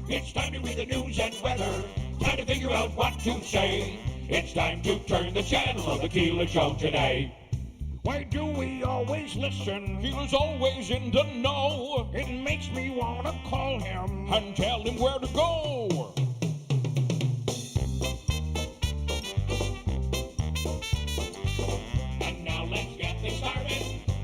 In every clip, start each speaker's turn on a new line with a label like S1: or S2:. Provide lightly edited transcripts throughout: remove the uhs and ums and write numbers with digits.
S1: It's time to read the news and weather. Time to figure out what to say. It's time to turn the channel of the Keeler Show today. Why do we always listen? Keeler's always in the know. It makes me want to call him and tell him where to go. And now let's get things started.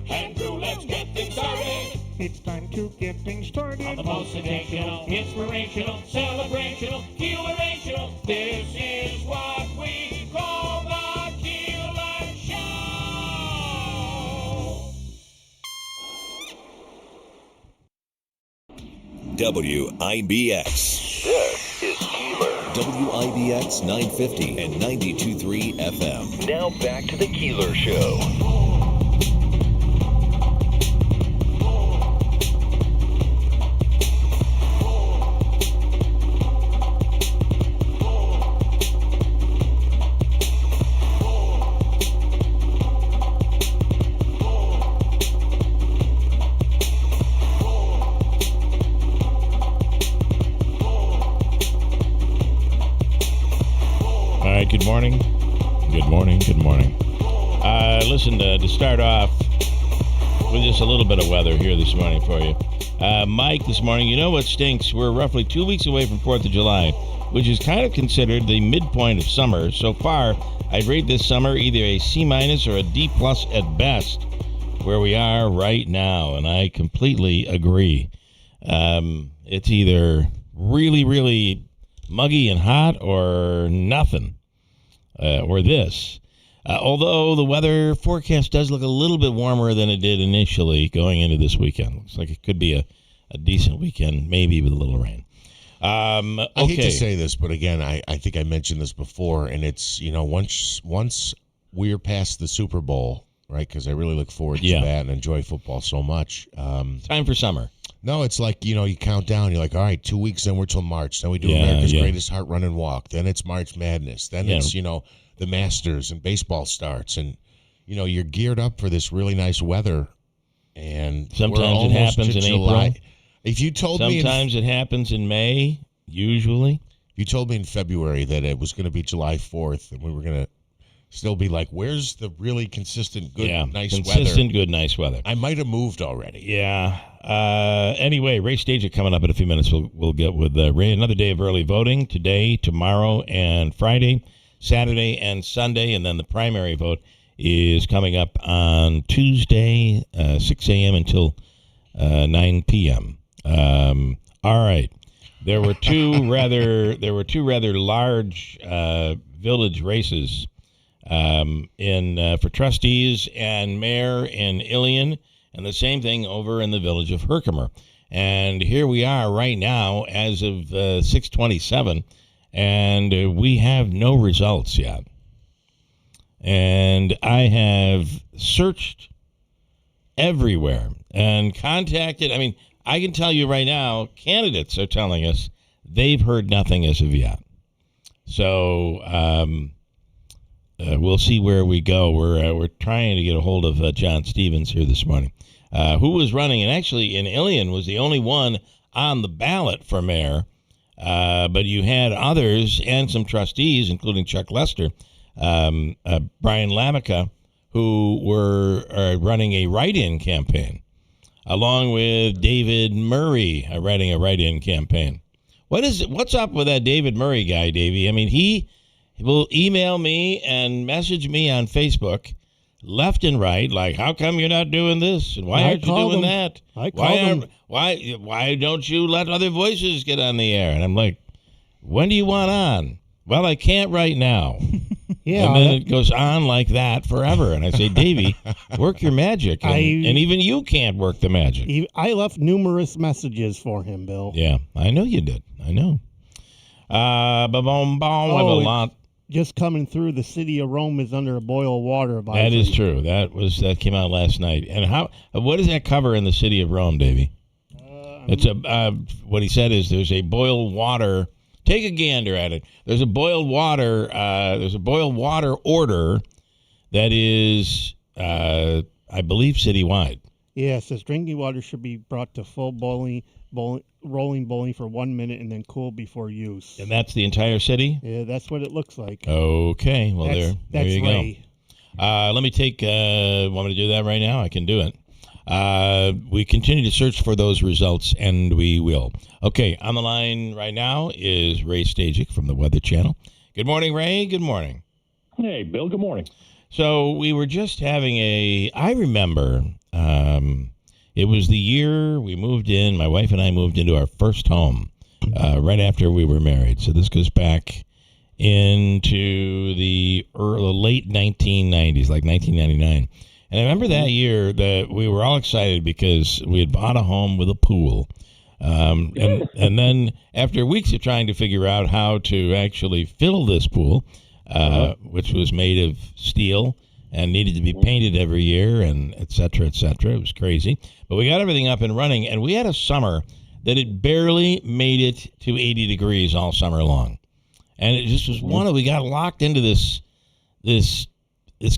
S1: Andrew, let's get things started.
S2: It's time to get things started.
S1: On the most sensational, inspirational, celebrational, Keelerational. This is what we call the Keeler Show.
S3: WIBX.
S4: This is Keeler.
S3: WIBX 950 and 92.3 FM.
S4: Now back to the Keeler Show.
S5: All right, good morning. Good morning. Good morning. Listen, to start off with just a little bit of weather here this morning for you. Mike, this morning, you know what stinks? We're roughly 2 weeks away from 4th of July, which is kind of considered the midpoint of summer. So far, I'd rate this summer either a C- or a D+ at best, where we are right now, and I completely agree. It's either really, really muggy and hot or nothing, or this. Although the weather forecast does look a little bit warmer than it did initially going into this weekend. Looks like it could be a decent weekend, maybe with a little rain. Okay.
S6: I hate to say this, but again, I think I mentioned this before, and it's, once we're past the Super Bowl, right, because I really look forward to that and enjoy football so much.
S5: Time for summer.
S6: No, it's like, you count down. You're like, all right, 2 weeks, then we're till March. Then we do America's Greatest Heart Run and Walk. Then it's March Madness. Then it's, the Masters and baseball starts. And, you're geared up for this really nice weather. And
S5: sometimes it happens in
S6: July.
S5: April.
S6: If you told
S5: sometimes it happens in May, usually.
S6: If you told me in February that it was going to be July 4th and we were going to still be like, where's the really consistent, good, nice weather?
S5: Consistent, good, nice weather.
S6: I might have moved already.
S5: Yeah. Anyway, Ray Stager coming up in a few minutes. We'll get with Ray. Another day of early voting today, tomorrow, and Friday, Saturday, and Sunday. And then the primary vote is coming up on Tuesday, 6 a.m. until 9 p.m. All right. There were two rather large village races for trustees and mayor in Ilion, and the same thing over in the village of Herkimer. And here we are right now as of 6:27, and we have no results yet. And I have searched everywhere and contacted, I can tell you right now, candidates are telling us they've heard nothing as of yet. So we'll see where we go. We're trying to get a hold of John Stevens here this morning, who was running, and actually in Ilion was the only one on the ballot for mayor. But you had others and some trustees, including Chuck Lester, Brian Lamica, who were running a write-in campaign, along with David Murray running a write-in campaign. What's up with that David Murray guy, Davey? He will email me and message me on Facebook left and right, like, how come you're not doing this? And why aren't you doing that? Why don't you let other voices get on the air? And I'm like, when do you want on? Well, I can't right now.
S2: Yeah.
S5: And then it goes on like that forever. And I say, Davey, work your magic. And even you can't work the magic.
S2: I left numerous messages for him, Bill.
S5: Yeah, I know you did. I know. A lot.
S2: Just coming through, the city of Rome is under a boil of water.
S5: That is true. That came out last night. And what does that cover in the city of Rome, Davey? It's what he said is there's a boiled water. Take a gander at it. There's a boiled water. There's a boiled water order that is, I believe, citywide.
S2: Yeah, it says drinking water should be brought to full boiling rolling bowling for 1 minute and then cool before use.
S5: And that's the entire city?
S2: Yeah, that's what it looks like.
S5: Okay. Well, there you
S2: Ray.
S5: go. Let me take, want me to do that right now? I can do it. We continue to search for those results, and we will. Okay, on the line right now is Ray Stajic from the Weather Channel. Good morning, Ray. Good morning.
S7: Hey, Bill. Good morning.
S5: So we were just having I remember it was the year we moved in, my wife and I moved into our first home right after we were married. So this goes back into the late 1990s, like 1999. And I remember that year that we were all excited because we had bought a home with a pool. And then after weeks of trying to figure out how to actually fill this pool, which was made of steel and needed to be painted every year and et cetera, et cetera. It was crazy. But we got everything up and running, and we had a summer that it barely made it to 80 degrees all summer long. And it just was we got locked into this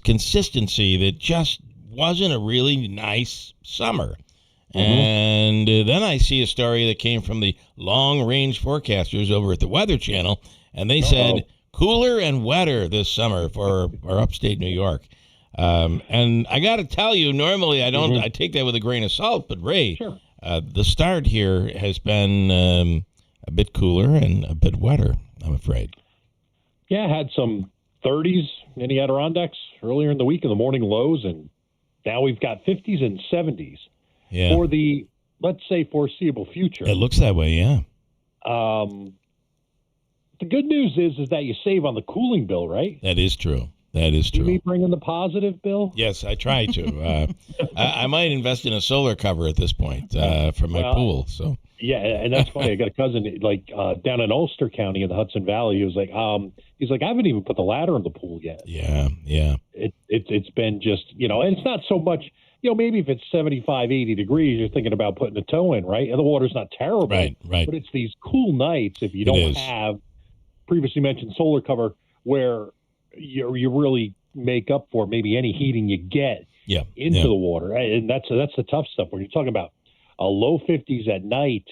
S5: consistency that just wasn't a really nice summer. And then I see a story that came from the long-range forecasters over at the Weather Channel, and they said cooler and wetter this summer for our upstate New York. And I got to tell you, normally I don't. I take that with a grain of salt, but Ray, the start here has been a bit cooler and a bit wetter, I'm afraid.
S7: Yeah, I had some 30s in the Adirondacks earlier in the week in the morning lows, and now we've got 50s and 70s for the, let's say, foreseeable future.
S5: It looks that way, yeah.
S7: The good news is that you save on the cooling bill, right?
S5: That is true. That is true.
S7: You be bringing the positive, Bill?
S5: Yes, I try to. I might invest in a solar cover at this point for my pool. So
S7: yeah, and that's funny. I got a cousin down in Ulster County in the Hudson Valley. He was like, I haven't even put the ladder in the pool yet.
S5: Yeah.
S7: It's been just, and it's not so much, maybe if it's 75, 80 degrees, you're thinking about putting a toe in, right? And the water's not terrible.
S5: Right.
S7: But it's these cool nights if you don't have previously mentioned solar cover where you really make up for maybe any heating you get into the water. And that's the tough stuff when you're talking about low 50s at night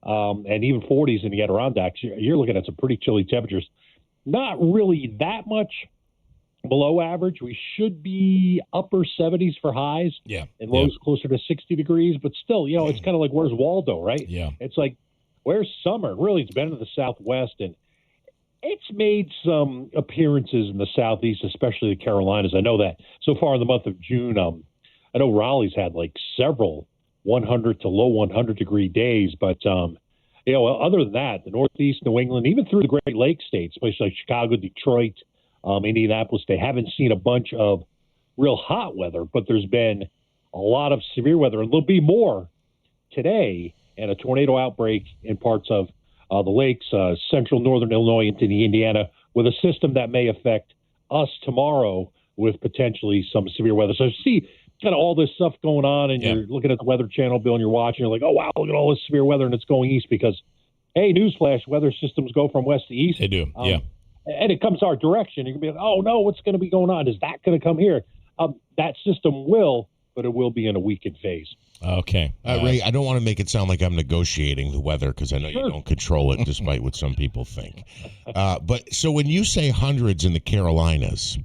S7: and even 40s in the Adirondacks. You're looking at some pretty chilly temperatures. Not really that much below average. We should be upper 70s for highs and lows closer to 60 degrees. But still, it's kind of like, where's Waldo, right?
S5: Yeah.
S7: It's like, where's summer? Really, it's been in the Southwest, and it's made some appearances in the Southeast, especially the Carolinas. I know that so far in the month of June, I know Raleigh's had like several 100 to low 100 degree days. But, other than that, the Northeast, New England, even through the Great Lakes states, places like Chicago, Detroit, Indianapolis, they haven't seen a bunch of real hot weather, but there's been a lot of severe weather. And there'll be more today, and a tornado outbreak in parts of the lakes, central northern Illinois into the Indiana, with a system that may affect us tomorrow with potentially some severe weather. So see kind of all this stuff going on, and you're looking at the Weather Channel, Bill, and you're watching, you're like, oh, wow, look at all this severe weather, and it's going east because, hey, newsflash, weather systems go from west to east.
S5: They do,
S7: And it comes our direction. You can be like, oh, no, what's going to be going on? Is that going to come here? That system will, but it will be in a weakened phase.
S5: Okay.
S6: Ray, I don't want to make it sound like I'm negotiating the weather because I know you don't control it, despite what some people think. But so when you say hundreds in the Carolinas,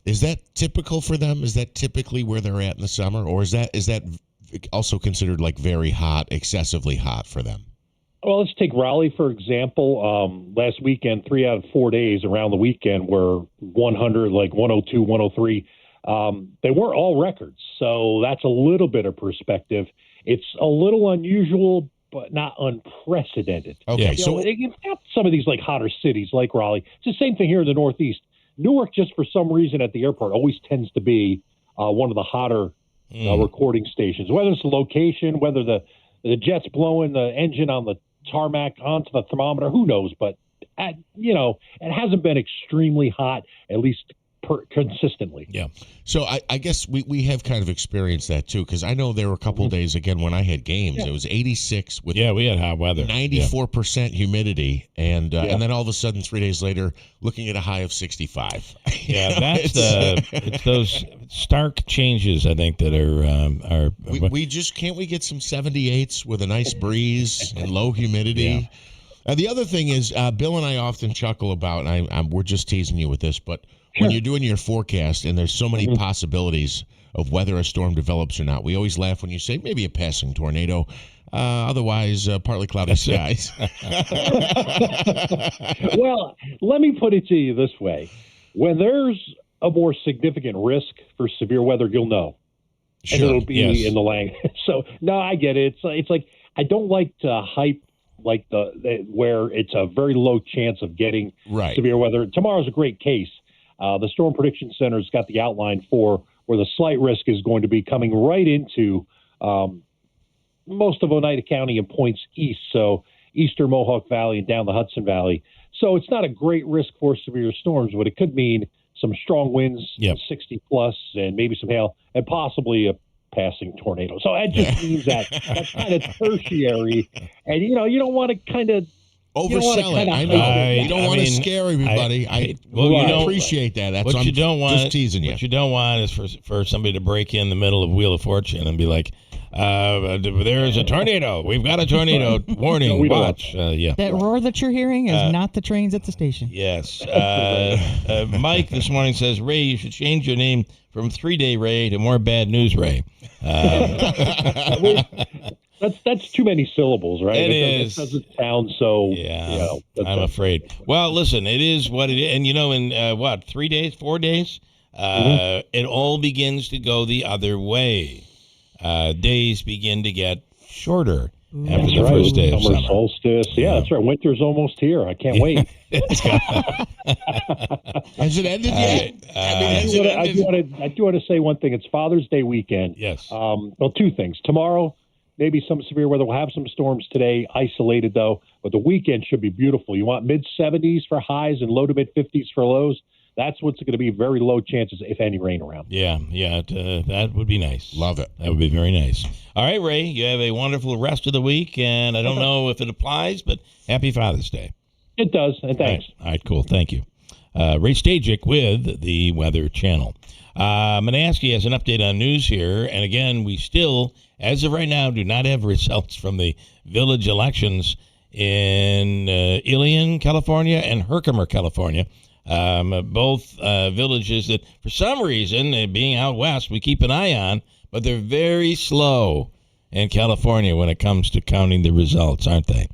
S6: is that typical for them? Is that typically where they're at in the summer? Or is that also considered like very hot, excessively hot for them?
S7: Well, let's take Raleigh, for example. Last weekend, 3 out of 4 days around the weekend were 100, like 102, 103. They weren't all records, so that's a little bit of perspective. It's a little unusual, but not unprecedented.
S6: Okay, so
S7: you've got some of these like hotter cities like Raleigh. It's the same thing here in the Northeast. Newark, just for some reason at the airport, always tends to be one of the hotter recording stations. Whether it's the location, whether the jet's blowing the engine on the tarmac onto the thermometer, who knows? But it hasn't been extremely hot, at least consistently.
S5: Yeah.
S6: So I guess we have kind of experienced that too, because I know there were a couple of days again when I had games. It was 86 with
S5: we had hot weather,
S6: 94% humidity, and then all of a sudden 3 days later, looking at a high of 65.
S5: Yeah, it's those stark changes I think that are.
S6: We just can't we get some 78s with a nice breeze and low humidity. Yeah. The other thing is, Bill and I often chuckle about, and we're just teasing you with this, but when you're doing your forecast and there's so many possibilities of whether a storm develops or not, we always laugh when you say maybe a passing tornado, otherwise partly cloudy skies.
S7: Well, let me put it to you this way. When there's a more significant risk for severe weather, you'll know.
S6: Sure.
S7: And it'll be in the language. So, no, I get it. It's like I don't like to hype like where it's a very low chance of getting severe weather. Tomorrow's a great case. The Storm Prediction Center's got the outline for where the slight risk is going to be coming right into most of Oneida County and points east, so eastern Mohawk Valley and down the Hudson Valley. So it's not a great risk for severe storms, but it could mean some strong winds, 60 plus, and maybe some hail, and possibly a passing tornado. So that just means that's kind of tertiary, and you don't want to kind of
S6: oversell it. I know. You don't want to scare everybody. I appreciate that. That's
S5: what you don't want.
S6: Just teasing you.
S5: What you don't want is for somebody to break in the middle of Wheel of Fortune and be like, "There's a tornado. We've got a tornado. Warning! Watch."
S8: That roar that you're hearing is not the trains at the station.
S5: Yes. Mike this morning says, "Ray, you should change your name from 3-Day Ray to More Bad News Ray."
S7: That's too many syllables, right?
S5: It
S7: doesn't sound so.
S5: Yeah, I'm afraid. Well, listen, it is what it is, and in 3 days, 4 days, it all begins to go the other way. Days begin to get shorter after the first day of summer.
S7: Solstice. Yeah, that's right. Winter's almost here. I can't wait.
S6: Has it ended yet?
S7: I do want to say one thing. It's Father's Day weekend.
S5: Yes.
S7: Well, two things. Tomorrow, maybe some severe weather. We'll have some storms today, isolated though. But the weekend should be beautiful. You want mid-70s for highs and low to mid-50s for lows. That's what's going to be very low chances, if any, rain around.
S5: Yeah, that would be nice.
S6: Love it.
S5: That would be very nice. All right, Ray, you have a wonderful rest of the week, and I don't know if it applies, but happy Father's Day.
S7: It does, and thanks.
S5: All right, cool. Thank you. Ray Stajic with the Weather Channel. Manaski has an update on news here, and again, we still, as of right now, do not have results from the village elections in Ilion, California, and Herkimer, California. Both villages that, for some reason, being out west, we keep an eye on, but they're very slow in California when it comes to counting the results, aren't they?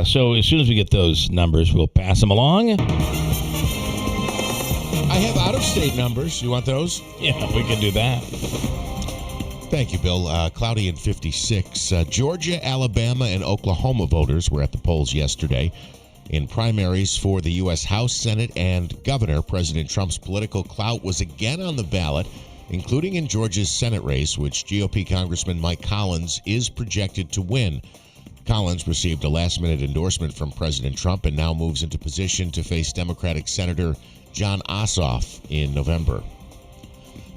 S5: So as soon as we get those numbers, we'll pass them along.
S6: I have out-of-state numbers. You want those?
S5: Yeah, we can do that.
S6: Thank you, Bill. Cloudy and 56. Georgia, Alabama, and Oklahoma voters were at the polls yesterday. In primaries for the U.S. House, Senate, and Governor, President Trump's political clout was again on the ballot, including in Georgia's Senate race, which GOP Congressman Mike Collins is projected to win. Collins received a last-minute endorsement from President Trump and now moves into position to face Democratic Senator Jon Ossoff in November.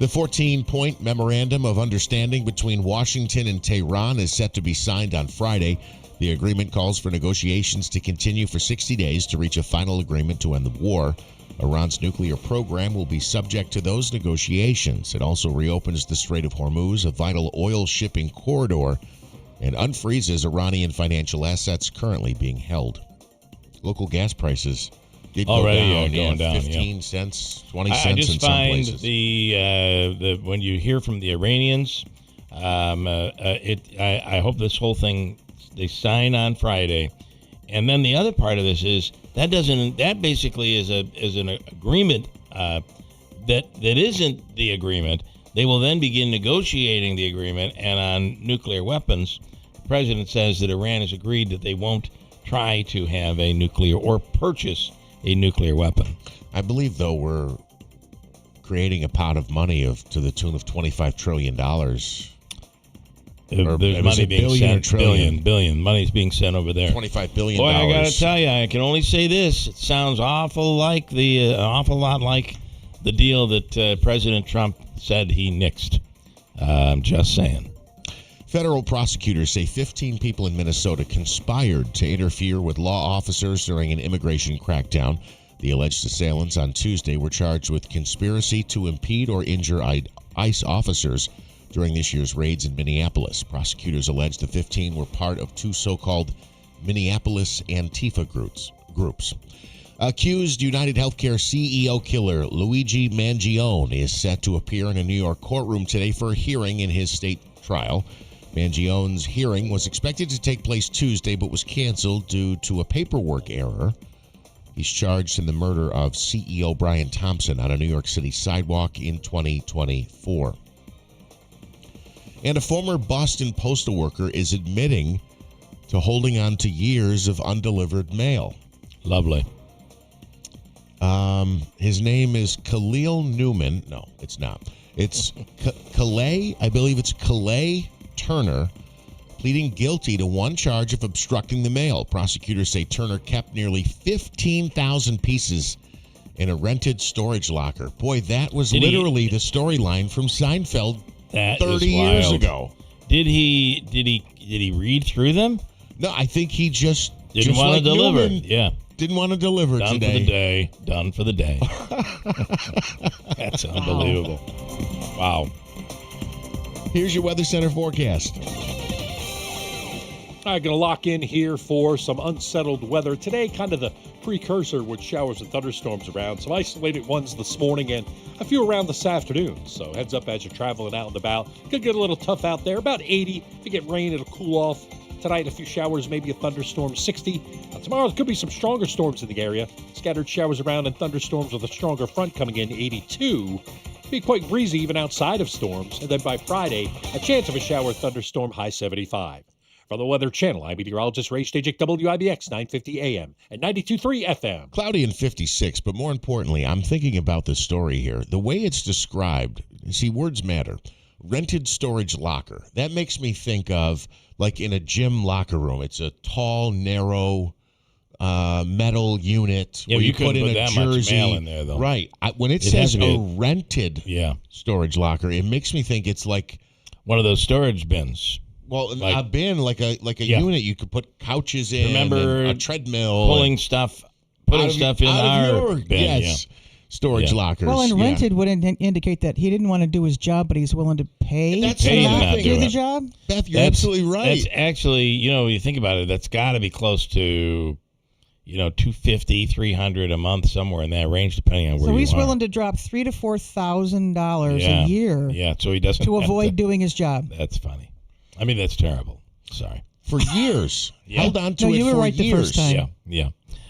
S6: The 14-point memorandum of understanding between Washington and Tehran is set to be signed on Friday. The agreement calls for negotiations to continue for 60 days to reach a final agreement to end the war. Iran's nuclear program will be subject to those negotiations. It also reopens the Strait of Hormuz, a vital oil shipping corridor, and unfreezes Iranian financial assets currently being held. Local gas prices did go
S5: going down,
S6: 15 cents, 20 cents
S5: I
S6: in
S5: just
S6: some
S5: find
S6: places.
S5: the when you hear from the Iranians, I hope this whole thing they sign on Friday, and then the other part of this is that basically is an agreement that isn't the agreement. They will then begin negotiating the agreement, and on nuclear weapons, the president says that Iran has agreed that they won't try to have a nuclear or purchase a nuclear weapon.
S6: I believe, though, we're creating a pot of money to the tune of $25 trillion.
S5: There's money being sent. Billion. Money's being sent over there.
S6: $25 billion.
S5: Boy, I got to tell you, I can only say this. It sounds awful lot like the deal that President Trump said he nixed. I'm just saying.
S6: Federal prosecutors say 15 people in Minnesota conspired to interfere with law officers during an immigration crackdown. The alleged assailants on Tuesday were charged with conspiracy to impede or injure ICE officers during this year's raids in Minneapolis. Prosecutors allege the 15 were part of two so-called Minneapolis Antifa groups. Accused United Healthcare CEO Keeler Luigi Mangione is set to appear in a New York courtroom today for a hearing in his state trial. Mangione's hearing was expected to take place Tuesday but was canceled due to a paperwork error. He's charged in the murder of CEO Brian Thompson on a New York City sidewalk in 2024. And a former Boston postal worker is admitting to holding on to years of undelivered mail.
S5: Lovely.
S6: His name is Khalil Newman. No, it's not. It's Calais. I believe it's Calais Turner, pleading guilty to one charge of obstructing the mail. Prosecutors say Turner kept nearly 15,000 pieces in a rented storage locker. Boy, that was literally the storyline from Seinfeld 30 years ago.
S5: Did he read through them?
S6: No, I think he just
S5: didn't want to deliver.
S6: Newman, didn't want to deliver
S5: Done
S6: today.
S5: Done for the day. That's unbelievable. Wow.
S6: Here's your Weather Center forecast.
S7: All right, going to lock in here for some unsettled weather. Today, kind of the precursor with showers and thunderstorms around. Some isolated ones this morning and a few around this afternoon. So heads up as you're traveling out and about. Could get a little tough out there. About 80. If you get rain, it'll cool off. Tonight, a few showers, maybe a thunderstorm, 60. Tomorrow, there could be some stronger storms in the area. Scattered showers around and thunderstorms with a stronger front coming in, 82. Be quite breezy even outside of storms. And then by Friday, a chance of a shower thunderstorm, high 75. From the Weather Channel, I'm meteorologist Ray Stajik, WIBX 950 AM and 92.3 FM.
S6: Cloudy and 56, but more importantly, I'm thinking about the story here. The way it's described, see, words matter. Rented storage locker. That makes me think of like in a gym locker room. It's a tall, narrow metal unit
S5: where
S6: you
S5: put in a
S6: that
S5: jersey.
S6: Much mail
S5: in there, though.
S6: Right. When it says a rented storage locker, it makes me think it's like
S5: one of those storage bins.
S6: Well, a bin, like a unit, you could put couches in.
S5: Remember
S6: a treadmill,
S5: putting stuff in our bin.
S6: Yes. Storage lockers.
S8: Well, and rented would indicate that he didn't want to do his job, but he's willing to pay to not do the job.
S6: Beth, you're absolutely right.
S5: That's actually, you think about it, that's got to be close to, $250, $300 a month, somewhere in that range, depending on where you are.
S8: So he's willing to drop $3,000 to $4,000 a year.
S5: Yeah, so he doesn't
S8: to avoid doing his job.
S5: That's funny. I mean, that's terrible. Sorry.
S6: For years. Held on to it for years.
S8: You were right the first time.
S5: Yeah.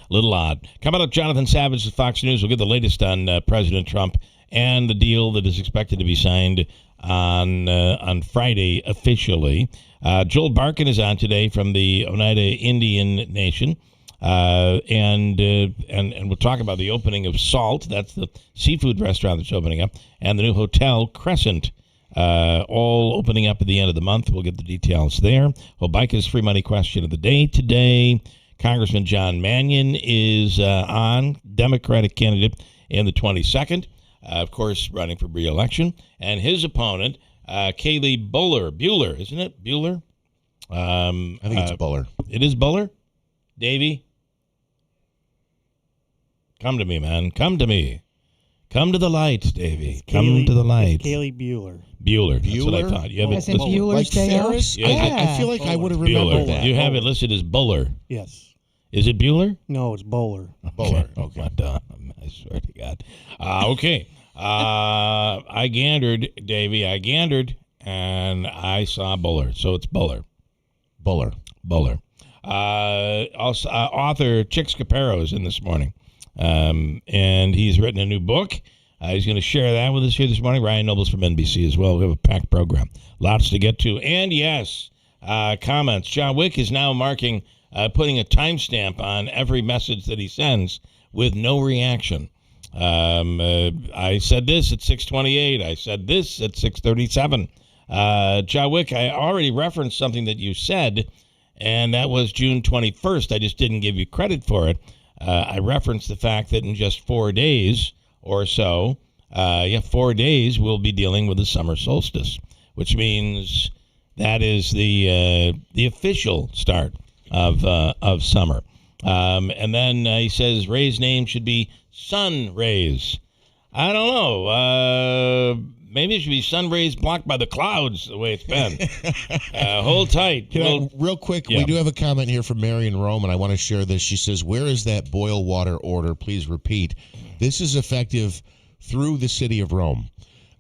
S5: Little odd. Coming up, Jonathan Savage with Fox News. We'll get the latest on President Trump and the deal that is expected to be signed on Friday officially. Joel Barkin is on today from the Oneida Indian Nation, and we'll talk about the opening of Salt. That's the seafood restaurant that's opening up, and the new hotel Crescent. All opening up at the end of the month. We'll get the details there. WIBX free money question of the day today. Congressman John Mannion is on, Democratic candidate in the 22nd, of course, running for re-election. And his opponent, Kaylee Bueller, isn't it? Bueller?
S6: I think it's Buller.
S5: It is Buller? Davey? Come to me, man. Come to me. Come to the light, Davey. Come to the light.
S2: Kaylee Bueller.
S5: Bueller. That's what I thought. You have
S8: As in Bueller's Day Off?
S6: I feel like I would have remembered that.
S5: You have it listed as Buller.
S2: Yes.
S5: Is it Bueller?
S2: No, it's Bowler.
S6: Bowler.
S5: Okay. I swear to God. Okay. I gandered, Davey. And I saw Buller. So it's Buller.
S6: Buller.
S5: Also, author Chick Scaparo is in this morning. And he's written a new book. He's going to share that with us here this morning. Ryan Nobles from NBC as well. We have a packed program. Lots to get to. And yes, comments. John Wick is now putting a timestamp on every message that he sends with no reaction. I said this at 6:28. I said this at 6:37. Jawick, I already referenced something that you said, and that was June 21st. I just didn't give you credit for it. I referenced the fact that in just 4 days or so, 4 days, we'll be dealing with the summer solstice, which means that is the official start of summer. And then he says Ray's name should be Sun Rays. I don't know. Maybe it should be Sun Rays blocked by the clouds, the way it's been. Hold tight.
S6: Real quick, we do have a comment here from Marion Rome, and I want to share this. She says, where is that boil water order? Please repeat. This is effective through the city of Rome.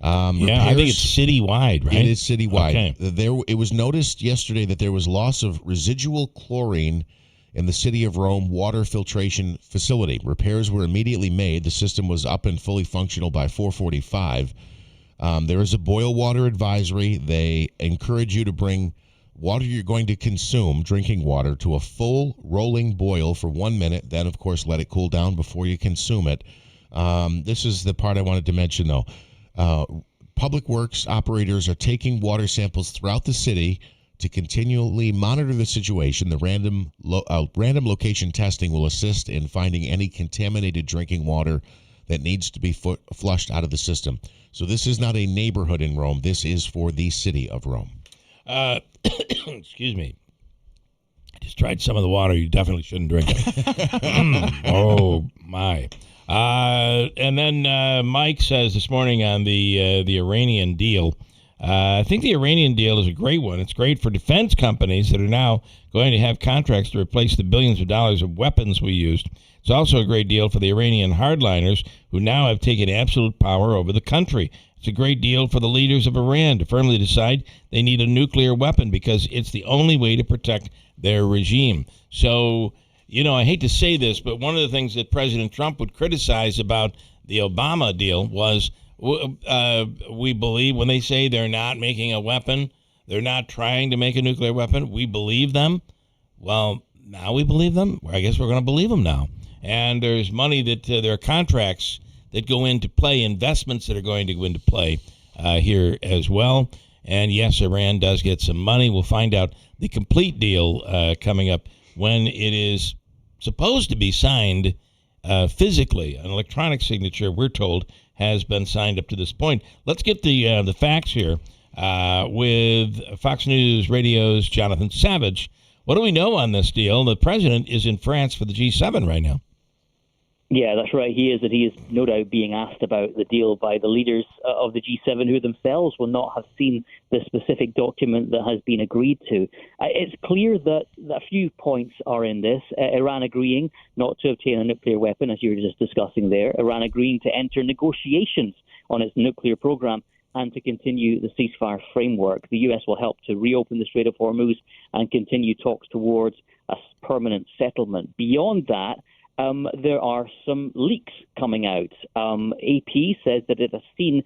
S5: I think it's citywide, right?
S6: It is citywide.
S5: Okay.
S6: It was noticed yesterday that there was loss of residual chlorine in the city of Rome water filtration facility. Repairs were immediately made. The system was up and fully functional by 4:45. There is a boil water advisory. They encourage you to bring water you're going to consume, drinking water, to a full rolling boil for 1 minute. Then, of course, let it cool down before you consume it. This is the part I wanted to mention, though. Public Works operators are taking water samples throughout the city to continually monitor the situation. The random location testing will assist in finding any contaminated drinking water that needs to be flushed out of the system. So this is not a neighborhood in Rome. This is for the city of Rome.
S5: Excuse me. I just tried some of the water. You definitely shouldn't drink it. Oh, my. And then Mike says this morning on the Iranian deal, I think the Iranian deal is a great one. It's great for defense companies that are now going to have contracts to replace the billions of dollars of weapons we used. It's also a great deal for the Iranian hardliners who now have taken absolute power over the country. It's a great deal for the leaders of Iran to firmly decide they need a nuclear weapon because it's the only way to protect their regime. So, I hate to say this, but one of the things that President Trump would criticize about the Obama deal was we believe when they say they're not making a weapon, they're not trying to make a nuclear weapon, we believe them. Well, now we believe them. I guess we're going to believe them now. And there's money that there are contracts that go into play, investments that are going to go into play here as well. And yes, Iran does get some money. We'll find out the complete deal coming up when it is supposed to be signed physically. An electronic signature, we're told, has been signed up to this point. Let's get the facts here with Fox News Radio's Jonathan Savage. What do we know on this deal? The president is in France for the G7 right now.
S9: Yeah, that's right. He is no doubt being asked about the deal by the leaders of the G7, who themselves will not have seen the specific document that has been agreed to. It's clear that a few points are in this. Iran agreeing not to obtain a nuclear weapon, as you were just discussing there. Iran agreeing to enter negotiations on its nuclear program and to continue the ceasefire framework. The U.S. will help to reopen the Strait of Hormuz and continue talks towards a permanent settlement. Beyond that, there are some leaks coming out. AP says that it has seen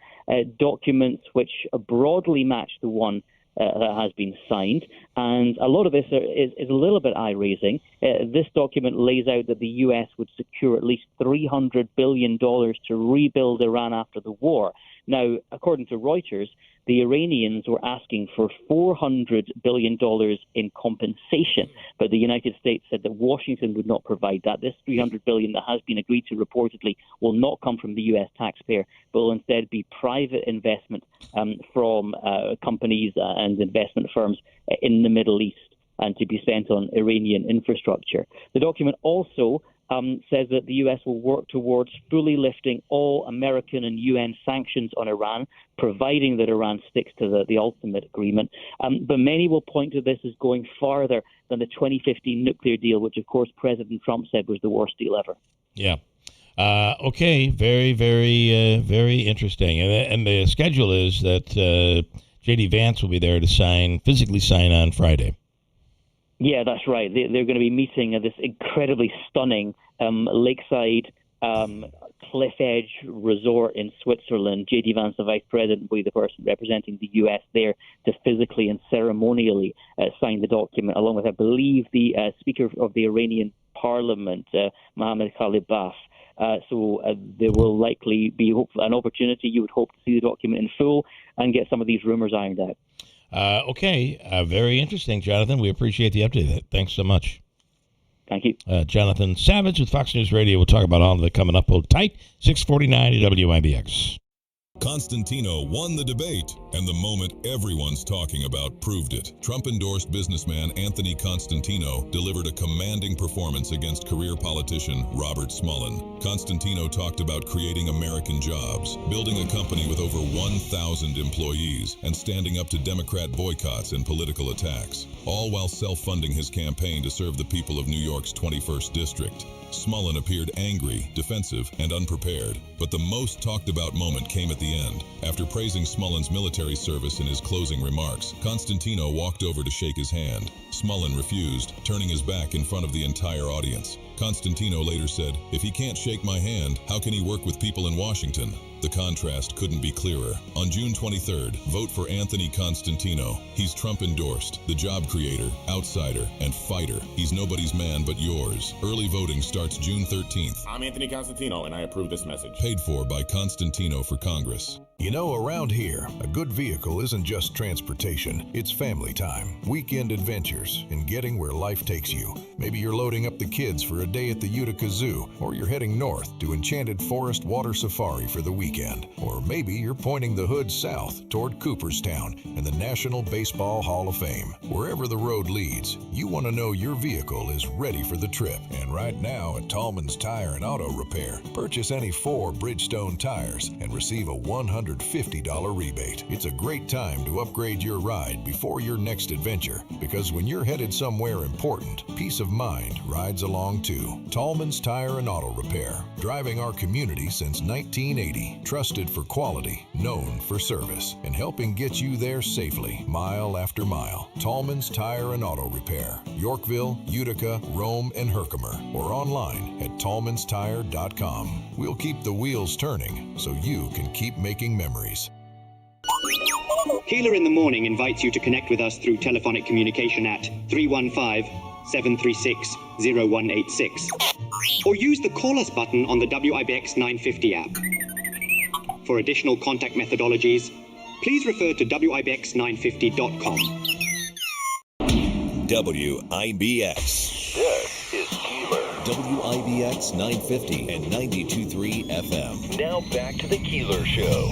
S9: documents which broadly match the one that has been signed, and a lot of this is a little bit eye-raising. This document lays out that the U.S. would secure at least $300 billion to rebuild Iran after the war. Now, according to Reuters, the Iranians were asking for $400 billion in compensation, but the United States said that Washington would not provide that. This $300 billion that has been agreed to reportedly will not come from the U.S. taxpayer, but will instead be private investment from companies and investment firms in the Middle East and to be spent on Iranian infrastructure. The document also says that the U.S. will work towards fully lifting all American and UN sanctions on Iran, providing that Iran sticks to the ultimate agreement. But many will point to this as going farther than the 2015 nuclear deal, which, of course, President Trump said was the worst deal ever.
S5: Yeah. Okay. Very, very, very interesting. And the schedule is that J.D. Vance will be there to physically sign on Friday.
S9: Yeah, that's right. They're going to be meeting at this incredibly stunning lakeside cliff edge resort in Switzerland. J.D. Vance, the vice president, will be the person representing the U.S. there to physically and ceremonially sign the document, along with, I believe, the Speaker of the Iranian Parliament, Mohammad Khalibaf. So there will likely be an opportunity, you would hope, to see the document in full. and get some of these rumors ironed out.
S5: Okay. Very interesting, Jonathan. We appreciate the update. Thanks so much.
S9: Thank you.
S5: Jonathan Savage with Fox News Radio. We'll talk about all of it coming up. Hold tight. 649 at WIBX.
S10: Constantino won the debate, and the moment everyone's talking about proved it. Trump-endorsed businessman Anthony Constantino delivered a commanding performance against career politician Robert Smullen. Constantino talked about creating American jobs, building a company with over 1,000 employees, and standing up to Democrat boycotts and political attacks, all while self-funding his campaign to serve the people of New York's 21st District. Smullen appeared angry, defensive, and unprepared, but the most talked about moment came at the end. After praising Smullen's military service in his closing remarks, Constantino walked over to shake his hand. Smullen refused, turning his back in front of the entire audience. Constantino later said, "If he can't shake my hand, how can he work with people in Washington?" The contrast couldn't be clearer. On June 23rd, vote for Anthony Constantino. He's Trump-endorsed, the job creator, outsider, and fighter. He's nobody's man but yours. Early voting starts June 13th.
S11: I'm Anthony Constantino, and I approve this message.
S10: Paid for by Constantino for Congress.
S12: You know, around here, a good vehicle isn't just transportation, it's family time, weekend adventures, and getting where life takes you. Maybe you're loading up the kids for a day at the Utica Zoo, or you're heading north to Enchanted Forest Water Safari for the weekend. Or maybe you're pointing the hood south toward Cooperstown and the National Baseball Hall of Fame. Wherever the road leads, you want to know your vehicle is ready for the trip. And right now at Tallman's Tire and Auto Repair, purchase any 4 Bridgestone tires and receive a $150 rebate. It's a great time to upgrade your ride before your next adventure, because when you're headed somewhere important, peace of mind rides along too. Tallman's Tire and Auto Repair, driving our community since 1980. Trusted for quality, known for service, and helping get you there safely, mile after mile. Tallman's Tire and Auto Repair, Yorkville, Utica, Rome, and Herkimer, or online at tallmanstire.com. We'll keep the wheels turning so you can keep making memories.
S13: Keeler in the Morning invites you to connect with us through telephonic communication at 315-736-0186, or use the Call Us button on the WIBX 950 app. For additional contact methodologies, please refer to WIBX950.com.
S3: WIBX.
S4: This is Keeler.
S3: WIBX 950 and 92.3 FM.
S4: Now back to the Keeler Show.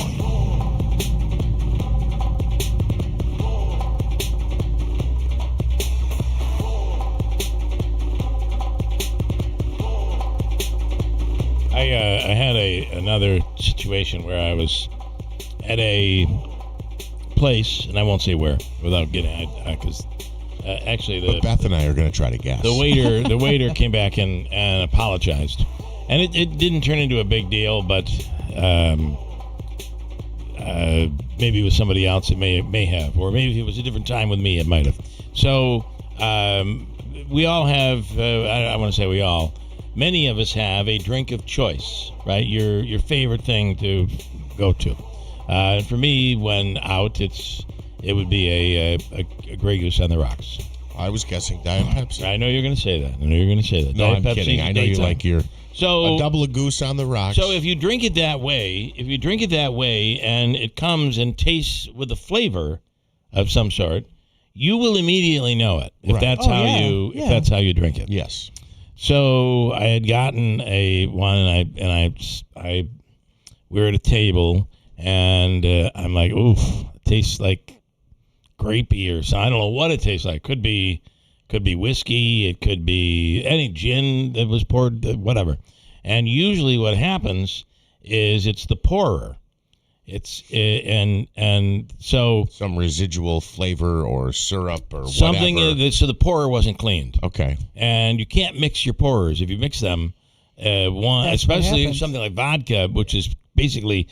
S5: I had another situation where I was at a place, and I won't say where without getting because actually
S6: but Beth and I are going to try to guess.
S5: The waiter came back and apologized, and it didn't turn into a big deal, but maybe with somebody else it may have, or maybe if it was a different time with me it might have. So we all have. I want to say we all. Many of us have a drink of choice, right? Your favorite thing to go to. And for me, when out, it would be a Grey Goose on the rocks.
S6: I was guessing Diet Pepsi.
S5: I know you're going to say that.
S6: No,
S5: Diet
S6: I'm
S5: Pepsi,
S6: kidding. I know you like a double of Goose on the rocks.
S5: So if you drink it that way, and it comes and tastes with a flavor of some sort, you will immediatly know it if that's how you drink it.
S6: Yes.
S5: So I had gotten one, and we were at a table, and I'm like, oof, it tastes like grapey or something. I don't know what it tastes like. Could be whiskey. It could be any gin that was poured, whatever. And usually what happens is it's the pourer. And so
S6: some residual flavor or syrup or
S5: something
S6: whatever.
S5: So the pourer wasn't cleaned.
S6: Okay.
S5: And you can't mix your pourers. If you mix them, especially something like vodka, which is basically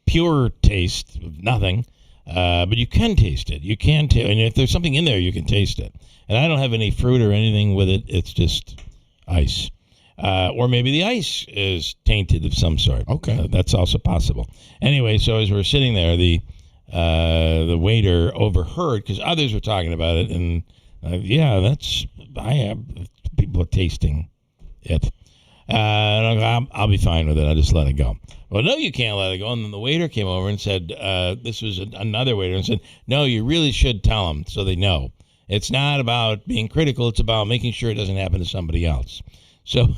S5: pure taste of nothing, but you can taste it. And if there's something in there, you can taste it. And I don't have any fruit or anything with it. It's just ice. Or maybe the ice is tainted of some sort.
S6: Okay.
S5: That's also possible. Anyway, so as we're sitting there, the waiter overheard, because others were talking about it, and people are tasting it. And I'll be fine with it. I'll just let it go. Well, no, you can't let it go. And then the waiter came over and said, this was another waiter, and said, no, you really should tell them so they know. It's not about being critical. It's about making sure it doesn't happen to somebody else. So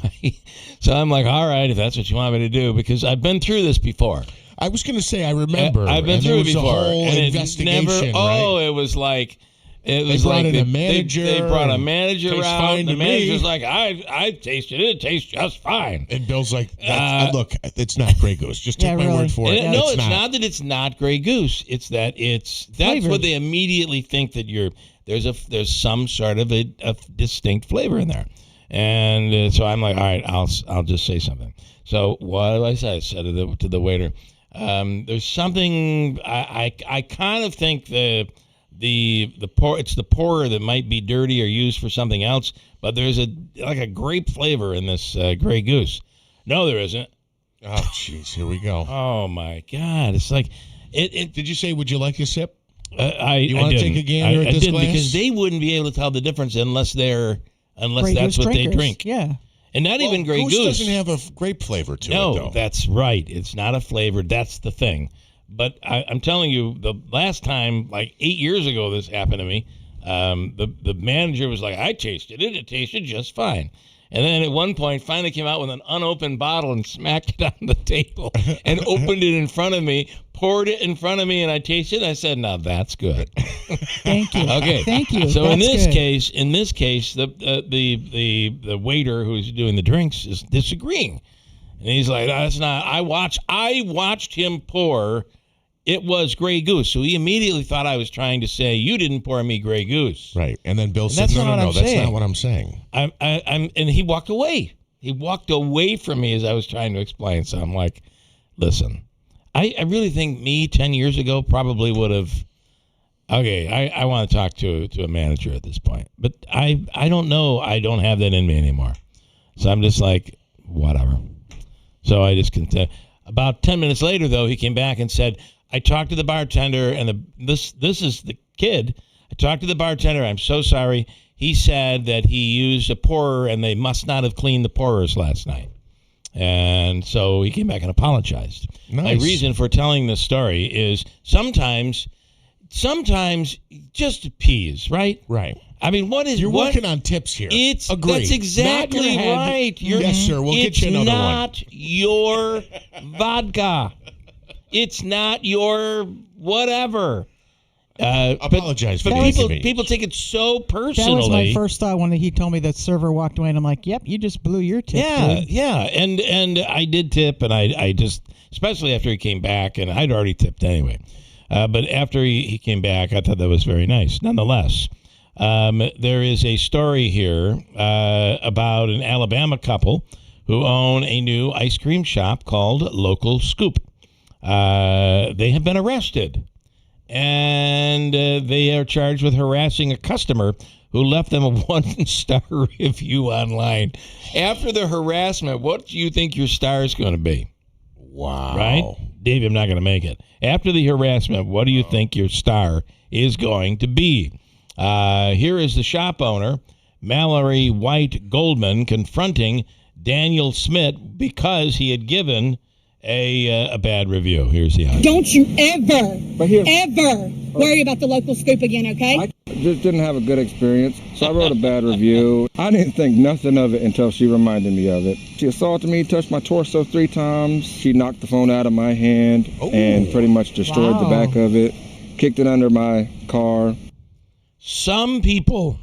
S5: I'm like, all right, if that's what you want me to do, because I've been through this before.
S6: I was going to say, I remember.
S5: I've been through it before.
S6: A whole
S5: and
S6: investigation,
S5: right? It was like...
S6: They brought a manager.
S5: They brought a manager out. The manager's
S6: me.
S5: like, I tasted it. It tastes just fine.
S6: And Bill's like, look, it's not Grey Goose. Just take my word for it.
S5: No, it's not that it's not Grey Goose. It's that that's
S8: flavored.
S5: what they immediately think that there's some sort of a distinct flavor in there. And so I'm like, all right, I'll just say something. So what did I say? I said to the waiter, there's something I kind of think it's the pourer that might be dirty or used for something else, but there's a grape flavor in this Grey Goose. No, there isn't.
S6: Oh, jeez, here we go.
S5: Oh my God, it's like it.
S6: Did you say, would you like a sip?
S5: You
S6: want to take a gander at this glass?
S5: Because they wouldn't be able to tell the difference unless
S8: Grey
S5: that's
S8: Goose
S5: what
S8: drinkers.
S5: they drink.
S8: Yeah.
S5: And not even Grey Goose
S6: doesn't have a grape flavor to it, though.
S5: No, that's right. It's not a flavor. That's the thing. But I'm telling you, the last time, like 8 years ago, this happened to me. The manager was like, I tasted it. It tasted just fine. And then at one point, finally came out with an unopened bottle and smacked it on the table and opened it in front of me, poured it in front of me, and I tasted it. I said, now that's good.
S8: Thank you.
S5: Okay.
S8: Thank you.
S5: So
S8: that's
S5: in this
S8: good.
S5: case, the waiter who's doing the drinks is disagreeing. And he's like, no, that's not. I watched him pour. It was Grey Goose. So he immediately thought I was trying to say, you didn't pour me Grey Goose.
S6: Right. And then Bill said, no, that's not what I'm saying.
S5: And he walked away. He walked away from me as I was trying to explain. So I'm like, listen, I really think me 10 years ago probably would have, okay, I want to talk to a manager at this point. But I don't know. I don't have that in me anymore. So I'm just like, whatever. So I just continue. About 10 minutes later, though, he came back and said, I talked to the bartender, and this is the kid. I talked to the bartender. I'm so sorry. He said that he used a pourer, and they must not have cleaned the pourers last night. And so he came back and apologized.
S6: Nice.
S5: My reason for telling this story is sometimes just appease, right?
S6: Right.
S5: I mean,
S6: You're working on tips here.
S5: Agreed. That's exactly right.
S6: Yes, sir. We'll get you another one.
S5: It's not your vodka. It's not your whatever.
S6: Apologize for the
S5: inconvenience. People take it so personally.
S8: That was my first thought when he told me that server walked away, and I'm like, yep, you just blew your tip.
S5: Yeah. And I did tip, and I just, especially after he came back, and I'd already tipped anyway. But after he came back, I thought that was very nice. Nonetheless, there is a story here about an Alabama couple who own a new ice cream shop called Local Scoop. They have been arrested, and they are charged with harassing a customer who left them a 1-star review online. After the harassment, what do you think your star is going to be?
S6: Wow.
S5: Right? Dave, I'm not going to make it. After the harassment, what do you think your star is going to be? Here is the shop owner, Mallory White Goldman, confronting Daniel Smith because he had given a bad review. Here's the audio.
S14: Don't you ever worry about the Local Scoop again, okay?
S15: I just didn't have a good experience, so I wrote a bad review. I didn't think nothing of it until she reminded me of it. She assaulted me, touched my torso 3 times. She knocked the phone out of my hand and pretty much destroyed the back of it, kicked it under my car.
S5: Some people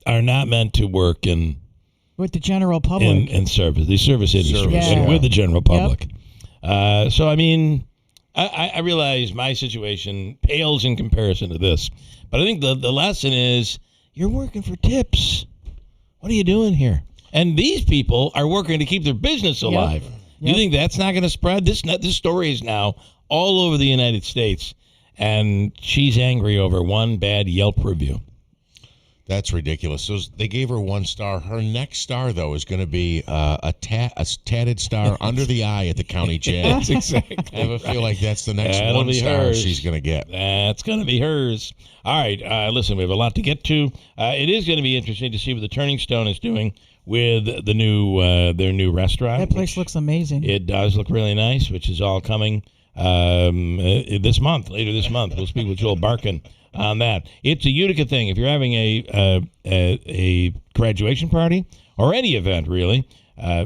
S5: are not meant to work
S8: with the general public.
S5: In service, the service industry, and with the general public. Yep. So, I mean, I realize my situation pales in comparison to this. But I think the lesson is you're working for tips. What are you doing here? And these people are working to keep their business alive. Yep. You think that's not going to spread? This story is now all over the United States, and she's angry over one bad Yelp review.
S6: That's ridiculous. So they gave her 1 star. Her next star, though, is going to be a tatted star under the eye at the county jail.
S5: That's exactly.
S6: I have a feel like that's the next
S5: That'll
S6: 1 star she's going to get.
S5: That's going to be hers. All right. Listen, we have a lot to get to. It is going to be interesting to see what the Turning Stone is doing with the new their new restaurant.
S8: That place looks amazing.
S5: It does look really nice, which is all coming later this month. We'll speak with Joel Barkin on that. It's a Utica thing. If you're having a graduation party or any event, really,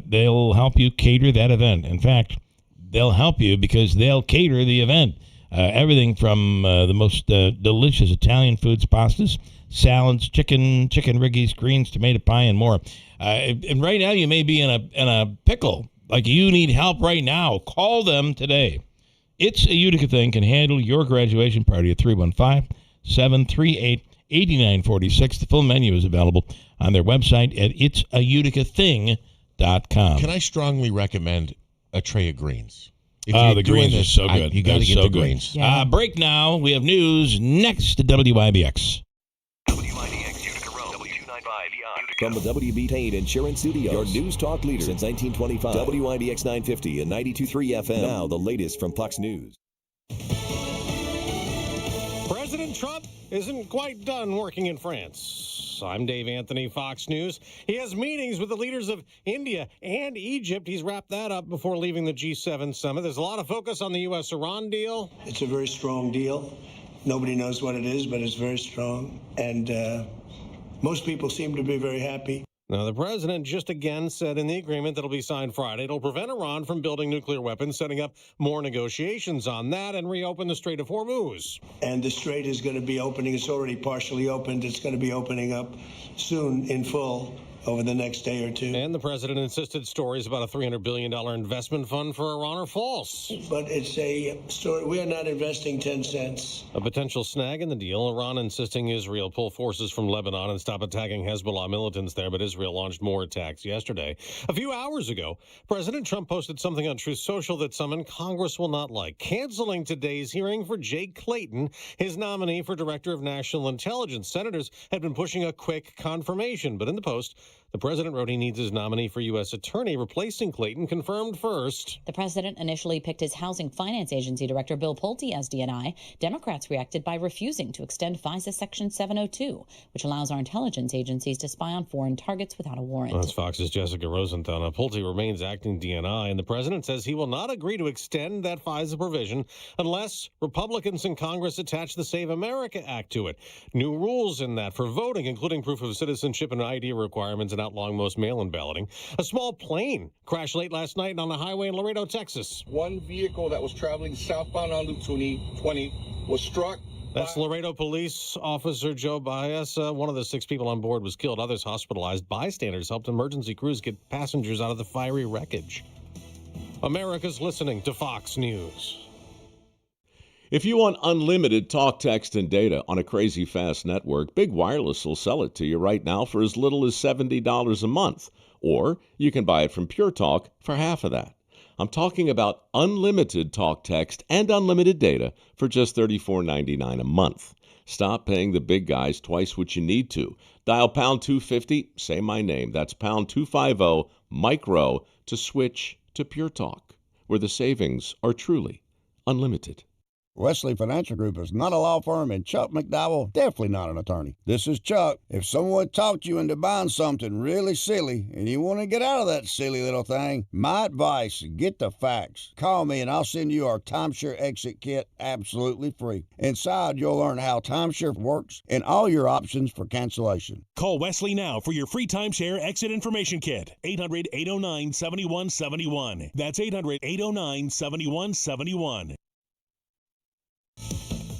S5: they'll help you cater that event. In fact, they'll help you because they'll cater the event. Everything from the most delicious Italian foods, pastas, salads, chicken riggies, greens, tomato pie, and more. And right now, you may be in a pickle. Like you need help right now. Call them today. It's a Utica thing can handle your graduation party at 315-738-8946. The full menu is available on their website at itsauTicathing.com.
S6: Can I strongly recommend a tray of greens?
S5: The greens are so good.
S6: You got to get the greens.
S5: Yeah. Break now. We have news next to WIBX.
S4: WIBX Utica Road, W295 Utica.
S3: From the WB Paint Insurance Studios, your news talk leader since 1925. WIBX 950 and 92.3 FM. Now the latest from Fox News.
S16: President Trump isn't quite done working in France. I'm Dave Anthony, Fox News. He has meetings with the leaders of India and Egypt. He's wrapped that up before leaving the G7 summit. There's a lot of focus on the U.S.-Iran deal.
S17: It's a very strong deal. Nobody knows what it is, but it's very strong. And most people seem to be very happy.
S16: Now, the president just again said in the agreement that'll be signed Friday, it'll prevent Iran from building nuclear weapons, setting up more negotiations on that, and reopen the Strait of Hormuz.
S17: And the strait is going to be opening. It's already partially opened. It's going to be opening up soon in full over the next day or two.
S16: And the president insisted stories about a $300 billion investment fund for Iran are false.
S17: But it's a story. We are not investing 10 cents.
S16: A potential snag in the deal, Iran insisting Israel pull forces from Lebanon and stop attacking Hezbollah militants there, but Israel launched more attacks yesterday. A few hours ago, President Trump posted something on Truth Social that some in Congress will not like, canceling today's hearing for Jake Clayton, his nominee for Director of National Intelligence. Senators had been pushing a quick confirmation, but in the Post, the president wrote he needs his nominee for U.S. Attorney, replacing Clayton, confirmed first.
S18: The president initially picked his Housing Finance Agency Director Bill Pulte as DNI. Democrats reacted by refusing to extend FISA Section 702, which allows our intelligence agencies to spy on foreign targets without a warrant.
S16: That's Fox's Jessica Rosenthal. Pulte remains acting DNI, and the president says he will not agree to extend that FISA provision unless Republicans in Congress attach the Save America Act to it. New rules in that for voting, including proof of citizenship and ID requirements, and outlawing most mail-in balloting. A small plane crashed late last night on a highway in Laredo, Texas.
S19: One vehicle that was traveling southbound on Loop 20 was struck.
S16: That's Laredo Police Officer Joe Baez. One of the 6 people on board was killed. Others hospitalized. Bystanders helped emergency crews get passengers out of the fiery wreckage. America's listening to Fox News.
S20: If you want unlimited talk, text, and data on a crazy fast network, Big Wireless will sell it to you right now for as little as $70 a month. Or you can buy it from Pure Talk for half of that. I'm talking about unlimited talk, text, and unlimited data for just $34.99 a month. Stop paying the big guys twice what you need to. Dial pound 250, say my name. That's pound 250 micro to switch to Pure Talk, where the savings are truly unlimited.
S21: Wesley Financial Group is not a law firm, and Chuck McDowell definitely not an attorney. This is Chuck. If someone talked you into buying something really silly and you want to get out of that silly little thing, my advice, get the facts. Call me and I'll send you our timeshare exit kit absolutely free. Inside, you'll learn how timeshare works and all your options for cancellation.
S22: Call Wesley now for your free timeshare exit information kit. 800-809-7171. That's 800-809-7171.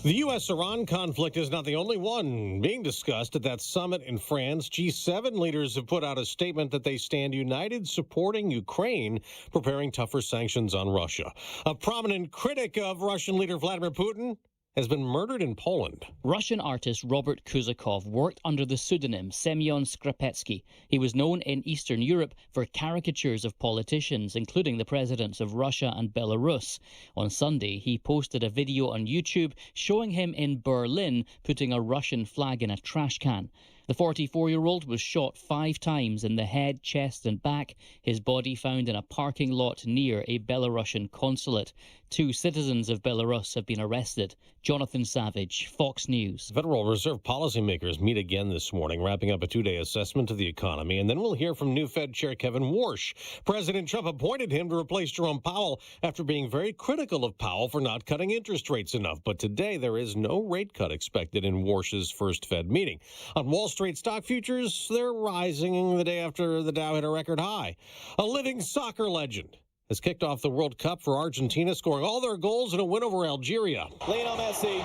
S16: The U.S.-Iran conflict is not the only one being discussed at that summit in France. G7 leaders have put out a statement that they stand united supporting Ukraine, preparing tougher sanctions on Russia. A prominent critic of Russian leader Vladimir Putin has been murdered in Poland.
S23: Russian artist Robert Kuzakov worked under the pseudonym Semyon Skripetsky. He was known in Eastern Europe for caricatures of politicians, including the presidents of Russia and Belarus. On Sunday, he posted a video on YouTube showing him in Berlin putting a Russian flag in a trash can. The 44-year-old was shot 5 times in the head, chest and back. His body found in a parking lot near a Belarusian consulate. 2 citizens of Belarus have been arrested. Jonathan Savage, Fox News.
S16: Federal Reserve policymakers meet again this morning, wrapping up a 2-day assessment of the economy, and then we'll hear from new Fed Chair Kevin Warsh. President Trump appointed him to replace Jerome Powell after being very critical of Powell for not cutting interest rates enough. But today there is no rate cut expected in Warsh's first Fed meeting. On Wall Street stock futures, they're rising the day after the Dow hit a record high. A living soccer legend has kicked off the World Cup for Argentina, scoring all their goals in a win over Algeria.
S1: Lionel Messi.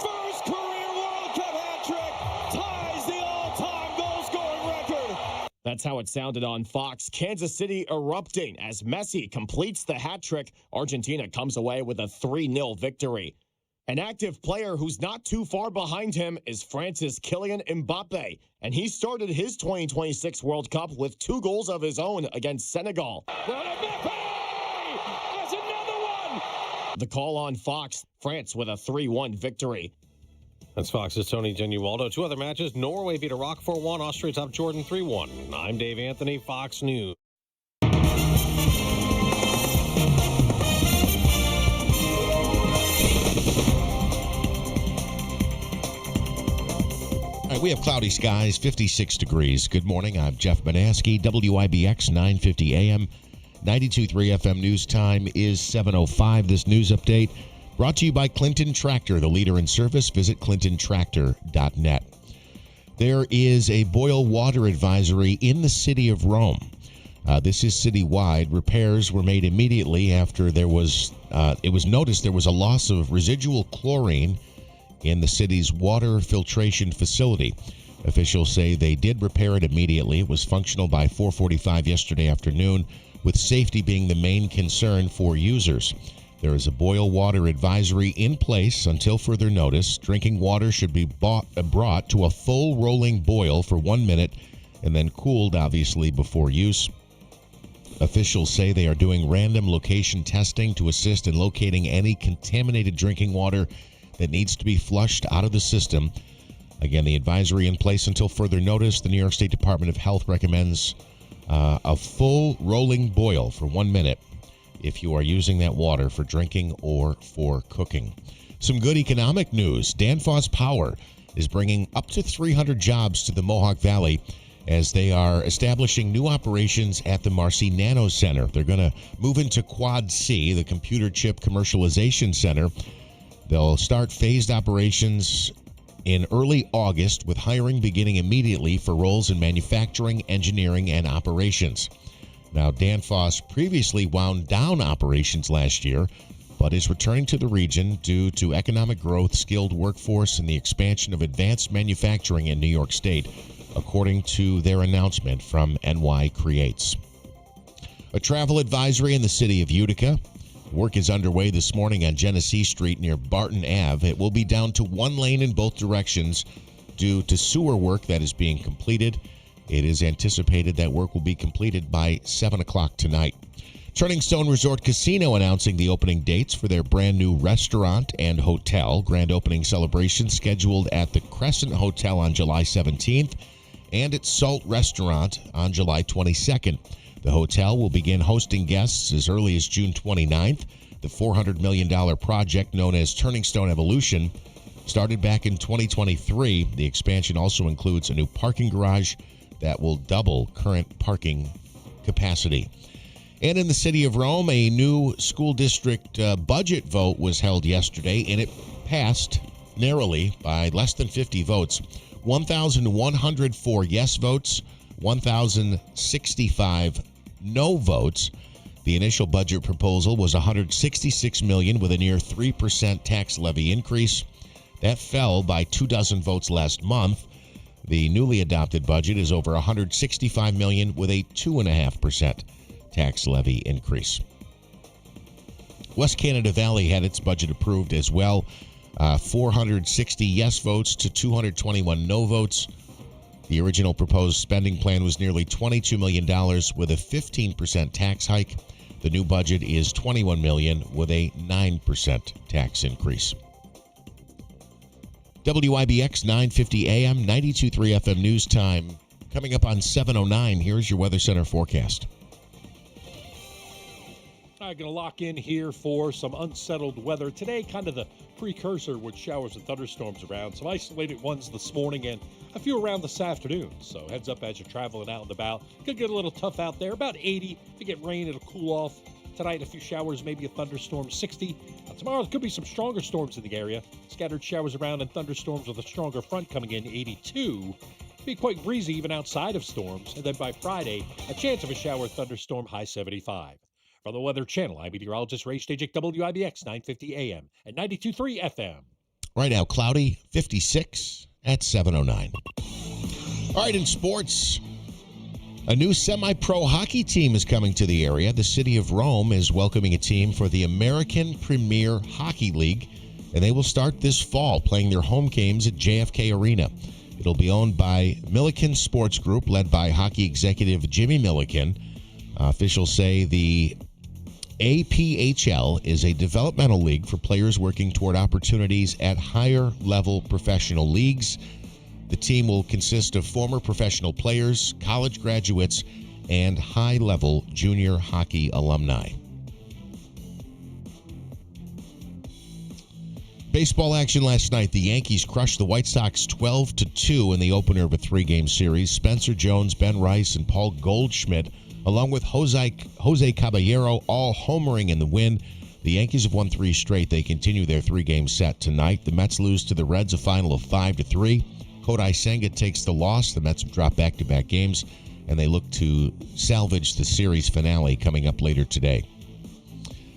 S1: First career World Cup hat trick ties the all-time goal-scoring record.
S2: That's how it sounded on Fox. Kansas City erupting as Messi completes the hat trick. Argentina comes away with a 3-0 victory. An active player who's not too far behind him is France's Kylian Mbappe, and he started his 2026 World Cup with 2 goals of his own against Senegal.
S1: That's another one!
S2: The call on Fox, France with a 3-1 victory.
S16: That's Fox's Tony Genualdo. 2 other matches. Norway beat Iraq 4-1. Austria topped Jordan 3-1. I'm Dave Anthony, Fox News.
S6: We have cloudy skies, 56 degrees. Good morning. I'm Jeff Manaski, WIBX 950 AM, 92.3 FM. News time is 7:05. This news update brought to you by Clinton Tractor, the leader in service. Visit clintontractor.net. There is a boil water advisory in the city of Rome. This is citywide. Repairs were made immediately after it was noticed there was a loss of residual chlorine in the city's water filtration facility. Officials say they did repair it immediately. It was functional by 4:45 yesterday afternoon, with safety being the main concern for users. There is a boil water advisory in place until further notice. Drinking water should be brought to a full rolling boil for 1 minute and then cooled, obviously, before use. Officials say they are doing random location testing to assist in locating any contaminated drinking water that needs to be flushed out of the system. Again, the advisory in place until further notice. The New York State Department of Health recommends a full rolling boil for 1 minute if you are using that water for drinking or for cooking. Some good economic news. Danfoss Power is bringing up to 300 jobs to the Mohawk Valley as they are establishing new operations at the Marcy Nano Center. They're going to move into Quad C, the Computer Chip Commercialization Center. They'll start phased operations in early August, with hiring beginning immediately for roles in manufacturing, engineering, and operations. Now, Danfoss previously wound down operations last year, but is returning to the region due to economic growth, skilled workforce, and the expansion of advanced manufacturing in New York State, according to their announcement from NY Creates. A travel advisory in the city of Utica. Work is underway this morning on Genesee Street near Barton Ave. It will be down to 1 lane in both directions due to sewer work that is being completed. It is anticipated that work will be completed by 7 o'clock tonight. Turning Stone Resort Casino announcing the opening dates for their brand new restaurant and hotel. Grand opening celebration scheduled at the Crescent Hotel on July 17th and at Salt Restaurant on July 22nd. The hotel will begin hosting guests as early as June 29th. The $400 million project known as Turning Stone Evolution started back in 2023. The expansion also includes a new parking garage that will double current parking capacity. And in the city of Rome, a new school district budget vote was held yesterday, and it passed narrowly by less than 50 votes. 1,104 yes votes, 1,065 no votes. The initial budget proposal was $166 million with a near 3% tax levy increase. That fell by 24 votes last month. The newly adopted budget is over $165 million with a 2.5% tax levy increase. West Canada Valley had its budget approved as well. 460 yes votes to 221 no votes. The original proposed spending plan was nearly $22 million with a 15% tax hike. The new budget is $21 million with a 9% tax increase. WIBX 950 AM, 92.3 FM News Time. Coming up on 7:09, here's your Weather Center forecast.
S22: I'm going to lock in here for some unsettled weather. Today, kind of the precursor with showers and thunderstorms around. Some isolated ones this morning and a few around this afternoon. So heads up as you're traveling out and about. Could get a little tough out there. About 80. If you get rain, it'll cool off. Tonight, a few showers, maybe a thunderstorm, 60. Tomorrow, there could be some stronger storms in the area. Scattered showers around and thunderstorms with a stronger front coming in, 82. Be quite breezy even outside of storms. And then by Friday, a chance of a shower thunderstorm, high 75. From the Weather Channel, I'm meteorologist Ray Stajic, WIBX 950 AM and 92.3 FM.
S6: Right now, cloudy, 56 at 7:09. All right, in sports, a new semi-pro hockey team is coming to the area. The city of Rome is welcoming a team for the American Premier Hockey League, and they will start this fall playing their home games at JFK Arena. It'll be owned by Milliken Sports Group, led by hockey executive Jimmy Milliken. Officials say the APHL is a developmental league for players working toward opportunities at higher-level professional leagues. The team will consist of former professional players, college graduates, and high-level junior hockey alumni. Baseball action last night. The Yankees crushed the White Sox 12-2 in the opener of a three-game series. Spencer Jones, Ben Rice, and Paul Goldschmidt, along with Jose Caballero, all homering in the win. The Yankees have won 3 straight. They continue their 3-game set tonight. The Mets lose to the Reds, a final of 5-3. Kodai Senga takes the loss. The Mets have dropped back-to-back games, and they look to salvage the series finale coming up later today.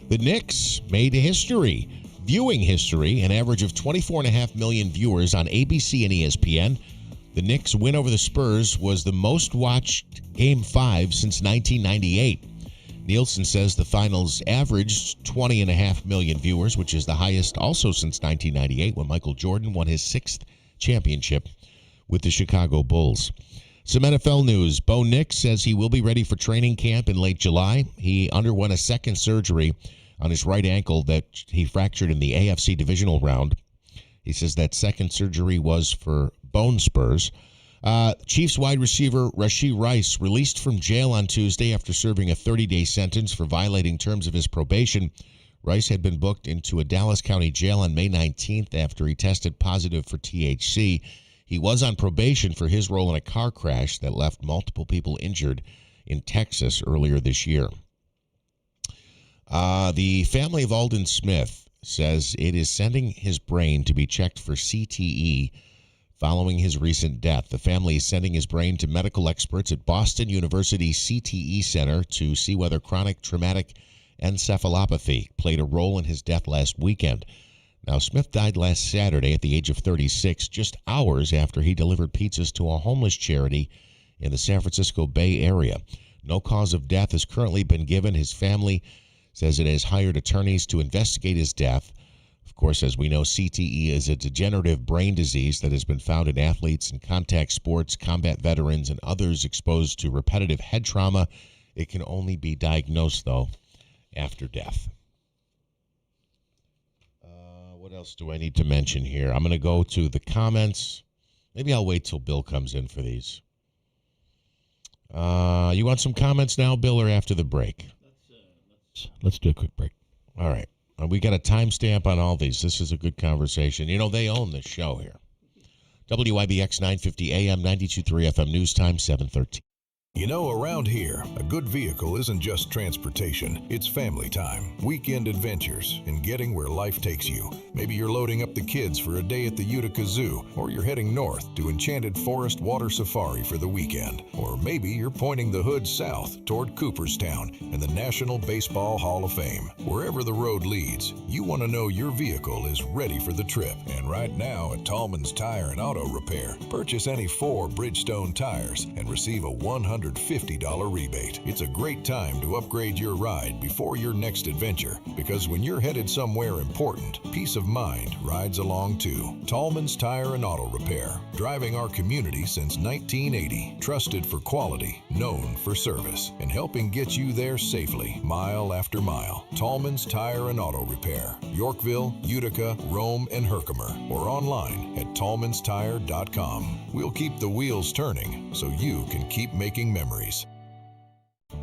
S6: The Knicks made history, viewing history, an average of 24.5 million viewers on ABC and ESPN. The Knicks' win over the Spurs was the most-watched Game 5 since 1998. Nielsen says the finals averaged 20.5 million viewers, which is the highest also since 1998 when Michael Jordan won his 6th championship with the Chicago Bulls. Some NFL news. Bo Nix says he will be ready for training camp in late July. He underwent a second surgery on his right ankle that he fractured in the AFC divisional round. He says that second surgery was for bone spurs. Chiefs wide receiver Rashee Rice released from jail on Tuesday after serving a 30-day sentence for violating terms of his probation. Rice had been booked into a Dallas County jail on May 19th after he tested positive for THC. He was on probation for his role in a car crash that left multiple people injured in Texas earlier this year. The family of Alden Smith says it is sending his brain to be checked for CTE following his recent death. The family is sending his brain to medical experts at Boston University CTE Center to see whether chronic traumatic encephalopathy played a role in his death last weekend. Now, Smith died last Saturday at the age of 36, just hours after he delivered pizzas to a homeless charity in the San Francisco Bay Area. No cause of death has currently been given. His family says it has hired attorneys to investigate his death. Of course, as we know, CTE is a degenerative brain disease that has been found in athletes in contact sports, combat veterans, and others exposed to repetitive head trauma. It can only be diagnosed, though, after death. What else do I need to mention here? I'm going to go to the comments. Maybe I'll wait till Bill comes in for these. You want some comments now, Bill, or after the break? Let's do a quick break. All right. We got a timestamp on all these. This is a good conversation. You know, they own this show here. WIBX 950 AM, 92.3 FM News Time, 7:13.
S12: You know, around here, a good vehicle isn't just transportation, it's family time, weekend adventures, and getting where life takes you. Maybe you're loading up the kids for a day at the Utica Zoo, or you're heading north to Enchanted Forest Water Safari for the weekend. Or maybe you're pointing the hood south toward Cooperstown and the National Baseball Hall of Fame. Wherever the road leads, you want to know your vehicle is ready for the trip. And right now at Tallman's Tire and Auto Repair, purchase any 4 Bridgestone tires and receive a $100 $150 rebate. It's a great time to upgrade your ride before your next adventure, because when you're headed somewhere important, peace of mind rides along too. Tallman's Tire and Auto Repair, driving our community since 1980. Trusted for quality, known for service, and helping get you there safely, mile after mile. Tallman's Tire and Auto Repair, Yorkville, Utica, Rome, and Herkimer, or online at tallmanstire.com. We'll keep the wheels turning so you can keep making memories.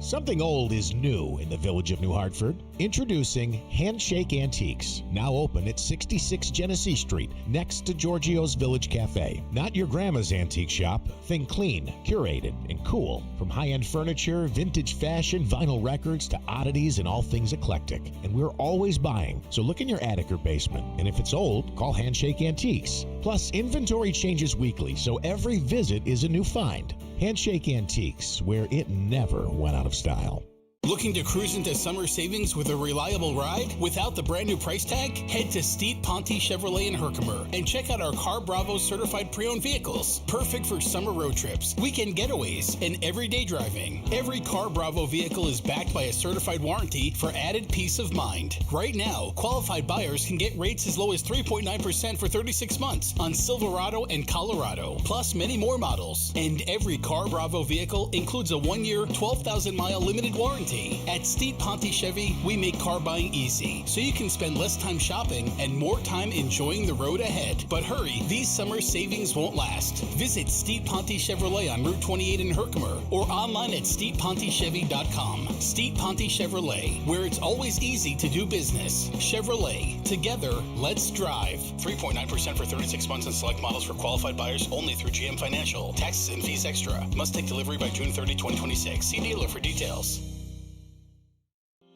S7: Something old is new in the village of New Hartford. Introducing Handshake Antiques, now open at 66 Genesee Street, next to Giorgio's Village Cafe. Not your grandma's antique shop. Think clean, curated, and cool. From high-end furniture, vintage fashion, vinyl records, to oddities and all things eclectic. And we're always buying, so look in your attic or basement. And if it's old, call Handshake Antiques. Plus, inventory changes weekly, so every visit is a new find. Handshake Antiques, where it never went out of style.
S9: Looking to cruise into summer savings with a reliable ride without the brand new price tag? Head to Steep Ponte Chevrolet in Herkimer and check out our Car Bravo certified pre-owned vehicles. Perfect for summer road trips, weekend getaways, and everyday driving. Every Car Bravo vehicle is backed by a certified warranty for added peace of mind. Right now, qualified buyers can get rates as low as 3.9% for 36 months on Silverado and Colorado, plus many more models. And every Car Bravo vehicle includes a 1-year, 12,000-mile limited warranty. At Steep Ponte Chevy, we make car buying easy, so you can spend less time shopping and more time enjoying the road ahead. But hurry, these summer savings won't last. Visit Steep Ponte Chevrolet on Route 28 in Herkimer or online at steeppontechevy.com. Steep Ponte Chevrolet, where it's always easy to do business. Chevrolet, together, let's drive. 3.9% for 36 months on select models for qualified buyers only through GM Financial. Taxes and fees extra. Must take delivery by June 30, 2026. See dealer for details.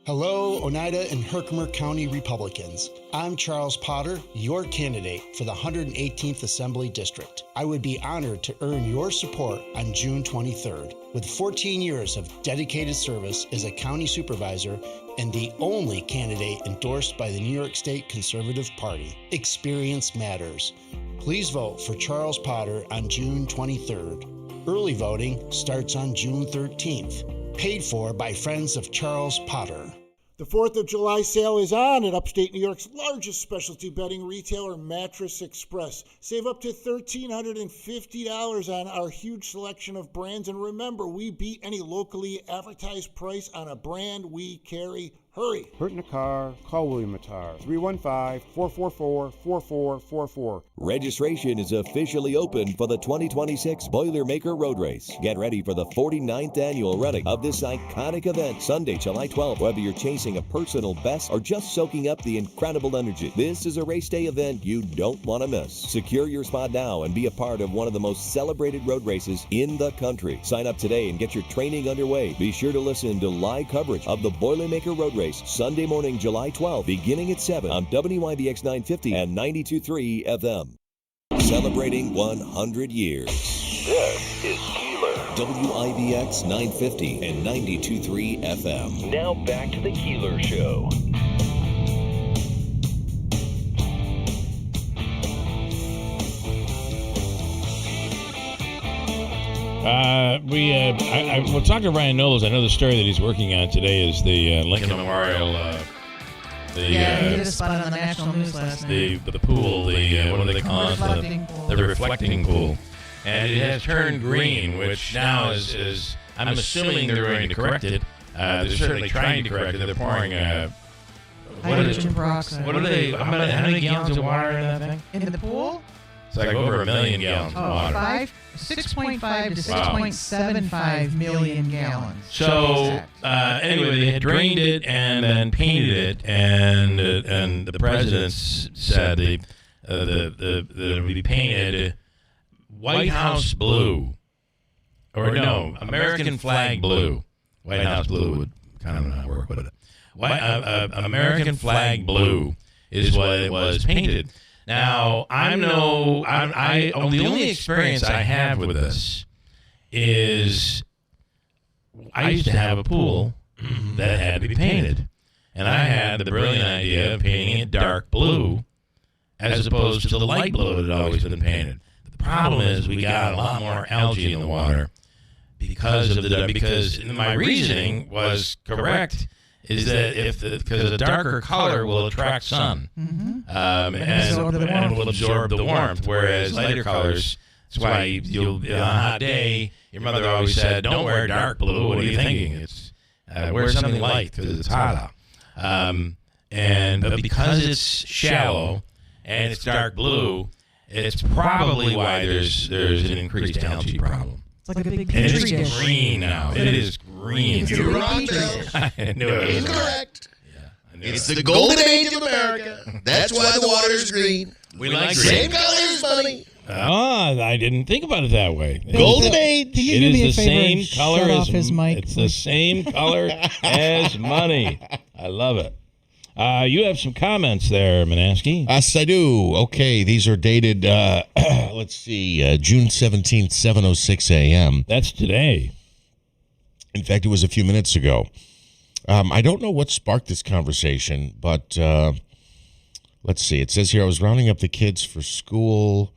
S11: Hello, Oneida and Herkimer County Republicans. I'm Charles Potter, your candidate for the 118th Assembly District. I would be honored to earn your support on June 23rd. With 14 years of dedicated service as a county supervisor and the only candidate endorsed by the New York State Conservative Party, experience matters. Please vote for Charles Potter on June 23rd. Early voting starts on June 13th. Paid for by Friends of Charles Potter.
S24: The 4th of July sale is on at upstate New York's largest specialty bedding retailer, Mattress Express. Save up to $1,350 on our huge selection of brands. And remember, we beat any locally advertised price on a brand we carry. Hurry.
S25: Hurt in a car, call William Mattar, 315-444-4444.
S3: Registration is officially open for the 2026 Boilermaker Road Race. Get ready for the 49th annual running of this iconic event, Sunday, July 12th. Whether you're chasing a personal best or just soaking up the incredible energy, this is a race day event you don't want to miss. Secure your spot now and be a part of one of the most celebrated road races in the country. Sign up today and get your training underway. Be sure to listen to live coverage of the Boilermaker Road Race Sunday morning, July 12th, beginning at 7 on WIBX 950 and 92.3 FM. Celebrating 100 years.
S4: This is Keeler.
S3: WIBX 950 and 92.3 FM.
S4: Now back to the Keeler Show.
S5: We'll talk to Ryan Knowles. I know the story that he's working on today is the Lincoln Memorial.
S8: He did a spot on the national news last night.
S5: The pool, what do they call it? The reflecting pool. And it has turned green, which now is I'm assuming they're going to correct it. They're certainly trying to correct it. They're pouring
S8: hydrogen peroxide.
S5: How many gallons of water in that thing?
S8: In the pool?
S5: It's like over 1 million gallons of water.
S8: 6.5 to 6.75 million gallons.
S5: So anyway, they had drained it and then painted it, and the president said that it would be painted White House blue, or no, American flag blue. White House blue would kind of not work with it. American flag blue is what it was painted. Now, the only experience I have with this is I used to have a pool that had to be painted. And I had the brilliant idea of painting it dark blue as opposed to the light blue that had always been painted. The problem is we got a lot more algae in the water because my reasoning was correct. Is that because a darker color will attract sun, and will absorb the warmth, whereas lighter colors. That's why you'll on a hot day. Your mother always said, "Don't wear dark blue." What are you thinking? It's wear something light because it's hot out. But because it's shallow and it's dark blue, it's probably why there's an increased algae problem.
S8: It's like a big
S5: and
S8: petri
S5: it's
S8: dish.
S5: green now. It is green.
S8: You're wrong, Bill.
S5: I knew it was
S10: Incorrect.
S5: wrong.
S10: It's the golden age of America. That's why the water's green.
S5: We like
S10: same
S5: green.
S10: colors, buddy.
S5: Oh, I didn't think about it that way.
S10: Golden age.
S8: Can you
S5: It
S8: do
S5: is
S8: me a
S5: the
S8: favor
S5: same
S8: and
S5: color
S8: shut
S5: as
S8: off his mic?
S5: It's the same color as money. I love it. You have some comments there, Manaski.
S6: Yes, I do. Okay, these are dated, let's see, June 17th, 7:06 a.m.
S5: That's today.
S6: In fact, it was a few minutes ago. I don't know what sparked this conversation, but let's see. It says here, I was rounding up the kids for school.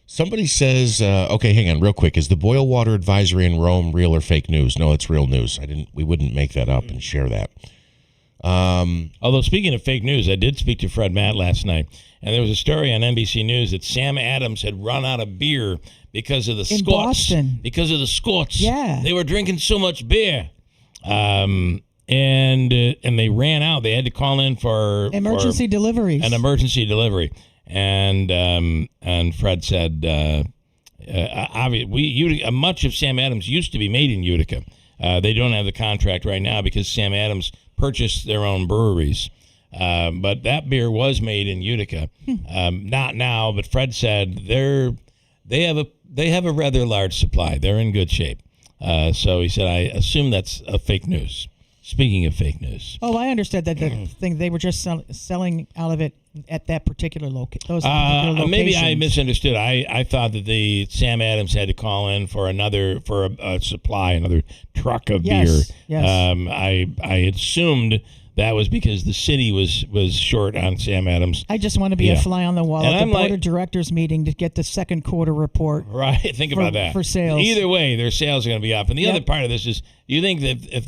S6: Somebody says, okay, hang on real quick. Is the boil water advisory in Rome real or fake news? No, it's real news. We wouldn't make that up and share that.
S5: Although, speaking of fake news, I did speak to Fred Matt last night, and there was a story on NBC News that Sam Adams had run out of beer because of the
S8: In
S5: Scots.
S8: Boston.
S5: Because of the Scots.
S8: Yeah.
S5: They were drinking so much beer. And they ran out. They had to call in for
S8: Emergency deliveries.
S5: an emergency delivery. And Fred said, much of Sam Adams used to be made in Utica. They don't have the contract right now because Sam Adams purchased their own breweries. But that beer was made in Utica. Not now, but Fred said they have a rather large supply. They're in good shape. So he said, I assume that's a fake news. Speaking of fake news.
S8: Oh, I understood that the thing they were just selling out of it at that particular location.
S5: Maybe I misunderstood. I thought that the Sam Adams had to call in for a supply, another truck of beer.
S8: Yes.
S5: I assumed that was because the city was short on Sam Adams.
S8: I just want to be a fly on the wall
S5: And
S8: at
S5: I'm
S8: the board
S5: like-
S8: of directors meeting to get the second quarter report.
S5: Right. Think about that.
S8: For sales.
S5: Either way, their sales are going to be up. And the other part of this is, you think that if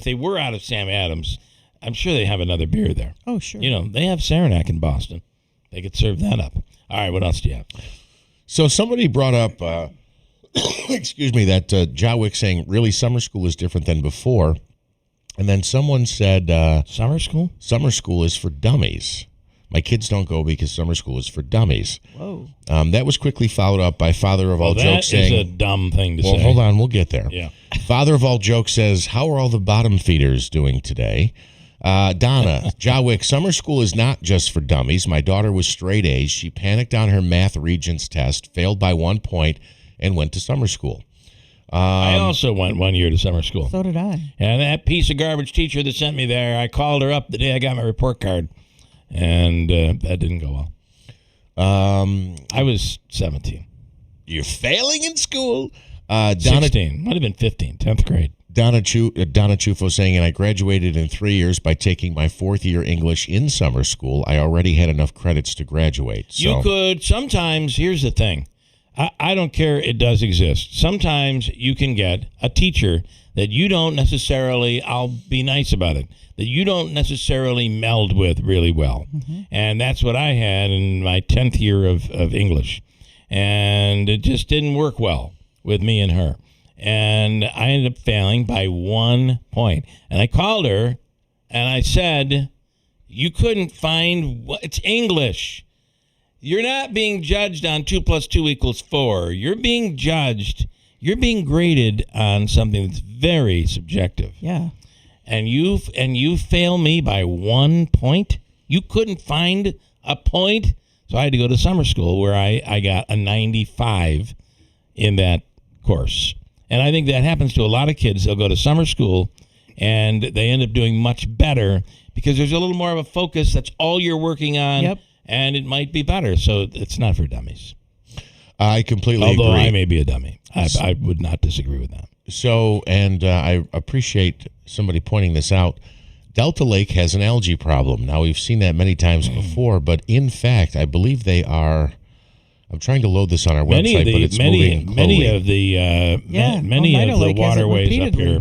S5: they were out of Sam Adams, I'm sure they have another beer there.
S8: Oh, sure.
S5: They have Saranac in Boston. They could serve that up. All right. What else do you have?
S6: So somebody brought up, excuse me, that Jowick saying, really, summer school is different than before. And then someone said,
S5: summer school?
S6: Summer school is for dummies. My kids don't go because summer school is for dummies.
S8: Whoa.
S6: That was quickly followed up by Father of All Jokes saying...
S5: That is a dumb thing to say.
S6: Well, hold on. We'll get there.
S5: Yeah.
S6: Father of All Jokes says, how are all the bottom feeders doing today? Donna, Jowick, summer school is not just for dummies. My daughter was straight A's. She panicked on her math Regents test, failed by 1 point, and went to summer school.
S5: I also went 1 year to summer school.
S8: So did I.
S5: And that piece of garbage teacher that sent me there, I called her up the day I got my report card, and that didn't go well. I was 17.
S6: You're failing in school?
S5: 16. Might have been 15, 10th grade.
S6: Donna Chufo saying, and I graduated in 3 years by taking my fourth year English in summer school. I already had enough credits to graduate. So.
S5: You could, sometimes, here's the thing. I don't care, it does exist. Sometimes you can get a teacher that you don't necessarily, I'll be nice about it, that you don't necessarily meld with really well. Mm-hmm. And that's what I had in my 10th year of English. And it just didn't work well with me and her. And I ended up failing by 1 point. And I called her and I said, you couldn't find, it's English. You're not being judged on 2 + 2 = 4. You're being judged. You're being graded on something that's very subjective.
S8: Yeah.
S5: And you fail me by 1 point. You couldn't find a point. So I had to go to summer school where I got a 95 in that course. And I think that happens to a lot of kids. They'll go to summer school and they end up doing much better because there's a little more of a focus. That's all you're working on.
S8: Yep.
S5: And it might be better. So it's not for dummies.
S6: I completely agree.
S5: Although I may be a dummy. I would not disagree with that.
S6: So, and I appreciate somebody pointing this out. Delta Lake has an algae problem. Now, we've seen that many times before, but in fact, I believe they are I'm trying to load this on our website, but it's moving slowly.
S5: Many of the waterways up here,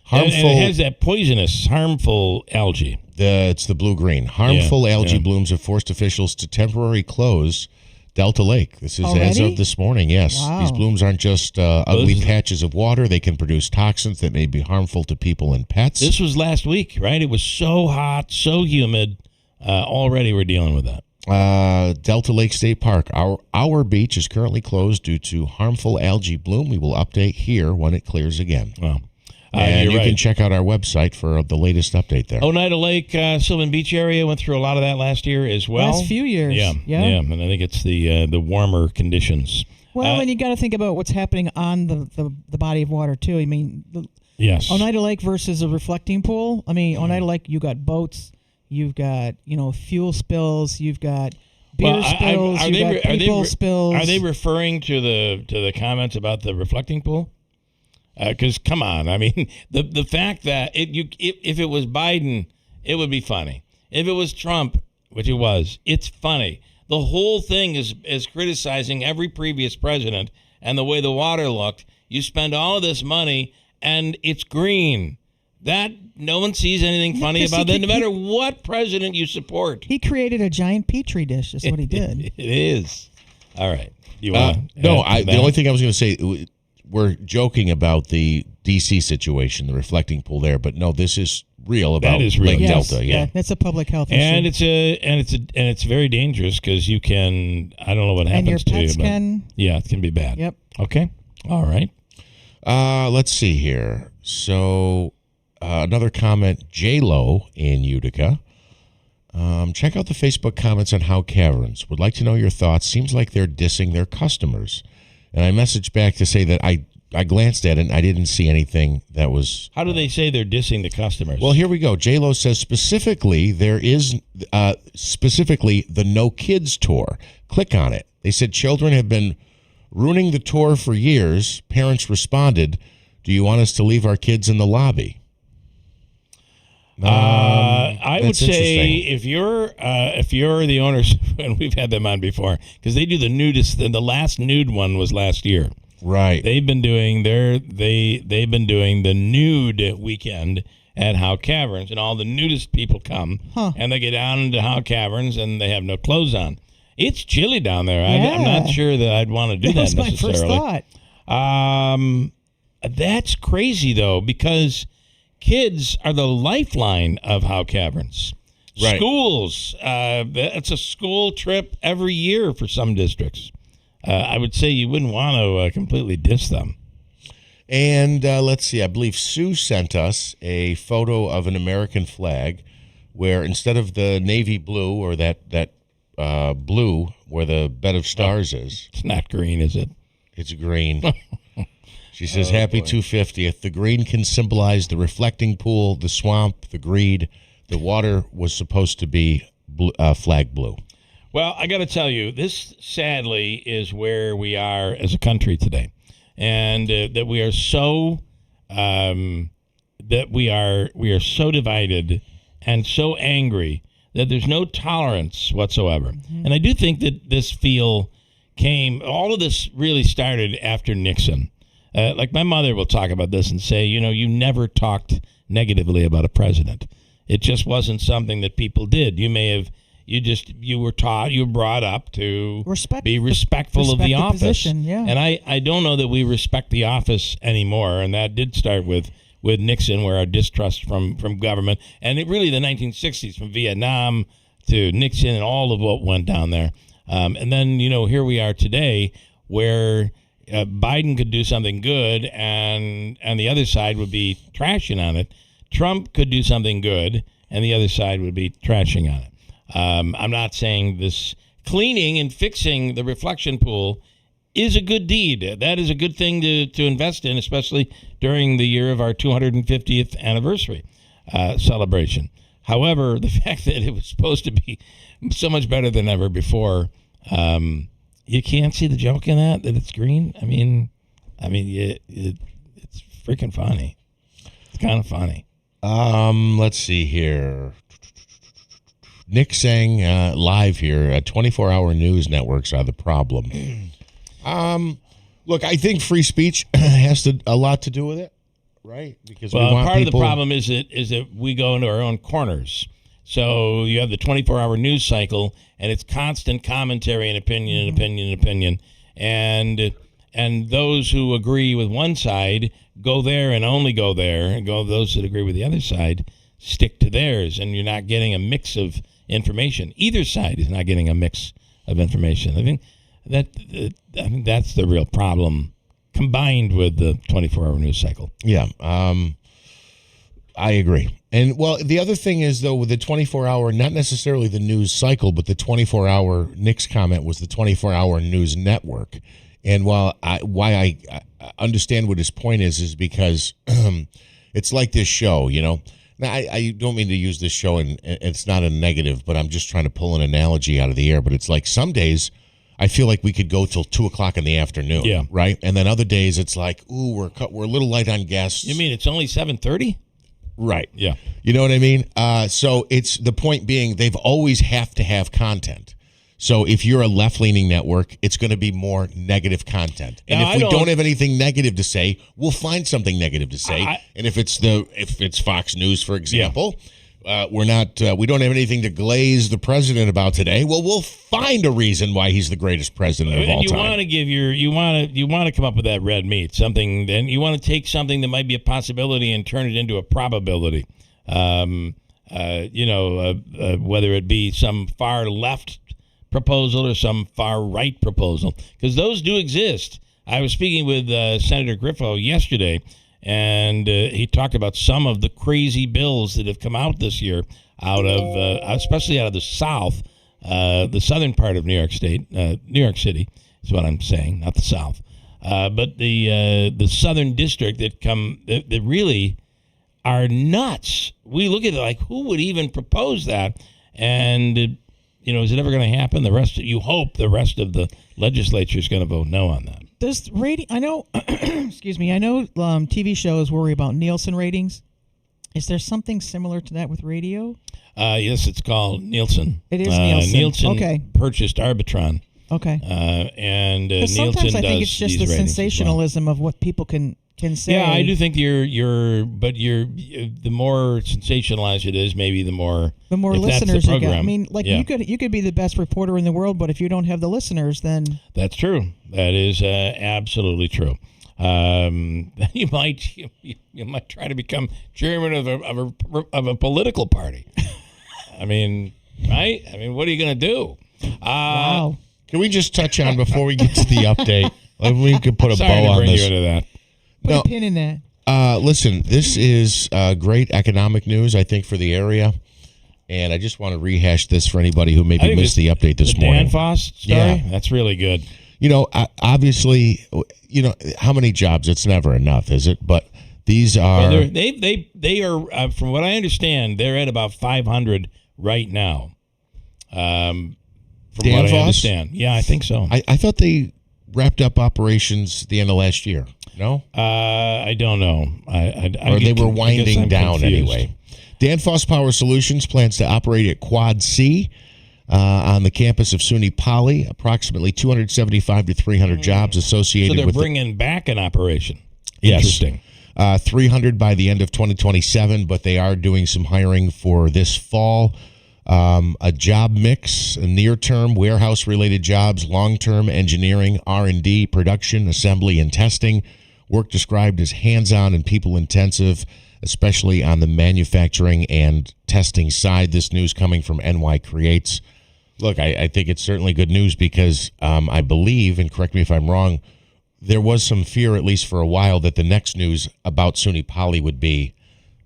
S5: harmful. And it has that poisonous, harmful algae.
S6: It's the blue-green. Harmful algae blooms have forced officials to temporarily close Delta Lake. This is as of this morning, yes. Wow. These blooms aren't just ugly patches of water. They can produce toxins that may be harmful to people and pets.
S5: This was last week, right? It was so hot, so humid. Already we're dealing with that.
S6: Delta Lake State Park. Our beach is currently closed due to harmful algae bloom. We will update here when it clears again.
S5: Wow.
S6: And you can check out our website for the latest update there.
S5: Oneida Lake, Sylvan Beach area went through a lot of that last year as well.
S8: Last few years.
S5: Yeah. And I think it's the warmer conditions.
S8: Well, and you got to think about what's happening on the body of water too. I mean,
S5: yes.
S8: Oneida Lake versus a reflecting pool. I mean, Oneida Lake, you got boats, you've got fuel spills, you've got beer spills, you've got people spills.
S5: Are they referring to the comments about the reflecting pool? Because come on, I mean the fact that if it was Biden, it would be funny. If it was Trump, which it was, it's funny. The whole thing is criticizing every previous president and the way the water looked. You spend all of this money and it's green. That no one sees anything funny about that, no matter what president you support.
S8: He created a giant petri dish. Is what he did.
S5: It is. All right. You
S6: the only thing I was going to say. We're joking about the D.C. situation, the reflecting pool there, but no, this is real about Lake Delta. Yeah,
S8: that's a public health issue,
S5: and it's very dangerous because you can. I don't know what happens to you, but it can be bad.
S8: Yep.
S5: Okay. All right.
S6: Let's see here. So another comment, J-Lo in Utica. Check out the Facebook comments on Howe Caverns. Would like to know your thoughts. Seems like they're dissing their customers. And I messaged back to say that I glanced at it and I didn't see anything that was...
S5: How do they say they're dissing the customers?
S6: Well, here we go. J-Lo says specifically there is the No Kids Tour. Click on it. They said children have been ruining the tour for years. Parents responded, do you want us to leave our kids in the lobby?
S5: I would say if you're the owners, and we've had them on before, because they do the nudist. The last nude one was last year.
S6: Right.
S5: They've been doing the nude weekend at Howe Caverns, and all the nudist people come, and they get down into Howe Caverns, and they have no clothes on. It's chilly down there.
S8: Yeah.
S5: I'm not sure that I'd want to do that necessarily.
S8: That was my first thought.
S5: That's crazy though, because kids are the lifeline of Howe Caverns. Right. Schools, it's a school trip every year for some districts. I would say you wouldn't want to completely diss them.
S6: And let's see, I believe Sue sent us a photo of an American flag where instead of the navy blue or that blue where the bed of stars is.
S5: It's not green, is it?
S6: It's green. She says, happy 250th. The green can symbolize the reflecting pool, the swamp, the greed. The water was supposed to be flag blue.
S5: Well, I got to tell you, this sadly is where we are as a country today. And that we are so so divided and so angry that there's no tolerance whatsoever. Mm-hmm. And I do think that all of this really started after Nixon. Like my mother will talk about this and say, you never talked negatively about a president. It just wasn't something that people did. You were brought up to be respectful of the office.
S8: Position, yeah.
S5: And I don't know that we respect the office anymore. And that did start with Nixon, where our distrust from government, and it really the 1960s, from Vietnam to Nixon and all of what went down there. And then, here we are today where Biden could do something good and the other side would be trashing on it. Trump could do something good and the other side would be trashing on it. I'm not saying this cleaning and fixing the reflection pool is a good deed. That is a good thing to invest in, especially during the year of our 250th anniversary celebration. However, the fact that it was supposed to be so much better than ever before, you can't see the joke in that it's green. I mean, it's freaking funny. It's kind of funny.
S6: Let's see here. Nick saying live here, 24-hour news networks are the problem. Look, I think free speech has a lot to do with it, right? Because we want
S5: part
S6: people...
S5: of the problem is that we go into our own corners. So you have the 24-hour news cycle, and it's constant commentary and opinion and opinion and opinion. And those who agree with one side go there and only go there, and those that agree with the other side stick to theirs, and you're not getting a mix of information. Either side is not getting a mix of information. I think that's the real problem, combined with the 24-hour news cycle.
S6: Yeah, I agree. And, well, the other thing is, though, with the 24-hour, not necessarily the news cycle, but the 24-hour, Nick's comment was the 24-hour news network. And why I understand what his point is because it's like this show, you know. Now, I don't mean to use this show, and it's not a negative, but I'm just trying to pull an analogy out of the air. But it's like some days I feel like we could go till 2 o'clock in the afternoon,
S5: yeah,
S6: right? And then other days it's like, ooh, we're a little light on guests.
S5: You mean it's only 7:30?
S6: Right.
S5: Yeah.
S6: You know what I mean? So it's the point being they've always have to have content. So if you're a left-leaning network, it's going to be more negative content. And if we don't have anything negative to say, we'll find something negative to say. And if it's Fox News, for example, we don't have anything to glaze the president about today. Well, we'll find a reason why he's the greatest president of all time.
S5: You want to come up with that red meat, something. Then you want to take something that might be a possibility and turn it into a probability. Whether it be some far left proposal or some far right proposal, because those do exist. I was speaking with Senator Griffo yesterday, and he talked about some of the crazy bills that have come out this year especially out of the South, the southern part of New York State, New York City is what I'm saying, not the South, but the southern district that really are nuts. We look at it like, who would even propose that? And is it ever going to happen? You hope the rest of the legislature is going to vote no on that.
S8: Does rating? I know. Excuse me. I know TV shows worry about Nielsen ratings. Is there something similar to that with radio?
S5: Yes, it's called Nielsen.
S8: It is Nielsen.
S5: Nielsen
S8: okay.
S5: Purchased Arbitron.
S8: Okay.
S5: And Nielsen
S8: sometimes I think it's just the sensationalism of what people can say.
S5: Yeah, I do think the more sensationalized it is, maybe the more
S8: listeners you get. I mean,
S5: yeah.
S8: you could be the best reporter in the world, but if you don't have the listeners, then
S5: that's true. That is absolutely true. You might try to become chairman of a political party. I mean, right? I mean, what are you going to do?
S8: Wow.
S6: Can we just touch on before we get to the update? We could put a bow on
S5: bring
S6: this.
S5: You into that.
S8: Put a pin in that.
S6: Listen, this is great economic news, I think, for the area. And I just want to rehash this for anybody who maybe missed the update this morning.
S5: Danfoss story? Yeah. That's really good.
S6: Obviously, how many jobs? It's never enough, is it? But these are...
S5: Well, they are, from what I understand, they're at about 500 right now. From
S6: Danfoss?
S5: What I understand. Yeah, I think so.
S6: I thought they wrapped up operations at the end of last year. No?
S5: I don't know.
S6: Or they were winding down confused. Anyway. Danfoss Power Solutions plans to operate at Quad C on the campus of SUNY Poly. Approximately 275 to 300 jobs associated with...
S5: So they're bringing back an operation.
S6: Yes.
S5: Interesting.
S6: 300 by the end of 2027, but they are doing some hiring for this fall. A job mix, near-term warehouse-related jobs, long-term engineering, R&D, production, assembly, and testing. Work described as hands-on and people-intensive, especially on the manufacturing and testing side. This news coming from NY Creates. Look, I think it's certainly good news because I believe, and correct me if I'm wrong, there was some fear, at least for a while, that the next news about SUNY Poly would be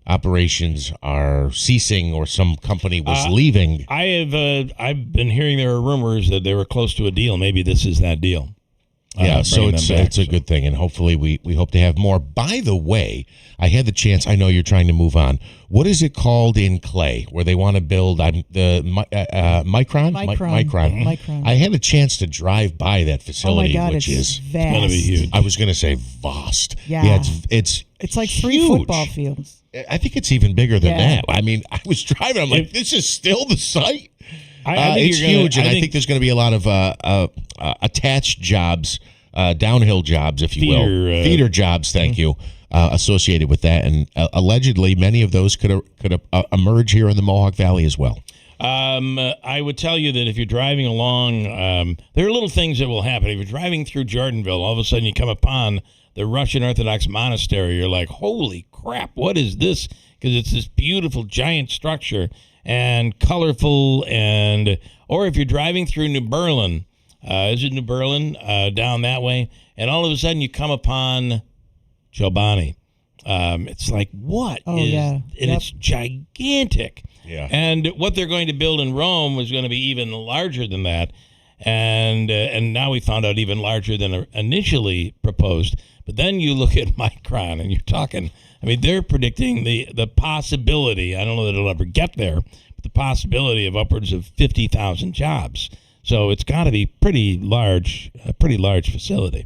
S6: operations are ceasing or some company was leaving.
S5: I've been hearing there are rumors that they were close to a deal. Maybe this is that deal.
S6: Yeah, so it's a good thing, and hopefully we hope to have more. By the way, I had the chance. I know you're trying to move on. What is it called in Clay where they want to build the Micron?
S8: Micron.
S6: I had a chance to drive by that facility, which is
S8: vast.
S5: It's going to be huge.
S6: I was going to say vast.
S8: Yeah,
S6: it's
S8: like 3
S6: huge.
S8: football fields.
S6: I think it's even bigger than that. I mean, I was driving. I'm like, this is still the site. It's huge, and I think there's going to be a lot of attached jobs, downhill jobs, if you will, feeder jobs. Thank you, associated with that, and allegedly many of those could emerge here in the Mohawk Valley as well.
S5: I would tell you that if you're driving along, there are little things that will happen. If you're driving through Jordanville, all of a sudden you come upon the Russian Orthodox monastery. You're like, holy crap, what is this? Because it's this beautiful giant structure and colorful. Or if you're driving through New Berlin, is it New Berlin, down that way? And all of a sudden you come upon Chobani. It's like, what is, and it's gigantic.
S6: Yeah.
S5: And what they're going to build in Rome is going to be even larger than that. And now we found out even larger than initially proposed. But then you look at Micron and you're talking, I mean, they're predicting the possibility, I don't know that it'll ever get there, but the possibility of upwards of 50,000 jobs. So it's got to be a pretty large facility.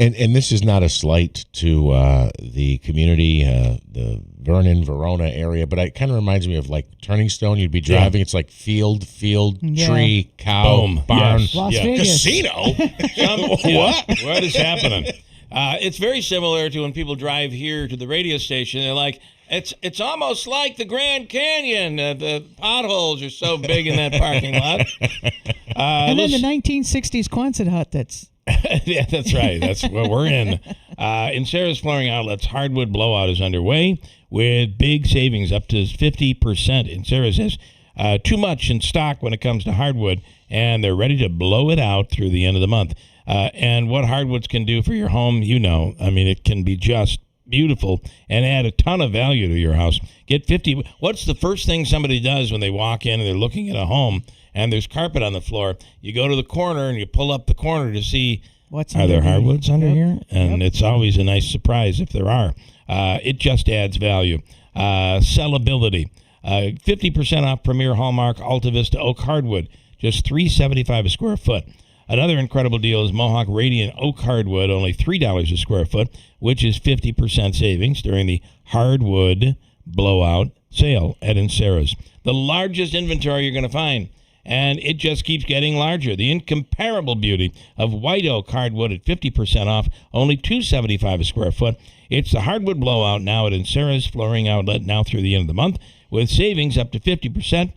S6: And this is not a slight to the community, the Vernon, Verona area, but it kind of reminds me of like Turning Stone. You'd be driving, it's like field, tree, cow,
S5: boom,
S6: barn,
S8: Las Vegas.
S6: casino.
S5: What is happening? It's very similar to when people drive here to the radio station. They're like, it's almost like the Grand Canyon. The potholes are so big in that parking lot.
S8: And then the 1960s Quonset hut that's...
S5: Yeah, that's right. That's what we're in. In Sarah's Flooring Outlets, hardwood blowout is underway with big savings up to 50%. And Sarah says too much in stock when it comes to hardwood, and they're ready to blow it out through the end of the month. And what hardwoods can do for your home, I mean, it can be just beautiful and add a ton of value to your house. Get 50. What's the first thing somebody does when they walk in and they're looking at a home and there's carpet on the floor? You go to the corner and you pull up the corner to see, are there hardwoods under here? And it's always a nice surprise if there are. It just adds value. Sellability. 50% off Premier Hallmark Alta Vista Oak Hardwood. Just $3.75 a square foot. Another incredible deal is Mohawk Radiant Oak Hardwood, only $3 a square foot, which is 50% savings during the hardwood blowout sale at Sarah's. The largest inventory you're going to find, and it just keeps getting larger. The incomparable beauty of white oak hardwood at 50% off, only $2.75 a square foot. It's the hardwood blowout now at Sarah's Flooring Outlet, now through the end of the month, with savings up to 50%.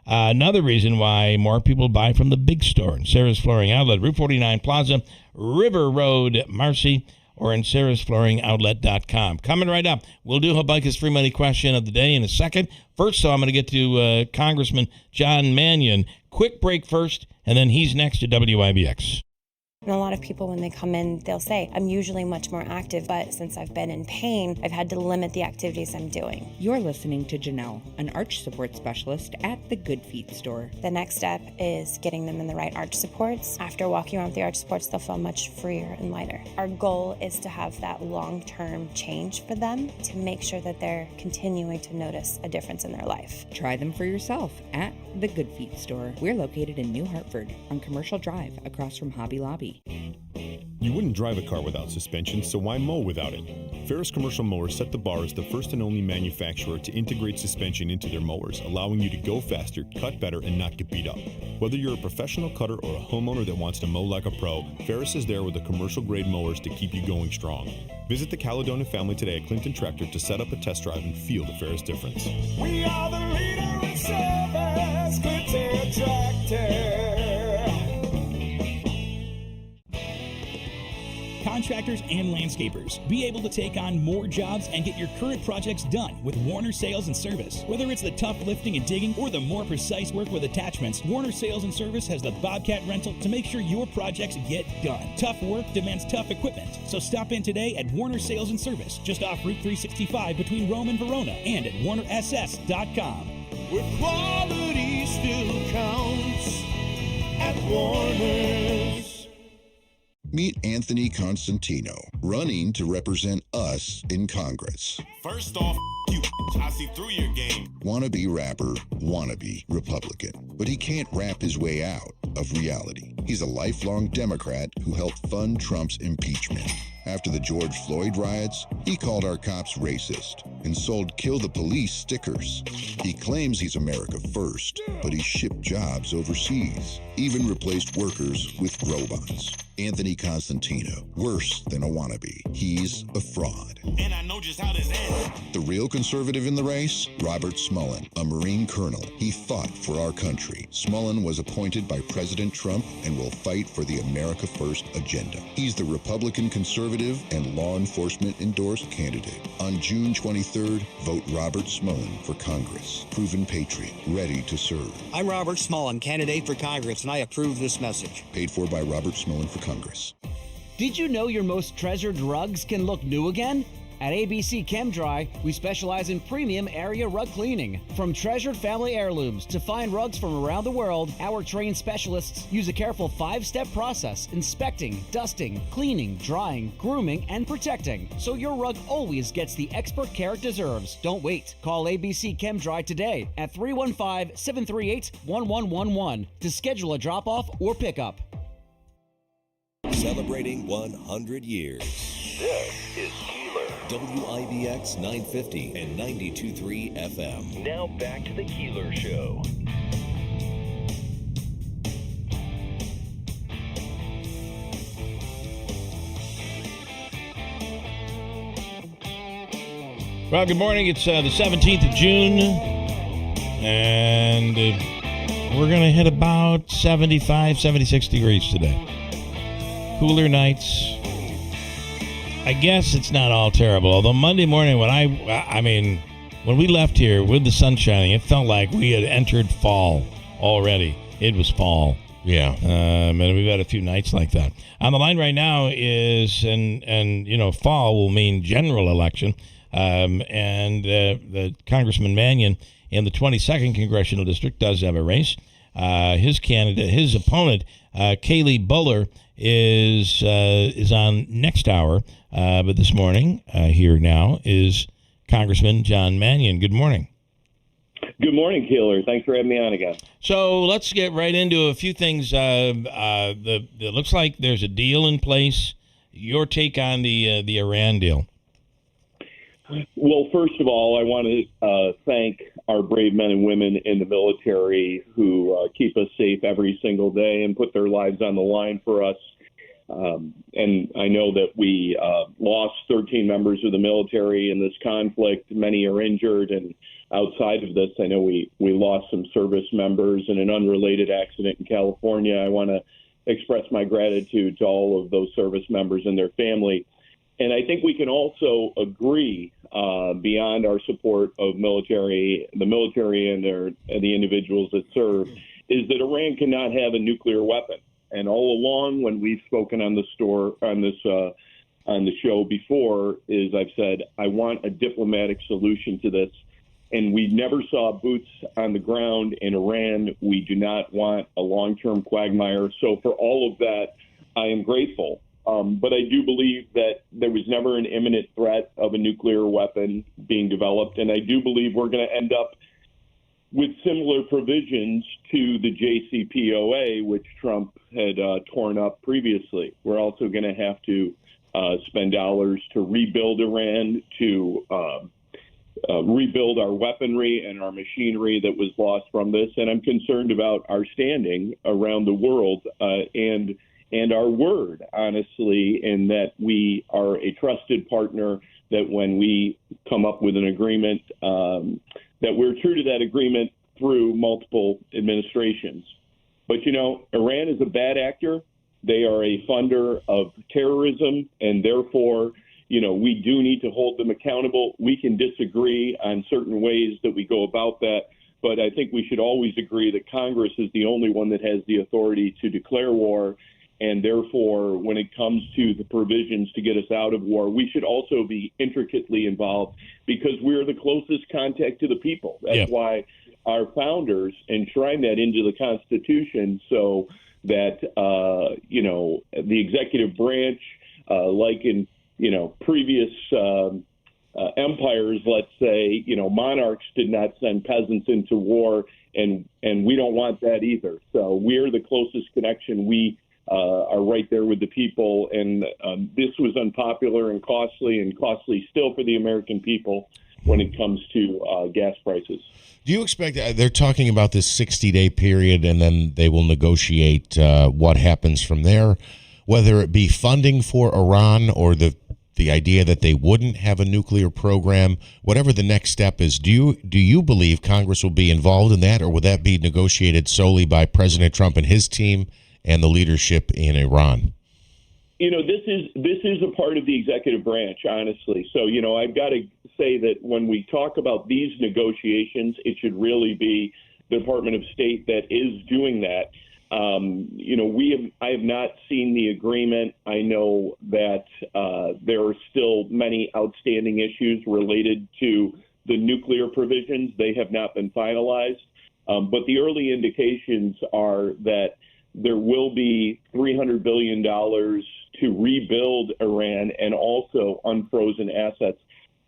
S5: Another reason why more people buy from the big store in Sarah's Flooring Outlet, Route 49 Plaza, River Road, Marcy, or in sarahsflooringoutlet.com. Coming right up, we'll do Habakkuk's free money question of the day in a second. First, I'm going to get to Congressman John Mannion. Quick break first, and then he's next to WIBX.
S13: And a lot of people, when they come in, they'll say, I'm usually much more active, but since I've been in pain, I've had to limit the activities I'm doing.
S14: You're listening to Janelle, an arch support specialist at the Good Feet store.
S13: The next step is getting them in the right arch supports. After walking around with the arch supports, they'll feel much freer and lighter. Our goal is to have that long-term change for them to make sure that they're continuing to notice a difference in their life.
S14: Try them for yourself at the Good Feet store. We're located in New Hartford on Commercial Drive across from Hobby Lobby.
S15: You wouldn't drive a car without suspension, so why mow without it? Ferris Commercial Mowers set the bar as the first and only manufacturer to integrate suspension into their mowers, allowing you to go faster, cut better, and not get beat up. Whether you're a professional cutter or a homeowner that wants to mow like a pro, Ferris is there with the commercial-grade mowers to keep you going strong. Visit the Caledonia family today at Clinton Tractor to set up a test drive and feel the Ferris difference.
S1: We are the leader in service, Clinton Tractor.
S17: Contractors and landscapers, be able to take on more jobs and get your current projects done with Warner Sales and Service. Whether it's the tough lifting and digging or the more precise work with attachments, Warner Sales and Service has the Bobcat rental to make sure your projects get done. Tough work demands tough equipment, so stop in today at Warner Sales and Service, just off Route 365 between Rome and Verona, and at WarnerSS.com.
S1: Where quality still counts at Warner's.
S18: Meet Anthony Constantino, running to represent us in Congress.
S26: First off, you. I see through your game.
S18: Wannabe rapper, wannabe Republican. But he can't rap his way out of reality. He's a lifelong Democrat who helped fund Trump's impeachment. After the George Floyd riots, he called our cops racist. and sold Kill the Police stickers. He claims he's America first, but he shipped jobs overseas, even replaced workers with robots. Anthony Constantino, worse than a wannabe. He's a fraud.
S26: And I know just how this ends.
S18: The real conservative in the race? Robert Smullen, a Marine colonel. He fought for our country. Smullen was appointed by President Trump and will fight for the America First agenda. He's the Republican conservative and law enforcement endorsed candidate. On June 23rd, vote Robert Smullen for Congress. Proven patriot, ready to serve.
S2: I'm Robert Smullen, candidate for Congress, and I approve this message.
S18: Paid for by Robert Smullen for Congress.
S16: Did you know your most treasured rugs can look new again? At ABC ChemDry, we specialize in premium area rug cleaning. From treasured family heirlooms to fine rugs from around the world, our trained specialists use a careful 5-step process inspecting, dusting, cleaning, drying, grooming, and protecting, so your rug always gets the expert care it deserves. Don't wait. Call ABC ChemDry today at 315-738-1111 to schedule a drop-off or pickup.
S3: Celebrating 100 years.
S4: This is Keeler.
S3: WIBX 950 and 92.3 FM.
S4: Now back to the Keeler Show.
S5: Well, good morning. It's the 17th of June, and we're going to hit about 75, 76 degrees today. Cooler nights. I guess it's not all terrible. Although Monday morning, when we left here with the sun shining, it felt like we had entered fall already. It was fall.
S6: Yeah.
S5: And we've had a few nights like that. On the line right now is, and fall will mean general election. And the Congressman Mannion in the 22nd Congressional District does have a race. His opponent, Kaylee Buller, is on next hour. But this morning, here now, is Congressman John Mannion. Good morning.
S19: Good morning, Keeler. Thanks for having me on again.
S5: So let's get right into a few things. It looks like there's a deal in place. Your take on the Iran deal?
S19: Well, first of all, I want to thank our brave men and women in the military who keep us safe every single day and put their lives on the line for us. And I know that we lost 13 members of the military in this conflict. Many are injured. And outside of this, I know we lost some service members in an unrelated accident in California. I want to express my gratitude to all of those service members and their family. And I think we can also agree beyond our support of the military and the individuals that serve, is that Iran cannot have a nuclear weapon. And all along, when we've spoken on the show before, is I've said I want a diplomatic solution to this. And we never saw boots on the ground in Iran. We do not want a long-term quagmire. So for all of that, I am grateful. But I do believe that there was never an imminent threat of a nuclear weapon being developed. And I do believe we're going to end up with similar provisions to the JCPOA, which Trump had torn up previously. We're also going to have to spend dollars to rebuild Iran, to rebuild our weaponry and our machinery that was lost from this. And I'm concerned about our standing around the world and our word, honestly, in that we are a trusted partner, that when we come up with an agreement, that we're true to that agreement through multiple administrations. But, Iran is a bad actor. They are a funder of terrorism, and therefore, we do need to hold them accountable. We can disagree on certain ways that we go about that, but I think we should always agree that Congress is the only one that has the authority to declare war. And therefore, when it comes to the provisions to get us out of war, we should also be intricately involved because we're the closest contact to the people. That's why our founders enshrined that into the Constitution so that, the executive branch, like in, previous empires, let's say, monarchs did not send peasants into war, and we don't want that either. So we're the closest connection. We are right there with the people, and this was unpopular and costly still for the American people. when it comes to gas prices.
S6: Do you expect they're talking about this 60-day period, and then they will negotiate what happens from there, whether it be funding for Iran or the idea that they wouldn't have a nuclear program, whatever the next step is? Do you believe Congress will be involved in that, or will that be negotiated solely by President Trump and his team and the leadership in Iran?
S19: This is a part of the executive branch, honestly. So, I've got to say that when we talk about these negotiations, it should really be the Department of State that is doing that. I have not seen the agreement. I know that there are still many outstanding issues related to the nuclear provisions. They have not been finalized. But the early indications are that there will be $300 billion to rebuild Iran and also unfrozen assets.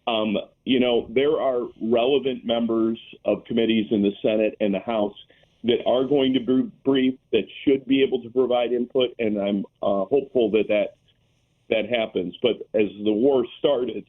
S19: There are relevant members of committees in the Senate and the House that are going to be briefed, that should be able to provide input, and I'm hopeful that happens. But as the war started,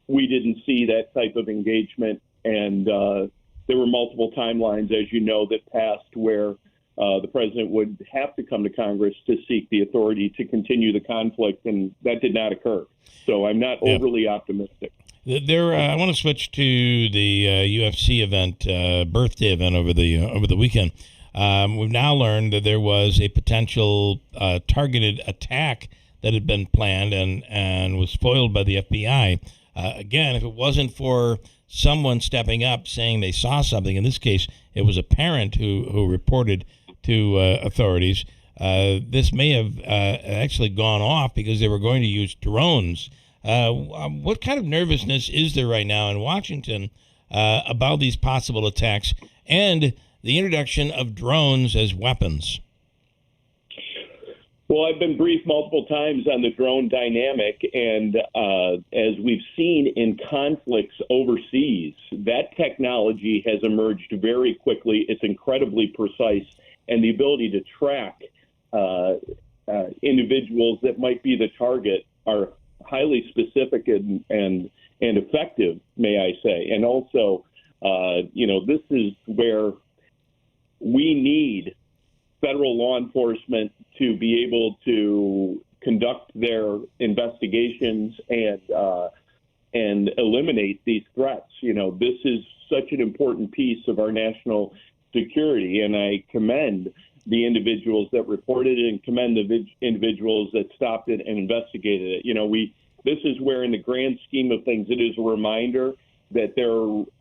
S19: we didn't see that type of engagement, and there were multiple timelines, as you know, that passed where the president would have to come to Congress to seek the authority to continue the conflict, and that did not occur. So I'm not overly optimistic.
S5: I want to switch to the UFC event, birthday event over the weekend. We've now learned that there was a potential targeted attack that had been planned and was foiled by the FBI. Again, if it wasn't for someone stepping up saying they saw something, in this case, it was a parent who reported to authorities. This may have actually gone off because they were going to use drones. What kind of nervousness is there right now in Washington about these possible attacks and the introduction of drones as weapons?
S19: Well, I've been briefed multiple times on the drone dynamic, and as we've seen in conflicts overseas, that technology has emerged very quickly. It's incredibly precise, and the ability to track individuals that might be the target are highly specific and effective, may I say. And also, this is where we need federal law enforcement to be able to conduct their investigations and eliminate these threats. This is such an important piece of our national security, and I commend the individuals that reported it and commend the individuals that stopped it and investigated it. This is where, in the grand scheme of things, it is a reminder that there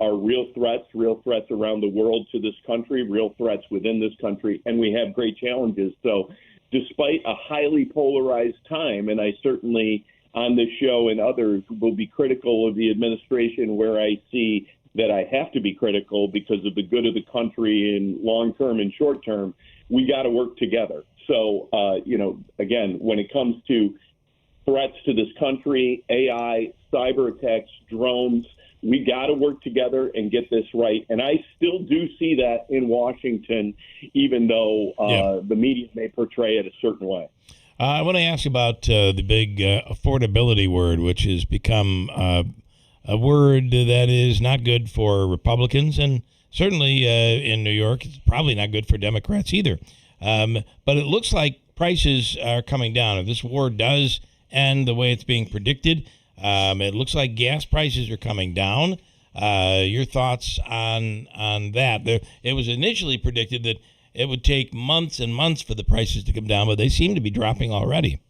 S19: are real threats around the world to this country, real threats within this country, and we have great challenges. So despite a highly polarized time, and I certainly on this show and others will be critical of the administration where I see that I have to be critical because of the good of the country in long term and short term, we got to work together. So, again, when it comes to threats to this country, AI, cyber attacks, drones, we got to work together and get this right. And I still do see that in Washington, even though the media may portray it a certain way.
S5: I want to ask about the big affordability word, which has become a word that is not good for Republicans, and certainly in New York, it's probably not good for Democrats either. But it looks like prices are coming down. If this war does end the way it's being predicted, it looks like gas prices are coming down. Your thoughts on that? It was initially predicted that it would take months and months for the prices to come down, but they seem to be dropping already.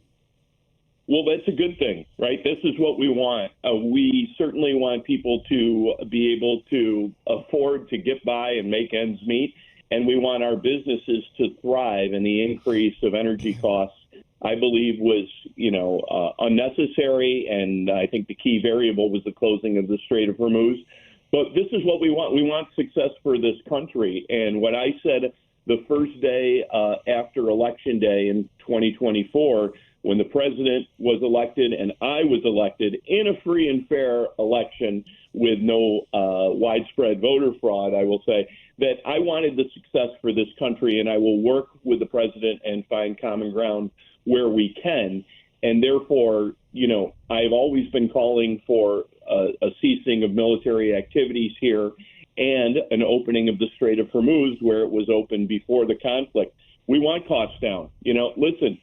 S19: Well, that's a good thing, right? This is what we want. We certainly want people to be able to afford to get by and make ends meet, and we want our businesses to thrive. And the increase of energy costs, I believe, was, unnecessary, and I think the key variable was the closing of the Strait of Hormuz. But this is what we want. We want success for this country. And what I said the first day after Election Day in 2024, when the president was elected and I was elected in a free and fair election with no widespread voter fraud, I will say that I wanted the success for this country, and I will work with the president and find common ground where we can. And therefore, I've always been calling for a ceasing of military activities here and an opening of the Strait of Hormuz where it was open before the conflict. We want costs down. Listen,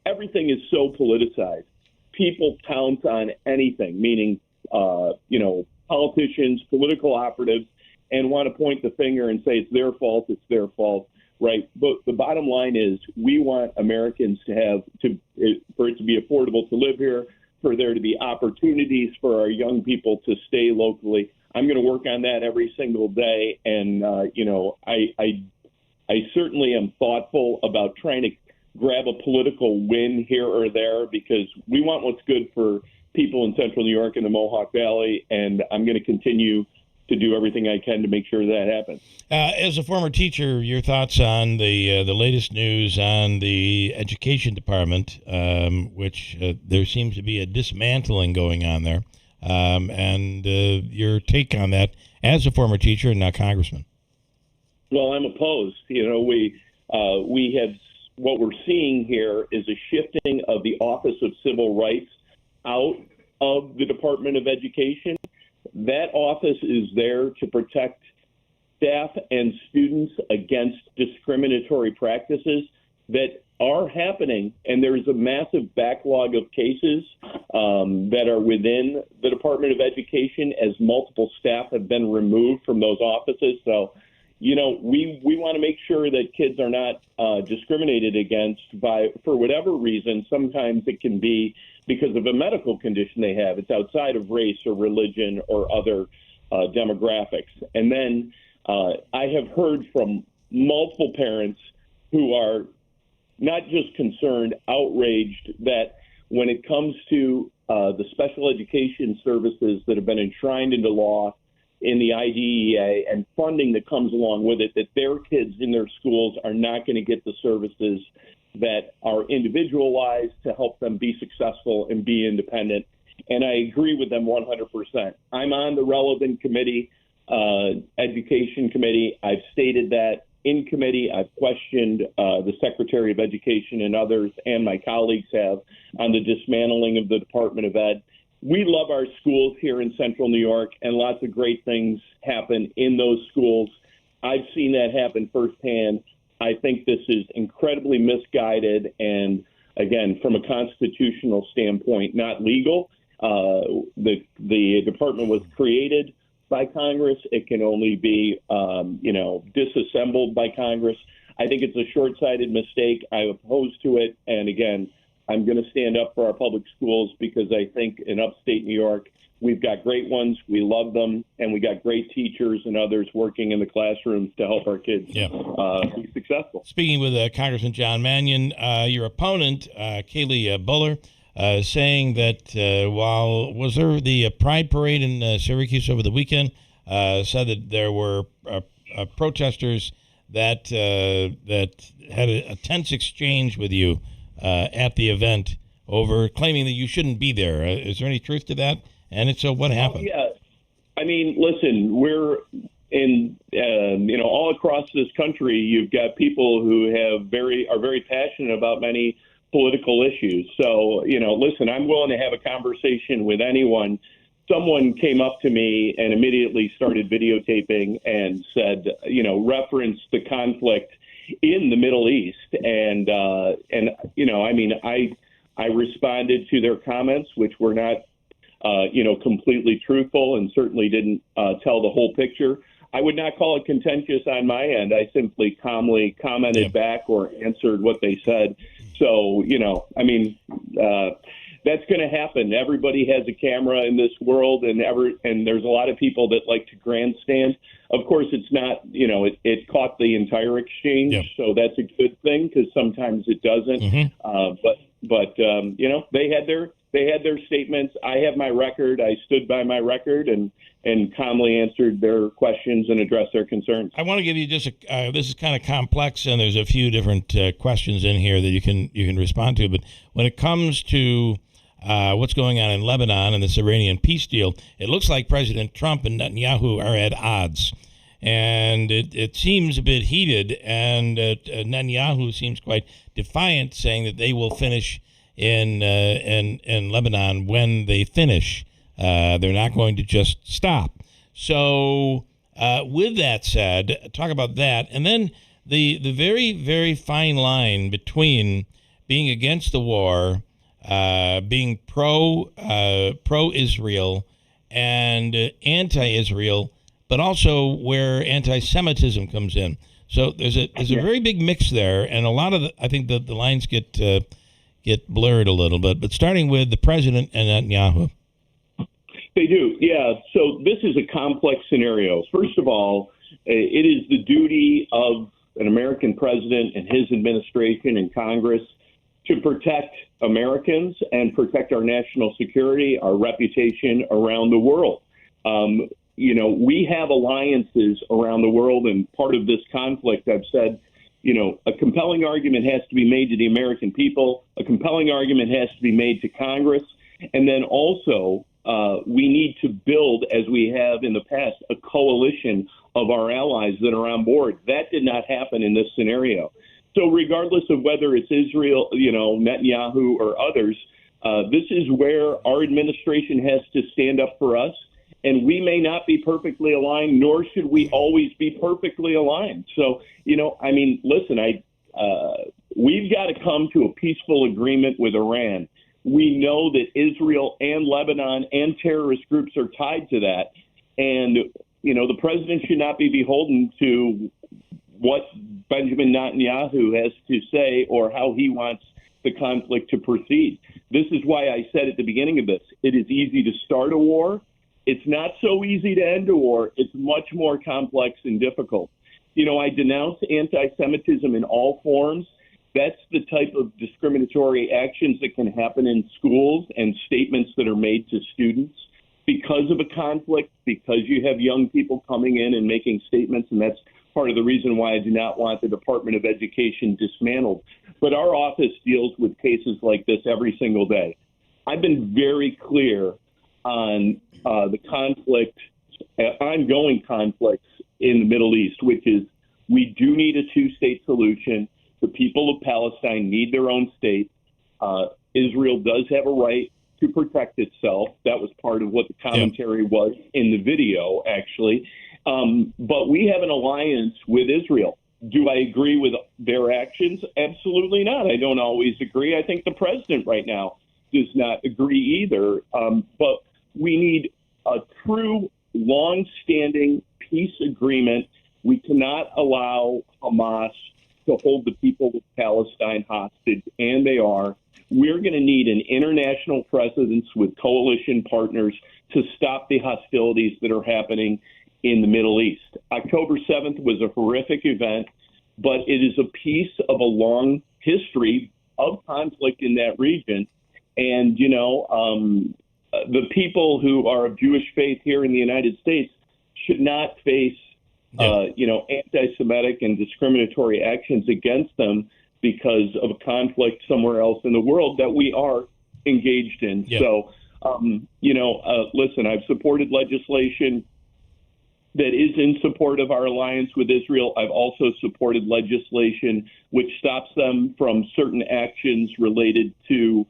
S19: everything is so politicized. People pounce on anything, meaning, politicians, political operatives, and want to point the finger and say it's their fault, right? But the bottom line is we want Americans for it to be affordable to live here, for there to be opportunities for our young people to stay locally. I'm going to work on that every single day. And, I certainly am thoughtful about trying to grab a political win here or there because we want what's good for people in Central New York and the Mohawk Valley. And I'm going to continue to do everything I can to make sure that happens.
S5: As a former teacher, your thoughts on the latest news on the education department, which there seems to be a dismantling going on there, and your take on that as a former teacher and now congressman.
S19: Well, I'm opposed. We have what we're seeing here is a shifting of the Office of Civil Rights out of the Department of Education. That office is there to protect staff and students against discriminatory practices that are happening, and there's a massive backlog of cases that are within the Department of Education as multiple staff have been removed from those offices. So, we want to make sure that kids are not discriminated against for whatever reason. Sometimes it can be because of a medical condition they have. It's outside of race or religion or other demographics. And then I have heard from multiple parents who are not just concerned, outraged that when it comes to the special education services that have been enshrined into law in the IDEA and funding that comes along with it, that their kids in their schools are not going to get the services that are individualized to help them be successful and be independent. And I agree with them 100%. I'm on the relevant committee, education committee. I've stated that in committee. I've questioned the Secretary of Education and others, and my colleagues have, on the dismantling of the Department of Ed. We love our schools here in Central New York, and lots of great things happen in those schools. I've seen that happen firsthand. I think this is incredibly misguided and, again, from a constitutional standpoint, not legal. The department was created by Congress. It can only be, disassembled by Congress. I think it's a short-sighted mistake. I'm opposed to it. And, again, I'm going to stand up for our public schools because I think in upstate New York, we've got great ones. We love them. And we got great teachers and others working in the classrooms to help our kids be successful.
S5: Speaking with Congressman John Mannion, your opponent, Kaylee Buller, saying that was there the Pride Parade in Syracuse over the weekend, said that there were protesters that had a tense exchange with you at the event over claiming that you shouldn't be there. Is there any truth to that? And if so, what happened?
S19: Yeah. I mean, listen, we're in, all across this country, you've got people who are very passionate about many political issues. So, listen, I'm willing to have a conversation with anyone. Someone came up to me and immediately started videotaping and said, referenced the conflict in the Middle East. And I responded to their comments, which were not, completely truthful and certainly didn't tell the whole picture. I would not call it contentious on my end. I simply calmly commented back or answered what they said. So, that's going to happen. Everybody has a camera in this world, and there's a lot of people that like to grandstand. Of course, it's not, it caught the entire exchange, so that's a good thing because sometimes it doesn't. But they had their statements. I have my record. I stood by my record and calmly answered their questions and addressed their concerns.
S5: I want to give you just this is kind of complex, and there's a few different questions in here that you can respond to. But when it comes to what's going on in Lebanon and this Iranian peace deal, it looks like President Trump and Netanyahu are at odds. And it seems a bit heated, and Netanyahu seems quite defiant, saying that they will finish in Lebanon when they finish. They're not going to just stop. So with that said, talk about that. And then the very, very fine line between being against the war, being pro-Israel and anti-Israel, but also where anti-Semitism comes in. So there's a very big mix there, and a lot of I think the lines get blurred a little bit. But starting with the president and Netanyahu.
S19: They do, yeah. So this is a complex scenario. First of all, it is the duty of an American president and his administration and Congress to protect Americans and protect our national security, our reputation around the world. We have alliances around the world, and part of this conflict, I've said, a compelling argument has to be made to the American people. A compelling argument has to be made to Congress. And then also, we need to build, as we have in the past, a coalition of our allies that are on board. That did not happen in this scenario. So regardless of whether it's Israel, Netanyahu or others, this is where our administration has to stand up for us. And we may not be perfectly aligned, nor should we always be perfectly aligned. So, listen, we've got to come to a peaceful agreement with Iran. We know that Israel and Lebanon and terrorist groups are tied to that. And, the president should not be beholden to what Benjamin Netanyahu has to say or how he wants the conflict to proceed. This is why I said at the beginning of this, it is easy to start a war. It's not so easy to end a war. It's much more complex and difficult. I denounce anti-Semitism in all forms. That's the type of discriminatory actions that can happen in schools and statements that are made to students because of a conflict, because you have young people coming in and making statements, and that's part of the reason why I do not want the Department of Education dismantled. But our office deals with cases like this every single day. I've been very clear on the conflict, ongoing conflicts in the Middle East, which is we do need a two-state solution. The people of Palestine need their own state. Israel does have a right to protect itself. That was part of what the commentary was in the video, actually. But we have an alliance with Israel. Do I agree with their actions? Absolutely not. I don't always agree. I think the president right now does not agree either. But we need a true, long-standing peace agreement. We cannot allow Hamas to hold the people of Palestine hostage, and they are. We're going to need an international presence with coalition partners to stop the hostilities that are happening in the Middle East. October 7th was a horrific event, but it is a piece of a long history of conflict in that region. And, the people who are of Jewish faith here in the United States should not face, anti-Semitic and discriminatory actions against them because of a conflict somewhere else in the world that we are engaged in. Yeah. So, listen, I've supported legislation that is in support of our alliance with Israel. I've also supported legislation which stops them from certain actions related to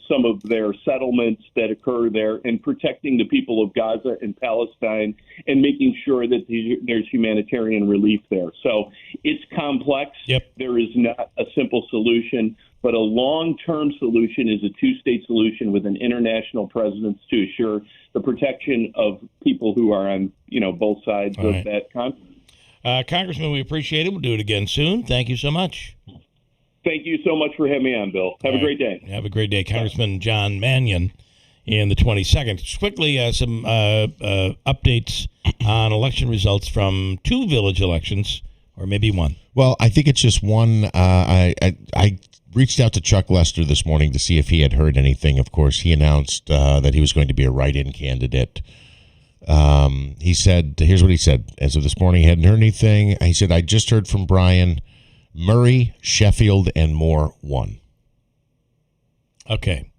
S19: some of their settlements that occur there, and protecting the people of Gaza and Palestine and making sure that there's humanitarian relief there. So it's complex. Yep. There is not a simple solution, but a long-term solution is a two-state solution with an international presence to assure the protection of people who are on, both sides of that conflict.
S5: Congressman, we appreciate it. We'll do it again soon. Thank you so much.
S19: Thank you so much for having me on, Bill. Have a great day.
S5: Have a great day. Congressman John Mannion in the 22nd. Just quickly, some updates on election results from 2 village elections, or maybe 1.
S6: Well, I think it's just one. I reached out to Chuck Lester this morning to see if he had heard anything. Of course, he announced that he was going to be a write-in candidate. He said, here's what he said. As of this morning, he hadn't heard anything. He said, I just heard from Brian. Murray, Sheffield, and Moore won.
S5: Okay.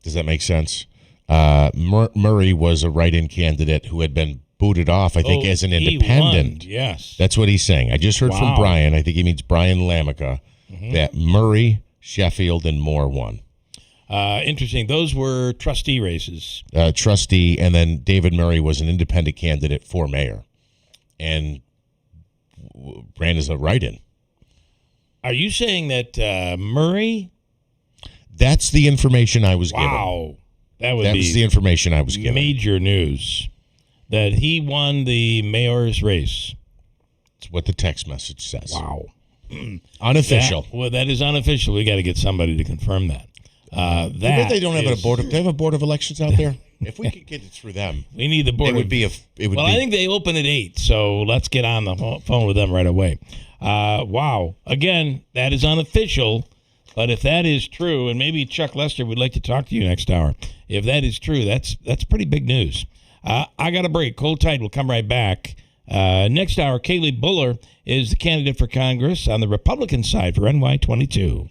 S6: Does that make sense? Murray was a write-in candidate who had been booted off, I think, as an independent.
S5: Won. Yes.
S6: That's what he's saying. I just heard from Brian. I think he means Brian Lamica, that Murray, Sheffield, and Moore won.
S5: Interesting. Those were trustee races.
S6: Trustee, and then David Murray was an independent candidate for mayor, and ran as a write-in.
S5: Are you saying that Murray?
S6: That's the information I was given.
S5: Wow. That was
S6: the information I was given.
S5: Major news that he won the mayor's race.
S6: It's what the text message says.
S5: Wow.
S6: Unofficial.
S5: That is unofficial. We got to get somebody to confirm that.
S6: They don't have a board. They have a board of elections out there. If we could get it through them,
S5: we need the board. I think they open at 8, so let's get on the phone with them right away. Wow. Again, that is unofficial, but if that is true, and maybe Chuck Lester would like to talk to you next hour. If that is true, that's pretty big news. I got a break. Hold tight. We'll come right back. Next hour, Kaylee Buller is the candidate for Congress on the Republican side for NY22.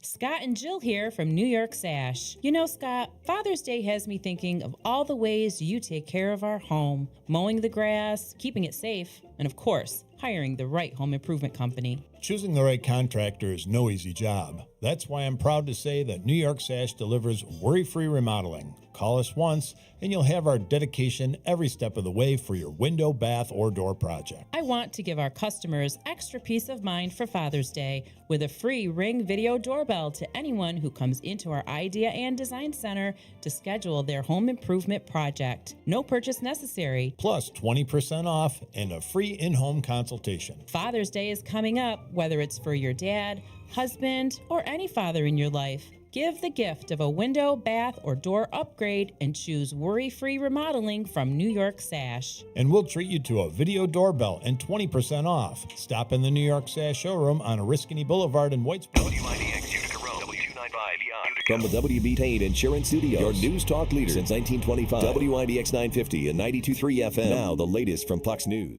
S7: Scott and Jill here from New York Sash. You know, Scott, Father's Day has me thinking of all the ways you take care of our home. Mowing the grass, keeping it safe, and of course, hiring the right home improvement company.
S12: Choosing the right contractor is no easy job. That's why I'm proud to say that New York Sash delivers worry-free remodeling. Call us once, and you'll have our dedication every step of the way for your window, bath, or door project.
S7: I want to give our customers extra peace of mind for Father's Day with a free Ring video doorbell to anyone who comes into our Idea and Design Center to schedule their home improvement project. No purchase necessary.
S12: Plus 20% off and a free in-home consultation.
S7: Father's Day is coming up, whether it's for your dad, husband, or any father in your life. Give the gift of a window, bath, or door upgrade and choose worry-free remodeling from New York Sash.
S12: And we'll treat you to a video doorbell and 20% off. Stop in the New York Sash showroom on Oriskany Boulevard in Whitesboro.
S4: WIBX Utica Road, W295 Utica.
S3: From the WB Tain Insurance Studios, your news talk leader since 1925. WIBX 950 and 92.3 FM. Now the latest from Fox News.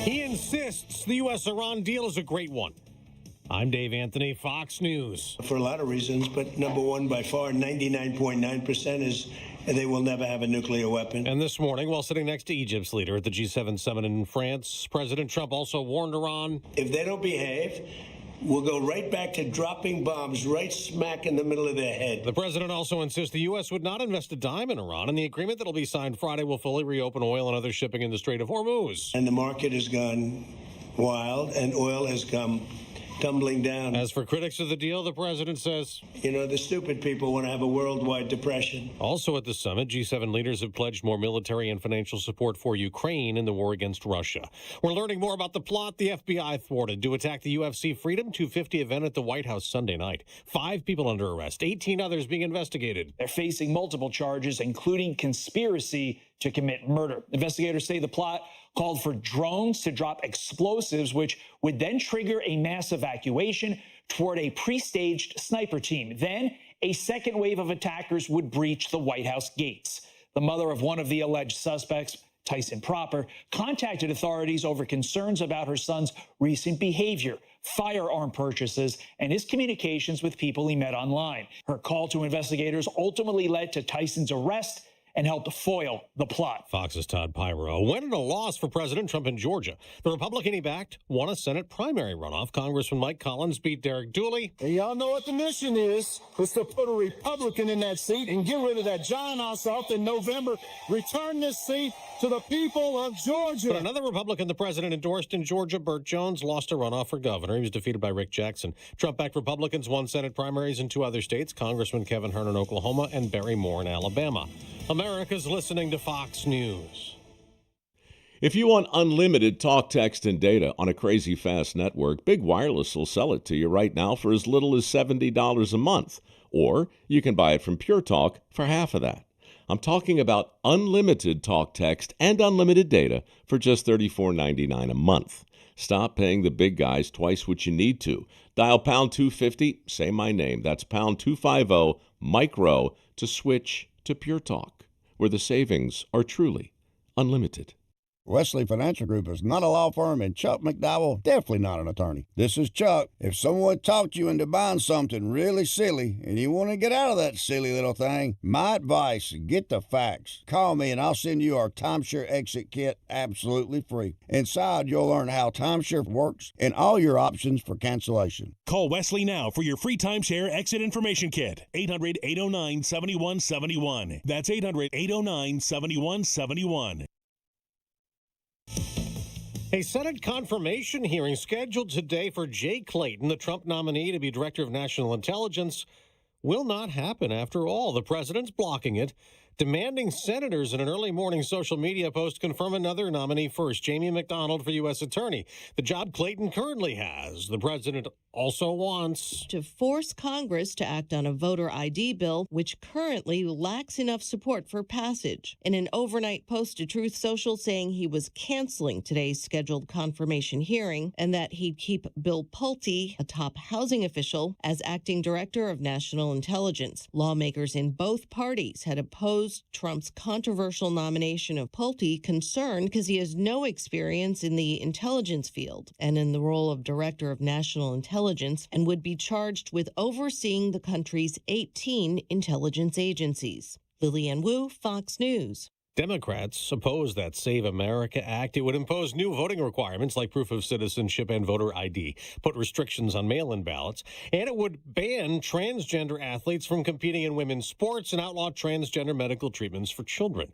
S20: He insists the U.S.-Iran deal is a great one. I'm Dave Anthony, Fox News.
S21: For a lot of reasons, but number one, by far, 99.9% is they will never have a nuclear weapon.
S20: And this morning, while sitting next to Egypt's leader at the G7 summit in France, President Trump also warned Iran.
S21: If they don't behave, we'll go right back to dropping bombs right smack in the middle of their head.
S20: The president also insists the U.S. would not invest a dime in Iran, and the agreement that will be signed Friday will fully reopen oil and other shipping in the Strait of Hormuz.
S21: And the market has gone wild, and oil has come tumbling down.
S20: As for critics of the deal, the president says,
S21: you know, the stupid people want to have a worldwide depression.
S20: Also at the summit, G7 leaders have pledged more military and financial support for Ukraine in the war against Russia. We're learning more about the plot the FBI thwarted to attack the UFC Freedom 250 event at the White House Sunday night. 5 people under arrest, 18 others being investigated.
S22: They're facing multiple charges, including conspiracy to commit murder. Investigators say the plot called for drones to drop explosives, which would then trigger a mass evacuation toward a pre-staged sniper team. Then a second wave of attackers would breach the White House gates. The mother of one of the alleged suspects, Tyson Proper, contacted authorities over concerns about her son's recent behavior, firearm purchases, and his communications with people he met online. Her call to investigators ultimately led to Tyson's arrest and helped foil the plot.
S20: Fox's Todd Pyro. A win and a loss for President Trump in Georgia. The Republican he backed won a Senate primary runoff. Congressman Mike Collins beat Derek Dooley.
S23: And y'all know what the mission is to put a Republican in that seat and get rid of that John Ossoff in November. Return this seat to the people of Georgia.
S20: But another Republican the president endorsed in Georgia, Burt Jones, lost a runoff for governor. He was defeated by Rick Jackson. Trump-backed Republicans won Senate primaries in 2 other states, Congressman Kevin Hern in Oklahoma and Barry Moore in Alabama. America's listening to Fox News.
S27: If you want unlimited talk, text, and data on a crazy fast network, Big Wireless will sell it to you right now for as little as $70 a month. Or you can buy it from Pure Talk for half of that. I'm talking about unlimited talk, text, and unlimited data for just $34.99 a month. Stop paying the big guys twice what you need to. Dial pound 250, say my name. That's pound 250, Mike Rowe, to switch to Pure Talk, where the savings are truly unlimited.
S8: Wesley Financial Group is not a law firm, and Chuck McDowell definitely not an attorney. This is Chuck. If someone talked you into buying something really silly and you want to get out of that silly little thing, my advice, get the facts. Call me and I'll send you our timeshare exit kit absolutely free. Inside, you'll learn how timeshare works and all your options for cancellation.
S9: Call Wesley now for your free timeshare exit information kit. 800-809-7171. That's 800-809-7171.
S20: A Senate confirmation hearing scheduled today for Jay Clayton, the Trump nominee to be Director of National Intelligence, will not happen after all. The president's blocking it, demanding senators in an early morning social media post confirm another nominee first, Jamie McDonald for U.S. Attorney, the job Clayton currently has. The president also wants
S10: to force Congress to act on a voter ID bill, which currently lacks enough support for passage. In an overnight post to Truth Social saying he was canceling today's scheduled confirmation hearing and that he'd keep Bill Pulte, a top housing official, as acting director of national intelligence. Lawmakers in both parties had opposed Trump's controversial nomination of Pulte, concerned because he has no experience in the intelligence field and in the role of director of national intelligence, and would be charged with overseeing the country's 18 intelligence agencies. Lillian Wu, Fox News.
S20: Democrats oppose that Save America Act. It would impose new voting requirements like proof of citizenship and voter ID, put restrictions on mail-in ballots, and it would ban transgender athletes from competing in women's sports and outlaw transgender medical treatments for children.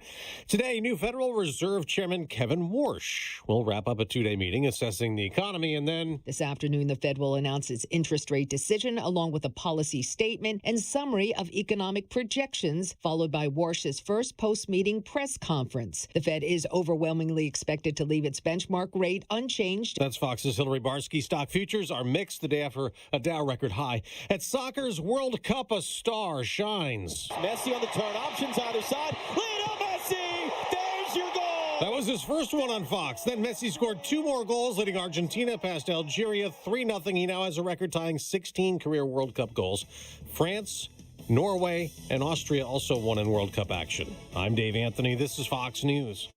S20: Today, new Federal Reserve Chairman Kevin Warsh will wrap up a two-day meeting assessing the economy, and then
S11: this afternoon, the Fed will announce its interest rate decision along with a policy statement and summary of economic projections, followed by Warsh's first post-meeting press conference. The Fed is overwhelmingly expected to leave its benchmark rate unchanged.
S20: That's Fox's Hillary Barsky. Stock futures are mixed the day after a Dow record high. At soccer's World Cup, a star shines.
S1: Messi on the turn, options either side. Lionel Messi, there's your goal.
S20: That was his first one on Fox. Then Messi scored two more goals, leading Argentina past Algeria 3-0. He now has a record-tying 16 career World Cup goals. France, Norway, and Austria also won in World Cup action. I'm Dave Anthony. This is Fox News.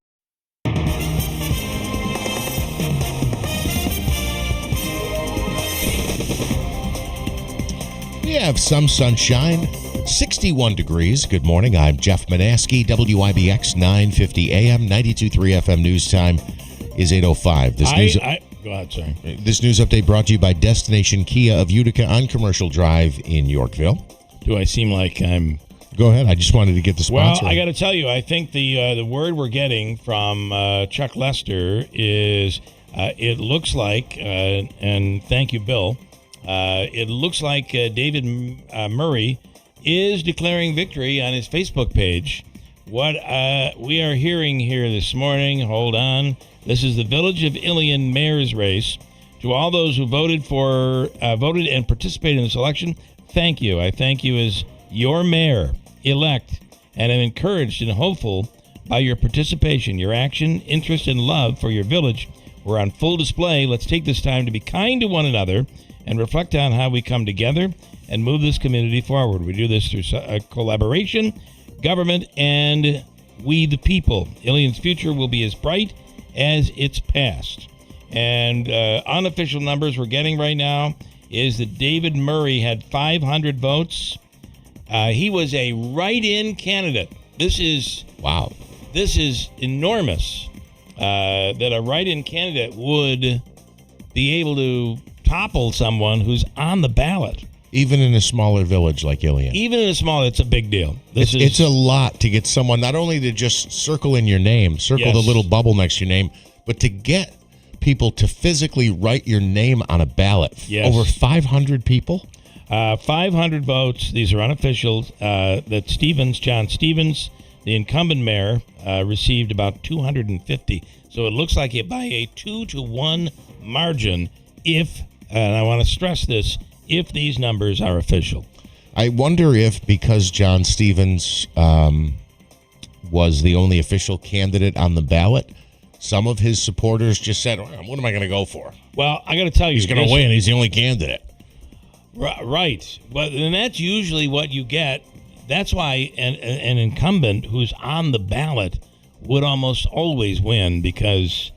S6: We have some sunshine, 61 degrees. Good morning. I'm Jeff Manaski, WIBX 950 AM, 92.3 FM news time is 8:05.
S5: Go ahead, sorry.
S6: This news update brought to you by Destination Kia of Utica on Commercial Drive in Yorkville.
S5: Do I seem like I'm...
S6: Go ahead. I just wanted to get the sponsor.
S5: Well, I got to tell you, I think the word we're getting from Chuck Lester is it looks like, and thank you, Bill, it looks like David Murray is declaring victory on his Facebook page. What we are hearing here this morning, hold on, this is the Village of Ilion mayor's race. To all those who voted and participated in this election, thank you. I thank you as your mayor-elect, and am encouraged and hopeful by your participation, your action, interest, and love for your village were on full display. Let's take this time to be kind to one another and reflect on how we come together and move this community forward. We do this through collaboration, government, and we the people. Ilion's future will be as bright as its past. And unofficial numbers we're getting right now is that David Murray had 500 votes. He was a write-in candidate. This is enormous that a write-in candidate would be able to topple someone who's on the ballot.
S6: Even in a smaller village like Ilion.
S5: Even in a smaller, it's a big deal.
S6: It's a lot to get someone, not only to just circle in your name, circle the little bubble next to your name, but to get people to physically write your name on a ballot.
S5: Yes.
S6: Over 500 people?
S5: 500 votes. These are unofficial. That John Stevens, the incumbent mayor, received about 250. So it looks like it by a 2-1 margin if, and I want to stress this, if these numbers are official.
S6: I wonder if, because John Stevens was the only official candidate on the ballot, some of his supporters just said, what am I going to go for?
S5: Well, I got to tell you.
S6: He's going to win. He's the only candidate.
S5: Right. But then that's usually what you get. That's why an incumbent who's on the ballot would almost always win because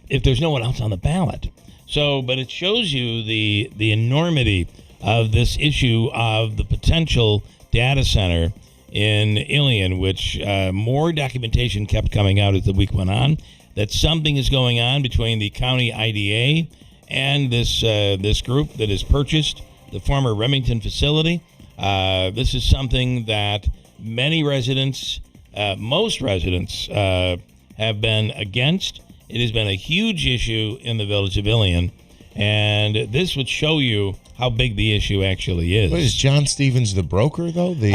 S5: if there's no one else on the ballot. So, but it shows you the enormity of this issue of the potential data center in Ilion, which more documentation kept coming out as the week went on, that something is going on between the county IDA and this group that has purchased the former Remington facility. This is something that many residents, most residents, have been against. It has been a huge issue in the village of Ilion, and this would show you how big the issue actually is.
S6: But is John Stevens the broker, though? The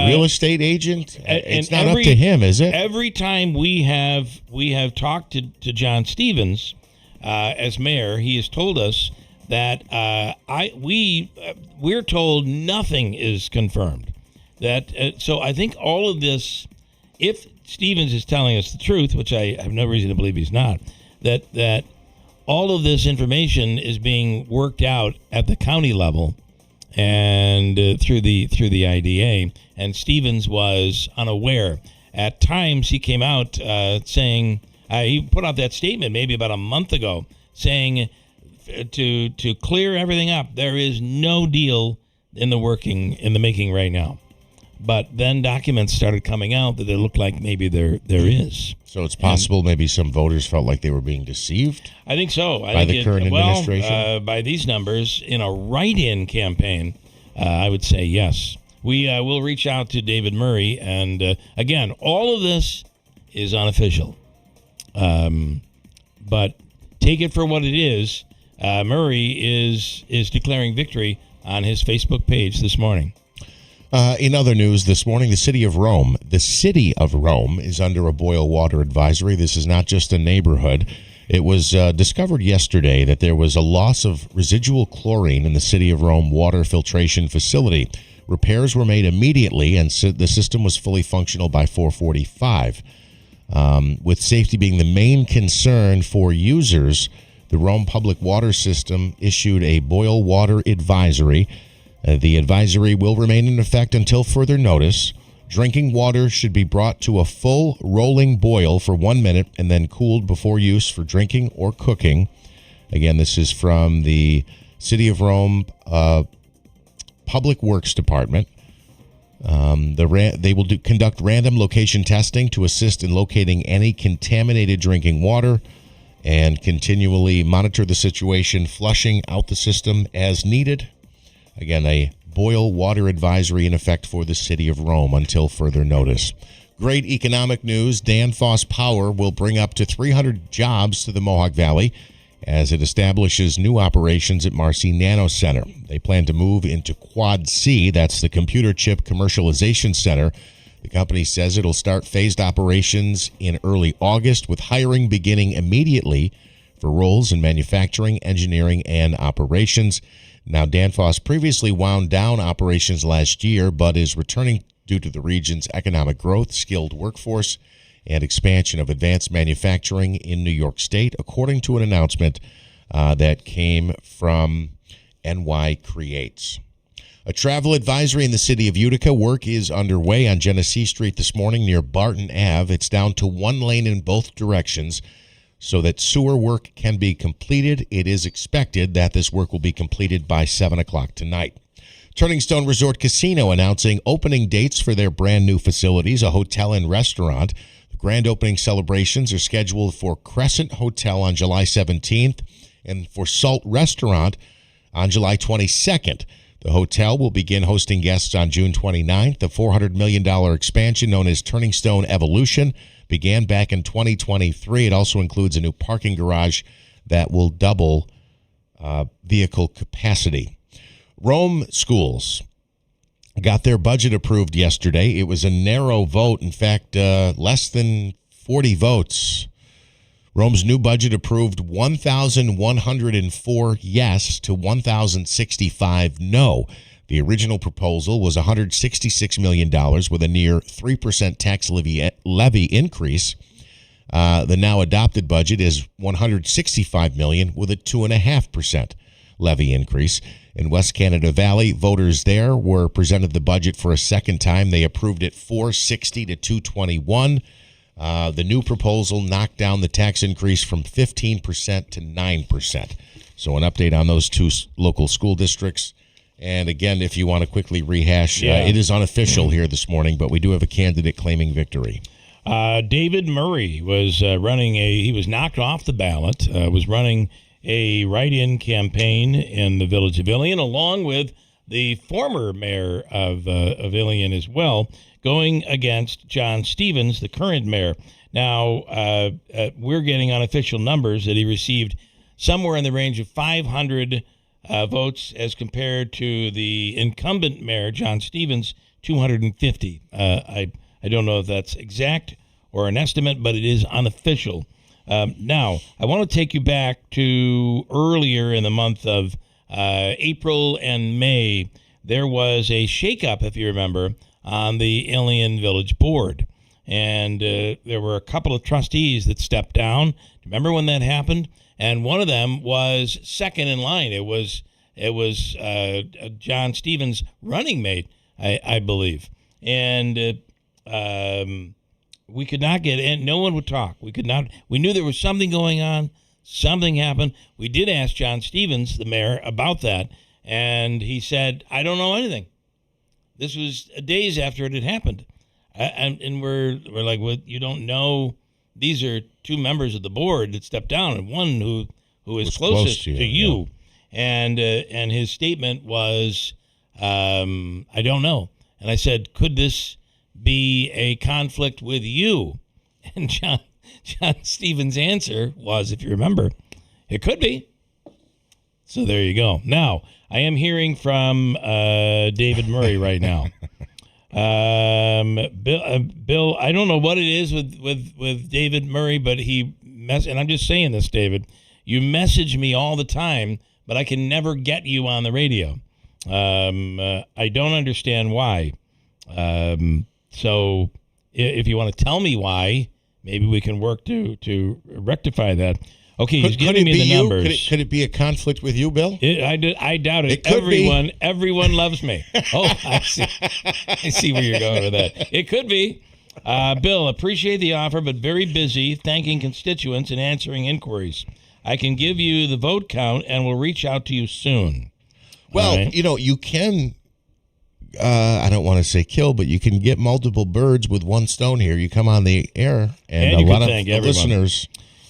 S6: real estate agent? It's not up to him, is it?
S5: Every time we have talked to John Stevens as mayor, he has told us that we're told nothing is confirmed. That so I think all of this, if Stevens is telling us the truth, which I have no reason to believe he's not, that all of this information is being worked out at the county level and through the IDA, and Stevens was unaware. At times, he came out saying he put out that statement maybe about a month ago, saying to clear everything up, there is no deal in the making right now. But then documents started coming out that it looked like maybe there is.
S6: So it's possible maybe some voters felt like they were being deceived?
S5: I think so.
S6: By the current administration?
S5: By these numbers, in a write-in campaign, I would say yes. We will reach out to David Murray. And again, all of this is unofficial. But take it for what it is. Murray is declaring victory on his Facebook page this morning.
S6: In other news this morning, the city of Rome is under a boil water advisory. This is not just a neighborhood. It was discovered yesterday that there was a loss of residual chlorine in the city of Rome water filtration facility. Repairs were made immediately, and the system was fully functional by 4:45. With safety being the main concern for users, the Rome public water system issued a boil water advisory. The advisory will remain in effect until further notice. Drinking water should be brought to a full rolling boil for 1 minute and then cooled before use for drinking or cooking. Again, this is from the City of Rome Public Works Department. They will conduct random location testing to assist in locating any contaminated drinking water and continually monitor the situation, flushing out the system as needed. Again, a boil water advisory in effect for the city of Rome until further notice. Great economic news. Danfoss Power will bring up to 300 jobs to the Mohawk Valley as it establishes new operations at Marcy Nano Center. They plan to move into Quad C, that's the Computer Chip Commercialization Center. The company says it'll start phased operations in early August, with hiring beginning immediately for roles in manufacturing, engineering, and operations. Now, Danfoss previously wound down operations last year, but is returning due to the region's economic growth, skilled workforce, and expansion of advanced manufacturing in New York State, according to an announcement that came from NY Creates. A travel advisory in the city of Utica. Work is underway on Genesee Street this morning near Barton Ave. It's down to one lane in both directions so that sewer work can be completed. It is expected that this work will be completed by 7 o'clock tonight. Turning Stone Resort Casino announcing opening dates for their brand new facilities, a hotel and restaurant. The grand opening celebrations are scheduled for Crescent Hotel on July 17th and for Salt Restaurant on July 22nd. The hotel will begin hosting guests on June 29th. The $400 million expansion known as Turning Stone Evolution began back in 2023. It also includes a new parking garage that will double vehicle capacity. Rome schools got their budget approved yesterday. It was a narrow vote. In fact, less than 40 votes. Rome's new budget approved 1,104 yes to 1,065 no. The original proposal was $166 million with a near 3% tax levy increase. The now adopted budget is $165 million with a 2.5% levy increase. In West Canada Valley, voters there were presented the budget for a second time. They approved it 460 to 221. The new proposal knocked down the tax increase from 15% to 9%. So an update on those two local school districts. And again, if you want to quickly rehash, it is unofficial here this morning, but we do have a candidate claiming victory.
S5: David Murray was he was knocked off the ballot, was running a write-in campaign in the village of Ilion, along with the former mayor of Ilion as well, going against John Stevens, the current mayor. Now, we're getting unofficial numbers that he received somewhere in the range of 500 votes as compared to the incumbent mayor, John Stevens, 250. I don't know if that's exact or an estimate, but it is unofficial. Now, I want to take you back to earlier in the month of April and May. There was a shakeup, if you remember, on the Ilion Village Board. And there were a couple of trustees that stepped down. Remember when that happened? And one of them was second in line. It was John Stevens' running mate, I believe. And we could not get in. No one would talk. We could not. We knew there was something going on. Something happened. We did ask John Stevens, the mayor, about that, and he said, "I don't know anything." This was days after it had happened, and we're like, "Well, you don't know? These are two members of the board that stepped down, and one who is closest to you." And his statement was, "I don't know." And I said, "Could this be a conflict with you?" And John Stevens' answer was, if you remember, "It could be." So there you go. Now, I am hearing from David Murray right now. Bill, I don't know what it is with David Murray, but and I'm just saying this, David, you message me all the time, but I can never get you on the radio. I don't understand why. So if you want to tell me why, maybe we can work to rectify that. Okay, he's giving me the numbers.
S6: Could it be a conflict with you, Bill?
S5: I doubt it. Everyone loves me. Oh, I see where you're going with that. It could be. Bill, appreciate the offer, but very busy thanking constituents and answering inquiries. I can give you the vote count, and we'll reach out to you soon.
S6: Well, right? You can... I don't want to say kill, but you can get multiple birds with one stone here. You come on the air, and a lot of listeners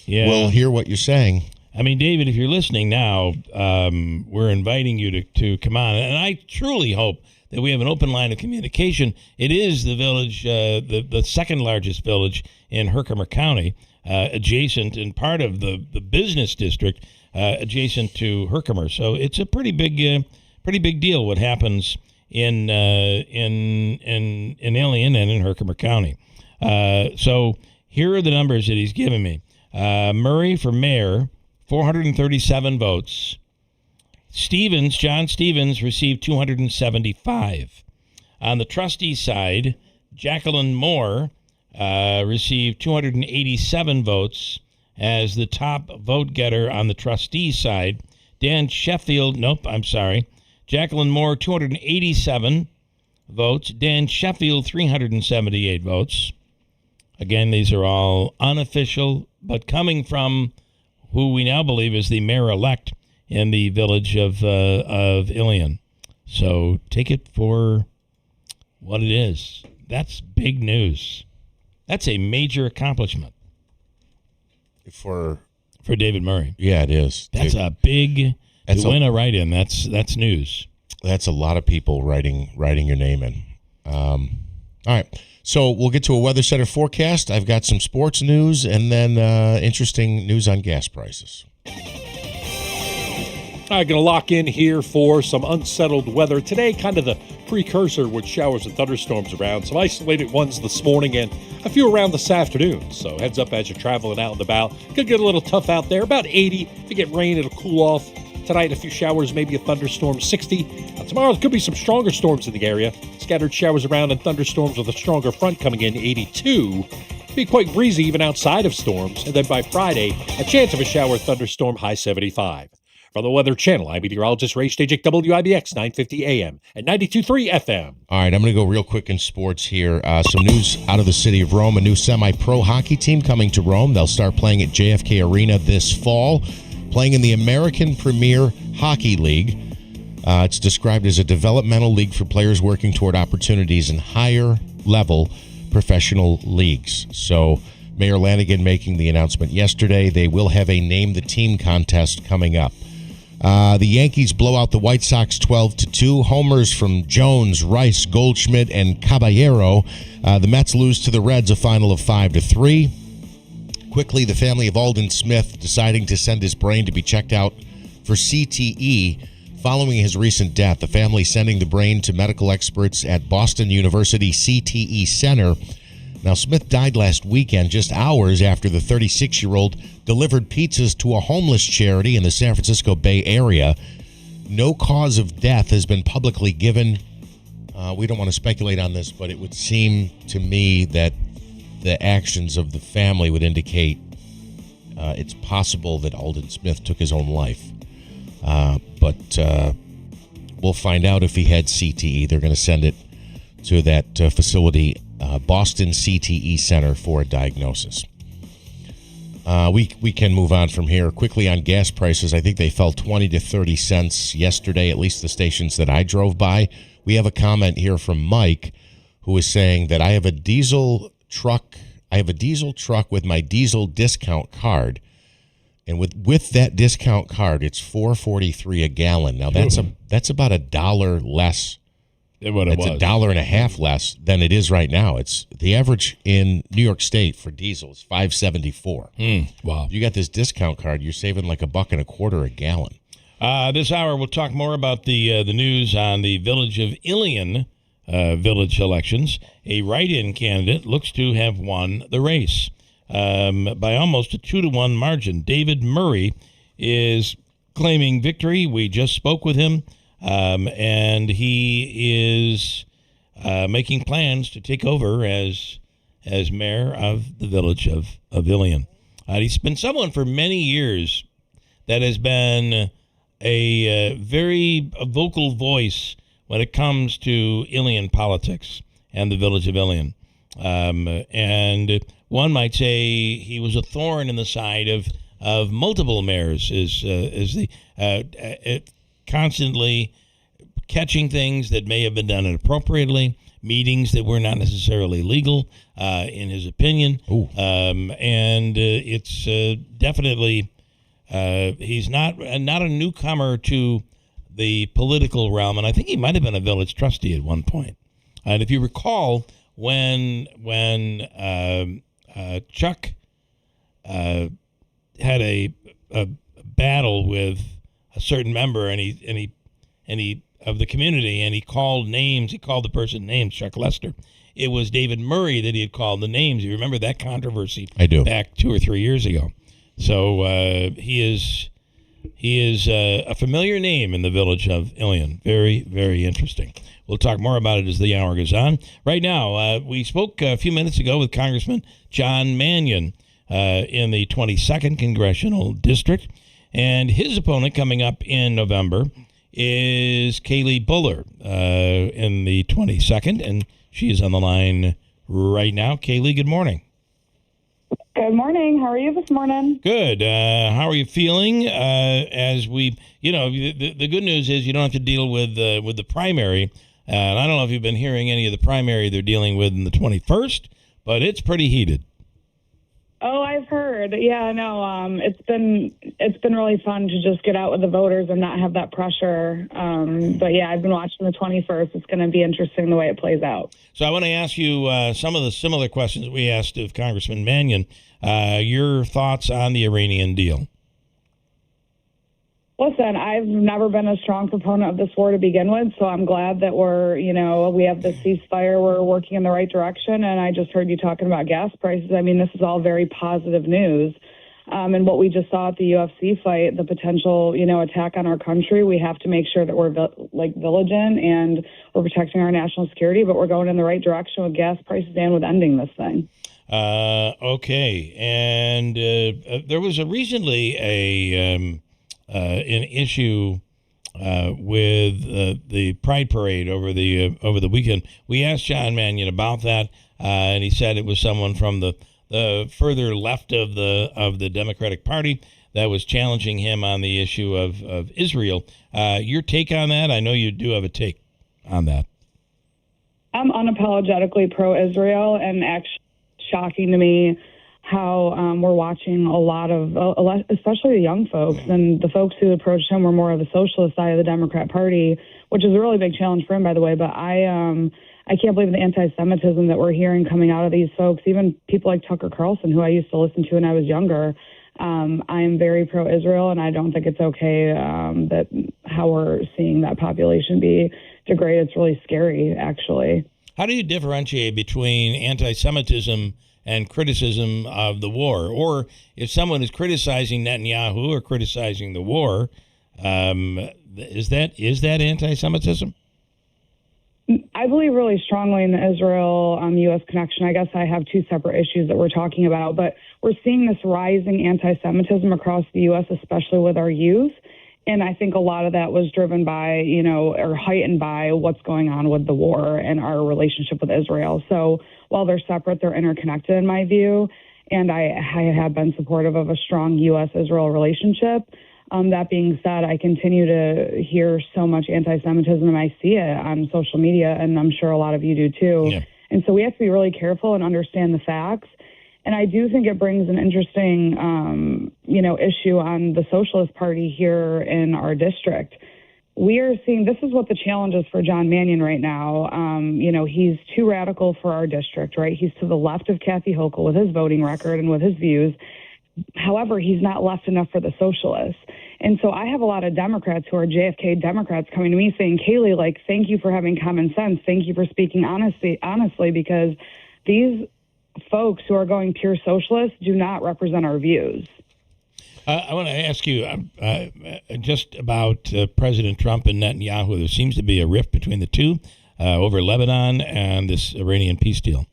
S6: will hear what you're saying.
S5: I mean, David, if you're listening now, we're inviting you to come on. And I truly hope that we have an open line of communication. It is the village, the second largest village in Herkimer County, adjacent and part of the business district adjacent to Herkimer. So it's a pretty big deal what happens in Ilion and in Herkimer County. So here are the numbers that he's given me. Murray for mayor, 437 votes. John Stevens received 275. On the trustee side, Jacqueline Moore received 287 votes as the top vote getter on the trustee side. Jacqueline Moore, 287 votes. Dan Sheffield, 378 votes. Again, these are all unofficial, but coming from who we now believe is the mayor-elect in the village of Ilion. So take it for what it is. That's big news. That's a major accomplishment
S6: for
S5: David Murray.
S6: Yeah, it is.
S5: That's a big... To win a write-in, that's news.
S6: That's a lot of people writing your name in. All right, so we'll get to a Weather Center forecast. I've got some sports news and then interesting news on gas prices.
S13: I'm going to lock in here for some unsettled weather. Today, kind of the precursor with showers and thunderstorms around. Some isolated ones this morning and a few around this afternoon. So heads up as you're traveling out and about. Could get a little tough out there. About 80. If you get rain, it'll cool off. Tonight, a few showers, maybe a thunderstorm, 60. Tomorrow, there could be some stronger storms in the area. Scattered showers around and thunderstorms with a stronger front coming in, 82. Be quite breezy even outside of storms. And then by Friday, a chance of a shower thunderstorm, high 75. From the Weather Channel, I'm meteorologist Ray Stajik, WIBX 950 AM and 92.3 FM.
S6: All right, I'm going to go real quick in sports here. Some news out of the city of Rome. A new semi-pro hockey team coming to Rome. They'll start playing at JFK Arena this fall, playing in the American Premier Hockey League. It's described as a developmental league for players working toward opportunities in higher-level professional leagues. So Mayor Lanigan making the announcement yesterday. They will have a Name the Team contest coming up. The Yankees blow out the White Sox 12-2. Homers from Jones, Rice, Goldschmidt, and Caballero. The Mets lose to the Reds a final of 5-3. Quickly, the family of Alden Smith deciding to send his brain to be checked out for CTE following his recent death. The family sending the brain to medical experts at Boston University CTE Center. Now, Smith died last weekend, just hours after the 36-year-old delivered pizzas to a homeless charity in the San Francisco Bay Area. No cause of death has been publicly given. We don't want to speculate on this, but it would seem to me that the actions of the family would indicate it's possible that Alden Smith took his own life. But we'll find out if he had CTE. They're going to send it to that facility, Boston CTE Center, for a diagnosis. We can move on from here. Quickly on gas prices, I think they fell 20 to 30 cents yesterday, at least the stations that I drove by. We have a comment here from Mike, who is saying that I have a diesel truck with my diesel discount card. And with that discount card, it's $4.43 a gallon. Now that's about $1 less.
S5: Than what it was.
S6: It's $1.50 less than it is right now. It's the average in New York State for diesel is $5.74.
S5: Wow!
S6: You got this discount card, you're saving like $1.25 a gallon.
S5: This hour, we'll talk more about the news on the Village of Ilion village elections. A write-in candidate looks to have won the race by almost a 2-1 margin. David Murray is claiming victory. We just spoke with him, and he is making plans to take over as mayor of the Village of Ilion. He's been someone for many years that has been a very vocal voice when it comes to Ilion politics and the Village of Ilion. And one might say he was a thorn in the side of multiple mayors, constantly catching things that may have been done inappropriately, meetings that were not necessarily legal, in his opinion. And it's definitely he's not a newcomer to the political realm, and I think he might have been a village trustee at one point. And if you recall, when Chuck had a battle with a certain member, and he of the community, and he called names. He called the person names, Chuck Lester. It was David Murray that he had called the names. You remember that controversy?
S6: I do.
S5: Back 2 or 3 years ago. So he is a familiar name in the Village of Ilion. Very, very interesting. We'll talk more about it as the hour goes on. Right now, we spoke a few minutes ago with Congressman John Mannion in the 22nd Congressional District, and his opponent coming up in November is Kaylee Buller in the 22nd, and she is on the line right now. Kaylee, good morning.
S2: Good morning. How are you this morning?
S5: Good. How are you feeling? As we, the good news is you don't have to deal with the primary. And I don't know if you've been hearing any of the primary they're dealing with in the 21st, but it's pretty heated.
S2: Oh, I've heard. Yeah, no. It's been really fun to just get out with the voters and not have that pressure. But yeah, I've been watching the 21st. It's going to be interesting the way it plays out.
S5: So I want to ask you some of the similar questions we asked of Congressman Mannion. Your thoughts on the Iranian deal?
S2: Listen, I've never been a strong proponent of this war to begin with, so I'm glad that we have the ceasefire, we're working in the right direction, and I just heard you talking about gas prices. I mean, this is all very positive news. And what we just saw at the UFC fight, the potential, attack on our country, we have to make sure that we're vigilant and we're protecting our national security, but we're going in the right direction with gas prices and with ending this thing.
S5: Okay. And there was recently an issue with the Pride Parade over the weekend. We asked John Mannion about that, and he said it was someone from the further left of the Democratic Party that was challenging him on the issue of Israel. Your take on that? I know you do have a take on that.
S2: I'm unapologetically pro-Israel, and actually shocking to me how we're watching a lot of, especially the young folks, and the folks who approached him were more of the socialist side of the Democrat Party, which is a really big challenge for him, by the way. But I can't believe the anti-Semitism that we're hearing coming out of these folks, even people like Tucker Carlson, who I used to listen to when I was younger. I am very pro-Israel, and I don't think it's okay that how we're seeing that population be degraded. It's really scary, actually.
S5: How do you differentiate between anti-Semitism and criticism of the war? Or if someone is criticizing Netanyahu or criticizing the war, is that anti-Semitism?
S2: I believe really strongly in the Israel-U.S. connection. I guess I have two separate issues that we're talking about, but we're seeing this rising anti-Semitism across the U.S., especially with our youth. And I think a lot of that was driven by, or heightened by what's going on with the war and our relationship with Israel. So while they're separate, they're interconnected in my view. And I have been supportive of a strong U.S.-Israel relationship. That being said, I continue to hear so much anti-Semitism, and I see it on social media, and I'm sure a lot of you do too. Yeah. And so we have to be really careful and understand the facts. And I do think it brings an interesting, issue on the Socialist Party here in our district. We are seeing, this is what the challenge is for John Mannion right now. He's too radical for our district, right? He's to the left of Kathy Hochul with his voting record and with his views. However, he's not left enough for the socialists. And so I have a lot of Democrats who are JFK Democrats coming to me saying, Kaylee, thank you for having common sense. Thank you for speaking honestly, because these folks who are going pure socialists do not represent our views.
S5: I want to ask you just about President Trump and Netanyahu. There seems to be a rift between the two over Lebanon and this Iranian peace deal.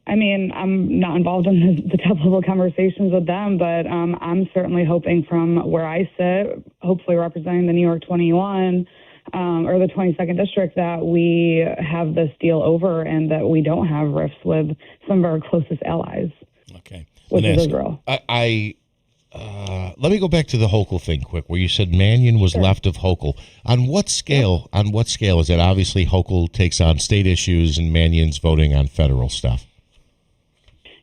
S2: I mean, I'm not involved in the top-level conversations with them, but I'm certainly hoping from where I sit, hopefully representing the New York 21 or the 22nd District, that we have this deal over and that we don't have rifts with some of our closest allies.
S5: Okay.
S2: Which is Israel.
S6: Let me go back to the Hochul thing quick, where you said Mannion was left of Hochul. On what scale? On what scale is that? Obviously, Hochul takes on state issues, and Mannion's voting on federal stuff.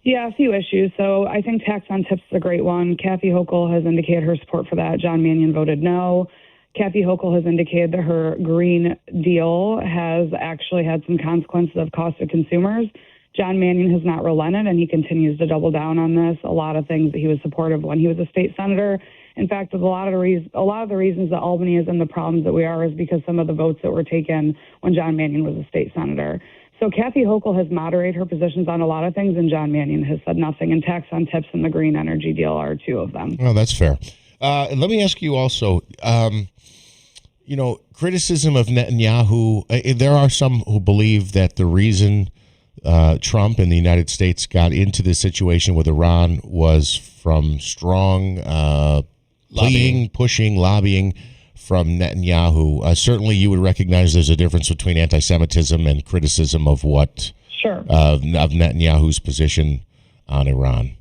S2: Yeah, a few issues. So I think tax on tips is a great one. Kathy Hochul has indicated her support for that. John Mannion voted no. Kathy Hochul has indicated that her Green Deal has actually had some consequences of cost to consumers. John Mannion has not relented, and he continues to double down on this. A lot of things that he was supportive when he was a state senator. In fact, a lot of the reasons that Albany is in the problems that we are is because some of the votes that were taken when John Mannion was a state senator. So Kathy Hochul has moderated her positions on a lot of things, and John Mannion has said nothing. And tax on tips and the green energy deal are two of them.
S6: Oh, that's fair. And let me ask you also, criticism of Netanyahu. There are some who believe that the reason Trump and the United States got into this situation with Iran was from strong lobbying from Netanyahu. Certainly, you would recognize there's a difference between anti-Semitism and criticism of what of Netanyahu's position on Iran.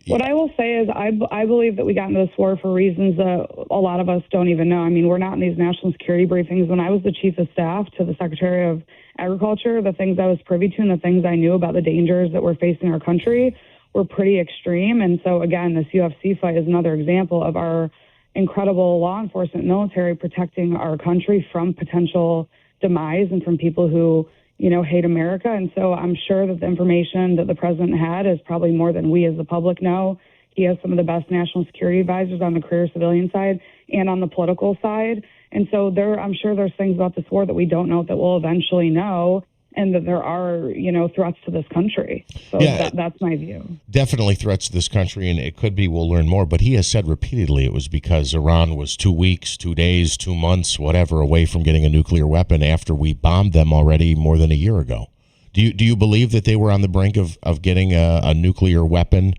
S2: What I will say is I believe that we got into this war for reasons that a lot of us don't even know. I mean, we're not in these national security briefings. When I was the chief of staff to the Secretary of Agriculture, the things I was privy to and the things I knew about the dangers that were facing our country were pretty extreme. And so, again, this UFC fight is another example of our incredible law enforcement military protecting our country from potential demise and from people who hate America. And so I'm sure that the information that the president had is probably more than we as the public know. He has some of the best national security advisors on the career civilian side and on the political side. And so I'm sure there's things about this war that we don't know that we'll eventually know, and that there are, threats to this country. So that's my view.
S6: Definitely threats to this country, and it could be we'll learn more. But he has said repeatedly it was because Iran was 2 weeks, 2 days, 2 months, whatever, away from getting a nuclear weapon after we bombed them already more than a year ago. Do you believe that they were on the brink of getting a nuclear weapon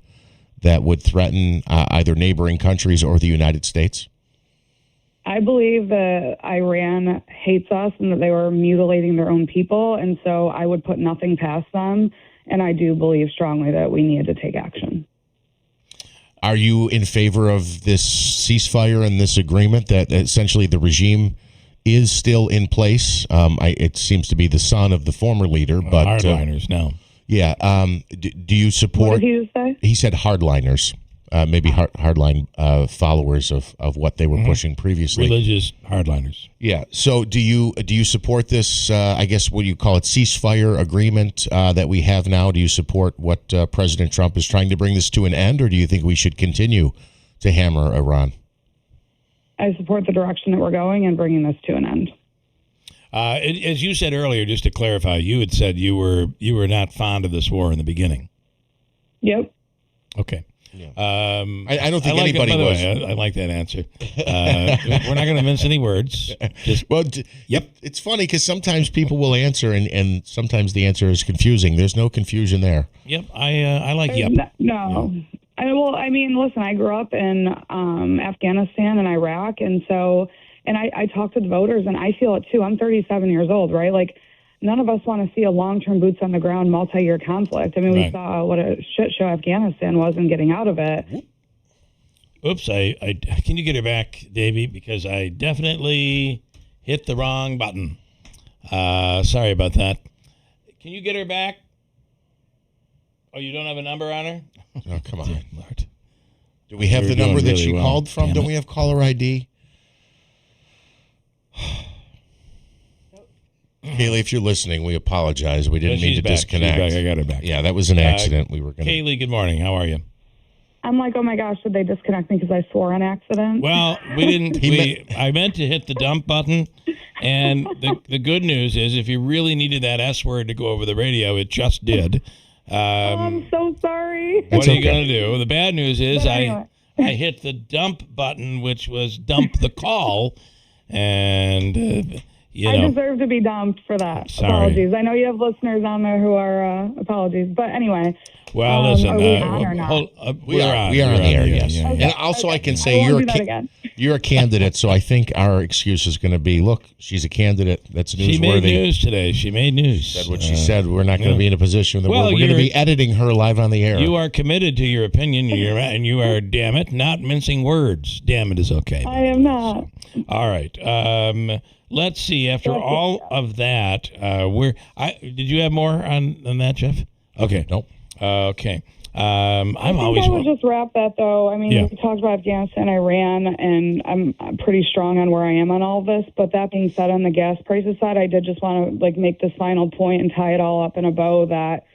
S6: that would threaten either neighboring countries or the United States?
S2: I believe that Iran hates us and that they were mutilating their own people, and so I would put nothing past them, and I do believe strongly that we need to take action.
S6: Are you in favor of this ceasefire and this agreement that essentially the regime is still in place? It seems to be the son of the former leader, but
S5: hardliners now.
S6: Yeah. Do you support?
S2: What did he just say?
S6: He said hardliners. Maybe hardline followers of what they were pushing previously.
S5: Religious hardliners.
S6: Yeah. So do you support this, I guess, what do you call it, ceasefire agreement that we have now? Do you support what President Trump is trying to bring this to an end, or do you think we should continue to hammer Iran?
S2: I support the direction that we're going and bringing this to an end.
S5: As you said earlier, just to clarify, you had said you were not fond of this war in the beginning.
S2: Yep.
S5: Okay.
S6: Yeah. I don't think anybody was.
S5: I like that answer. We're not going to mince any words. Just,
S6: yep. It's funny because sometimes people will answer, and sometimes the answer is confusing. There's no confusion there.
S5: Yep. I like yep.
S2: No.
S5: Yeah.
S2: I mean, listen, I grew up in Afghanistan and Iraq, and so, and I talk to the voters, and I feel it too. I'm 37 years old, right? Like, none of us want to see a long-term boots on the ground, multi-year conflict. I mean, we saw what a shit show Afghanistan was and getting out of it.
S5: Oops, I can you get her back, Davey? Because I definitely hit the wrong button. Sorry about that. Can you get her back? Oh, you don't have a number on her?
S6: Oh, come on.
S5: Lord.
S6: Do we have the number that she called from? Don't we have caller ID? Kaylee, if you're listening, we apologize. We didn't mean to disconnect.
S5: She's back. I got her back.
S6: Yeah, that was an accident. We were going.
S5: Kaylee, good morning. How are you?
S2: I'm like, oh my gosh, did they disconnect me because I swore on accident?
S5: Well, we didn't. I meant to hit the dump button, and the good news is, if you really needed that S word to go over the radio, it just did.
S2: I'm so sorry.
S5: What are you going to do? The bad news is, anyway. I hit the dump button, which was dump the call, and.
S2: I deserve to be dumped for that.
S5: Sorry.
S2: Apologies. I know you have listeners on there who are apologies, but anyway.
S5: Well, listen,
S2: are we on or not?
S5: We are on
S6: the air, yes.
S5: Yeah.
S6: And also, I can say you're a candidate, so I think our excuse is going to be, look, she's a candidate. That's newsworthy.
S5: She made news today. She made news.
S6: Said what she said. We're not going to be in a position that we're going to be editing her live on the air.
S5: You are committed to your opinion, and you are, damn it, not mincing words. Damn it is okay.
S2: I am not.
S5: All right. Let's see. After all of that, did you have more on that, Jeff? Okay.
S6: Nope.
S5: Okay.
S2: I would just wrap that, though. I mean, we talked about Afghanistan, Iran, and I'm pretty strong on where I am on all of this. But that being said, on the gas prices side, I did just want to make this final point and tie it all up in a bow that,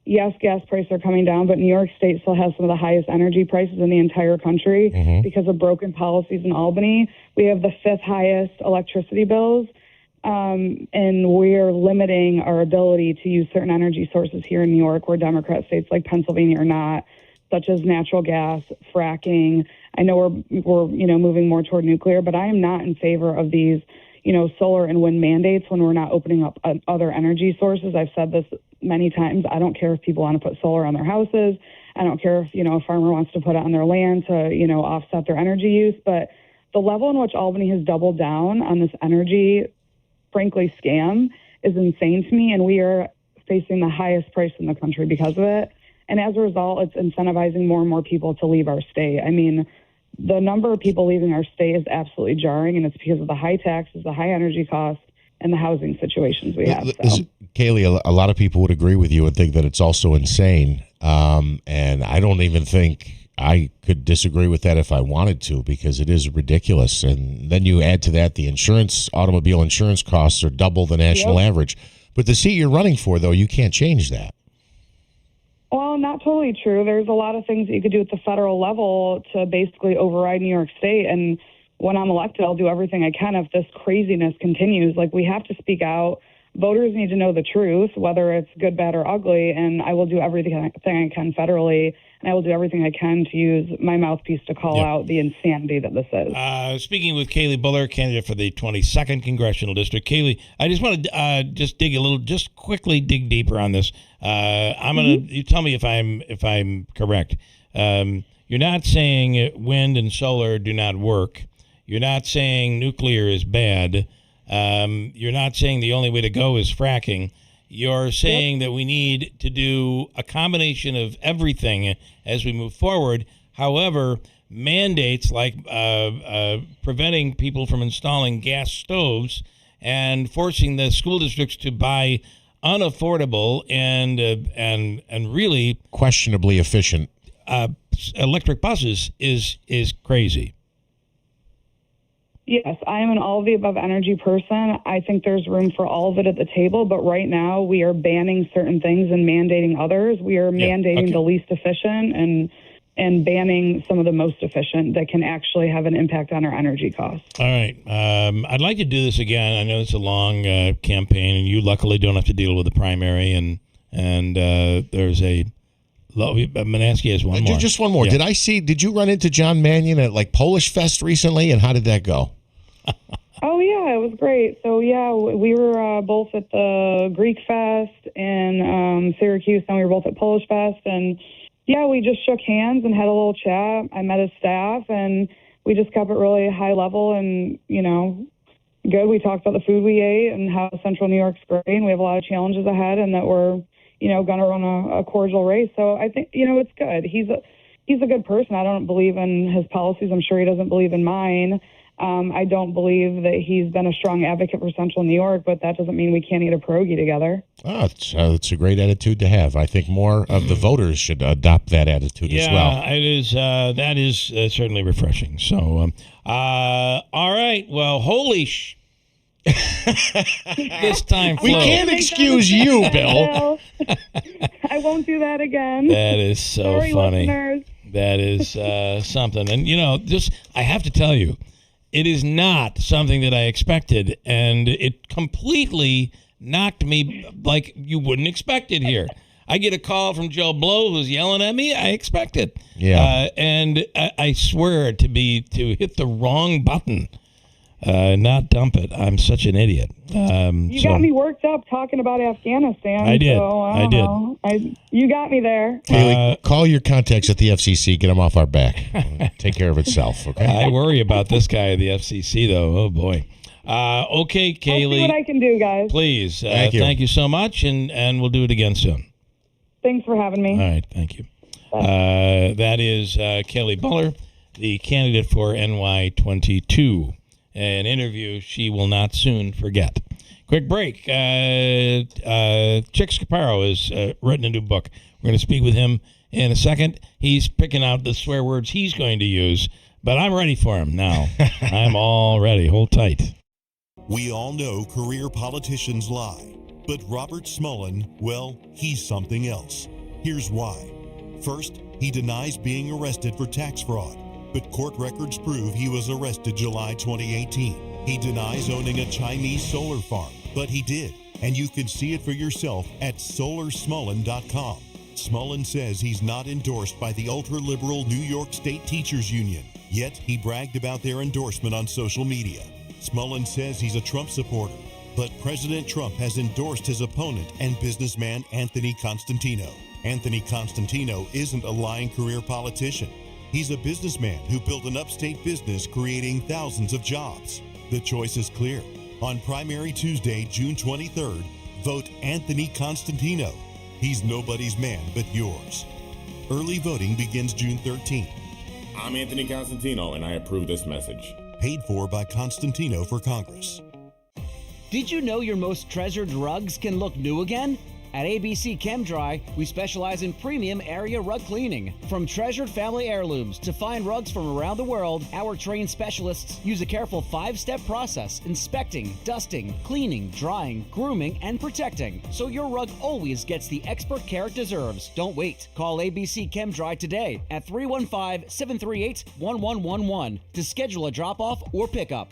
S2: yes, gas prices are coming down, but New York State still has some of the highest energy prices in the entire country because of broken policies in Albany. We have the 5th highest electricity bills, and we're limiting our ability to use certain energy sources here in New York where Democrat states like Pennsylvania are not, such as natural gas, fracking. I know we're moving more toward nuclear, but I am not in favor of these solar and wind mandates when we're not opening up other energy sources. I've said this many times. I don't care if people want to put solar on their houses. I don't care if, a farmer wants to put it on their land to, offset their energy use. But the level in which Albany has doubled down on this energy, frankly, scam is insane to me. And we are facing the highest price in the country because of it. And as a result, it's incentivizing more and more people to leave our state. I mean, the number of people leaving our state is absolutely jarring, and it's because of the high taxes, the high energy costs, and the housing situations we have. So.
S6: Kaylee, a lot of people would agree with you and think that it's also insane. And I don't even think I could disagree with that if I wanted to, because it is ridiculous. And then you add to that the automobile insurance costs are double the national average. But the seat you're running for, though, you can't change that.
S2: Well, not totally true. There's a lot of things that you could do at the federal level to basically override New York State. And when I'm elected, I'll do everything I can if this craziness continues. Like, we have to speak out voters need to know the truth, whether it's good, bad, or ugly, and I will do everything I can federally, and I will do everything I can to use my mouthpiece to call out the insanity that this is.
S5: Speaking with Kaylee Buller, candidate for the 22nd Congressional District. Kaylee, I just want to just quickly dig deeper on this. You tell me if I'm correct. You're not saying wind and solar do not work. You're not saying nuclear is bad. You're not saying the only way to go is fracking. You're saying that we need to do a combination of everything as we move forward. However, mandates like preventing people from installing gas stoves and forcing the school districts to buy unaffordable and really
S6: questionably efficient
S5: electric buses is crazy.
S2: Yes, I am an all-of-the-above energy person. I think there's room for all of it at the table, but right now we are banning certain things and mandating others. We are mandating the least efficient and banning some of the most efficient that can actually have an impact on our energy costs.
S5: All right. I'd like to do this again. I know it's a long campaign, and you luckily don't have to deal with the primary, and there's a... Manaski has one more.
S6: Just one more.
S5: Yeah.
S6: Did you run into John Mannion at like Polish Fest recently, and how did that go?
S2: Oh, yeah, it was great. So, yeah, we were both at the Greek Fest in Syracuse, and we were both at Polish Fest. And, yeah, we just shook hands and had a little chat. I met his staff, and we just kept it really high level and, good. We talked about the food we ate and how Central New York's great, and we have a lot of challenges ahead and that we're going to run a cordial race. So I think, it's good. He's a good person. I don't believe in his policies. I'm sure he doesn't believe in mine. I don't believe that he's been a strong advocate for Central New York, but that doesn't mean we can't eat a pierogi together.
S6: Oh, it's a great attitude to have. I think more of the voters should adopt that attitude as well.
S5: Yeah, it is. That is certainly refreshing. So, all right. Well, holy this time
S6: we can't excuse you, Bill.
S2: I won't do that again.
S5: That is so
S2: Sorry,
S5: funny.
S2: Listeners.
S5: That is something. And I have to tell you, it is not something that I expected, and it completely knocked me like you wouldn't expect it here. I get a call from Joe Blow who's yelling at me. I expect it.
S6: Yeah.
S5: And I swear to hit the wrong button. Not dump it. I'm such an idiot.
S2: You got me worked up talking about Afghanistan.
S5: I did.
S2: So I did. You got me there.
S6: Kaylee, call your contacts at the FCC. Get them off our back. Take care of itself, okay?
S5: I worry about this guy at the FCC, though. Oh, boy. Okay, Kaylee.
S2: I'll see what I can do, guys.
S5: Please.
S6: Thank you
S5: so much, and we'll do it again soon.
S2: Thanks for having me.
S5: All right. Thank you. That is Kaylee Buller, the candidate for NY22. An interview she will not soon forget. Quick break. Chick Scaparo has written a new book. We're going to speak with him in a second. He's picking out the swear words he's going to use, but I'm ready for him now. I'm all ready. Hold tight.
S14: We all know career politicians lie, but Robert Smullen, well, he's something else. Here's why. First, he denies being arrested for tax fraud. But court records prove he was arrested July 2018. He denies owning a Chinese solar farm, but he did. And you can see it for yourself at solarsmullen.com. Smullen says he's not endorsed by the ultra-liberal New York State Teachers Union, yet he bragged about their endorsement on social media. Smullen says he's a Trump supporter, but President Trump has endorsed his opponent and businessman Anthony Constantino. Anthony Constantino isn't a lying career politician. He's a businessman who built an upstate business creating thousands of jobs. The choice is clear. On Primary Tuesday, June 23rd, vote Anthony Constantino. He's nobody's man but yours. Early voting begins June 13th.
S15: I'm Anthony Constantino, and I approve this message.
S14: Paid for by Constantino for Congress.
S16: Did you know your most treasured rugs can look new again? At ABC ChemDry, we specialize in premium area rug cleaning. From treasured family heirlooms to fine rugs from around the world, our trained specialists use a careful 5-step process inspecting, dusting, cleaning, drying, grooming, and protecting, so your rug always gets the expert care it deserves. Don't wait. Call ABC ChemDry today at 315-738-1111 to schedule a drop-off or pickup.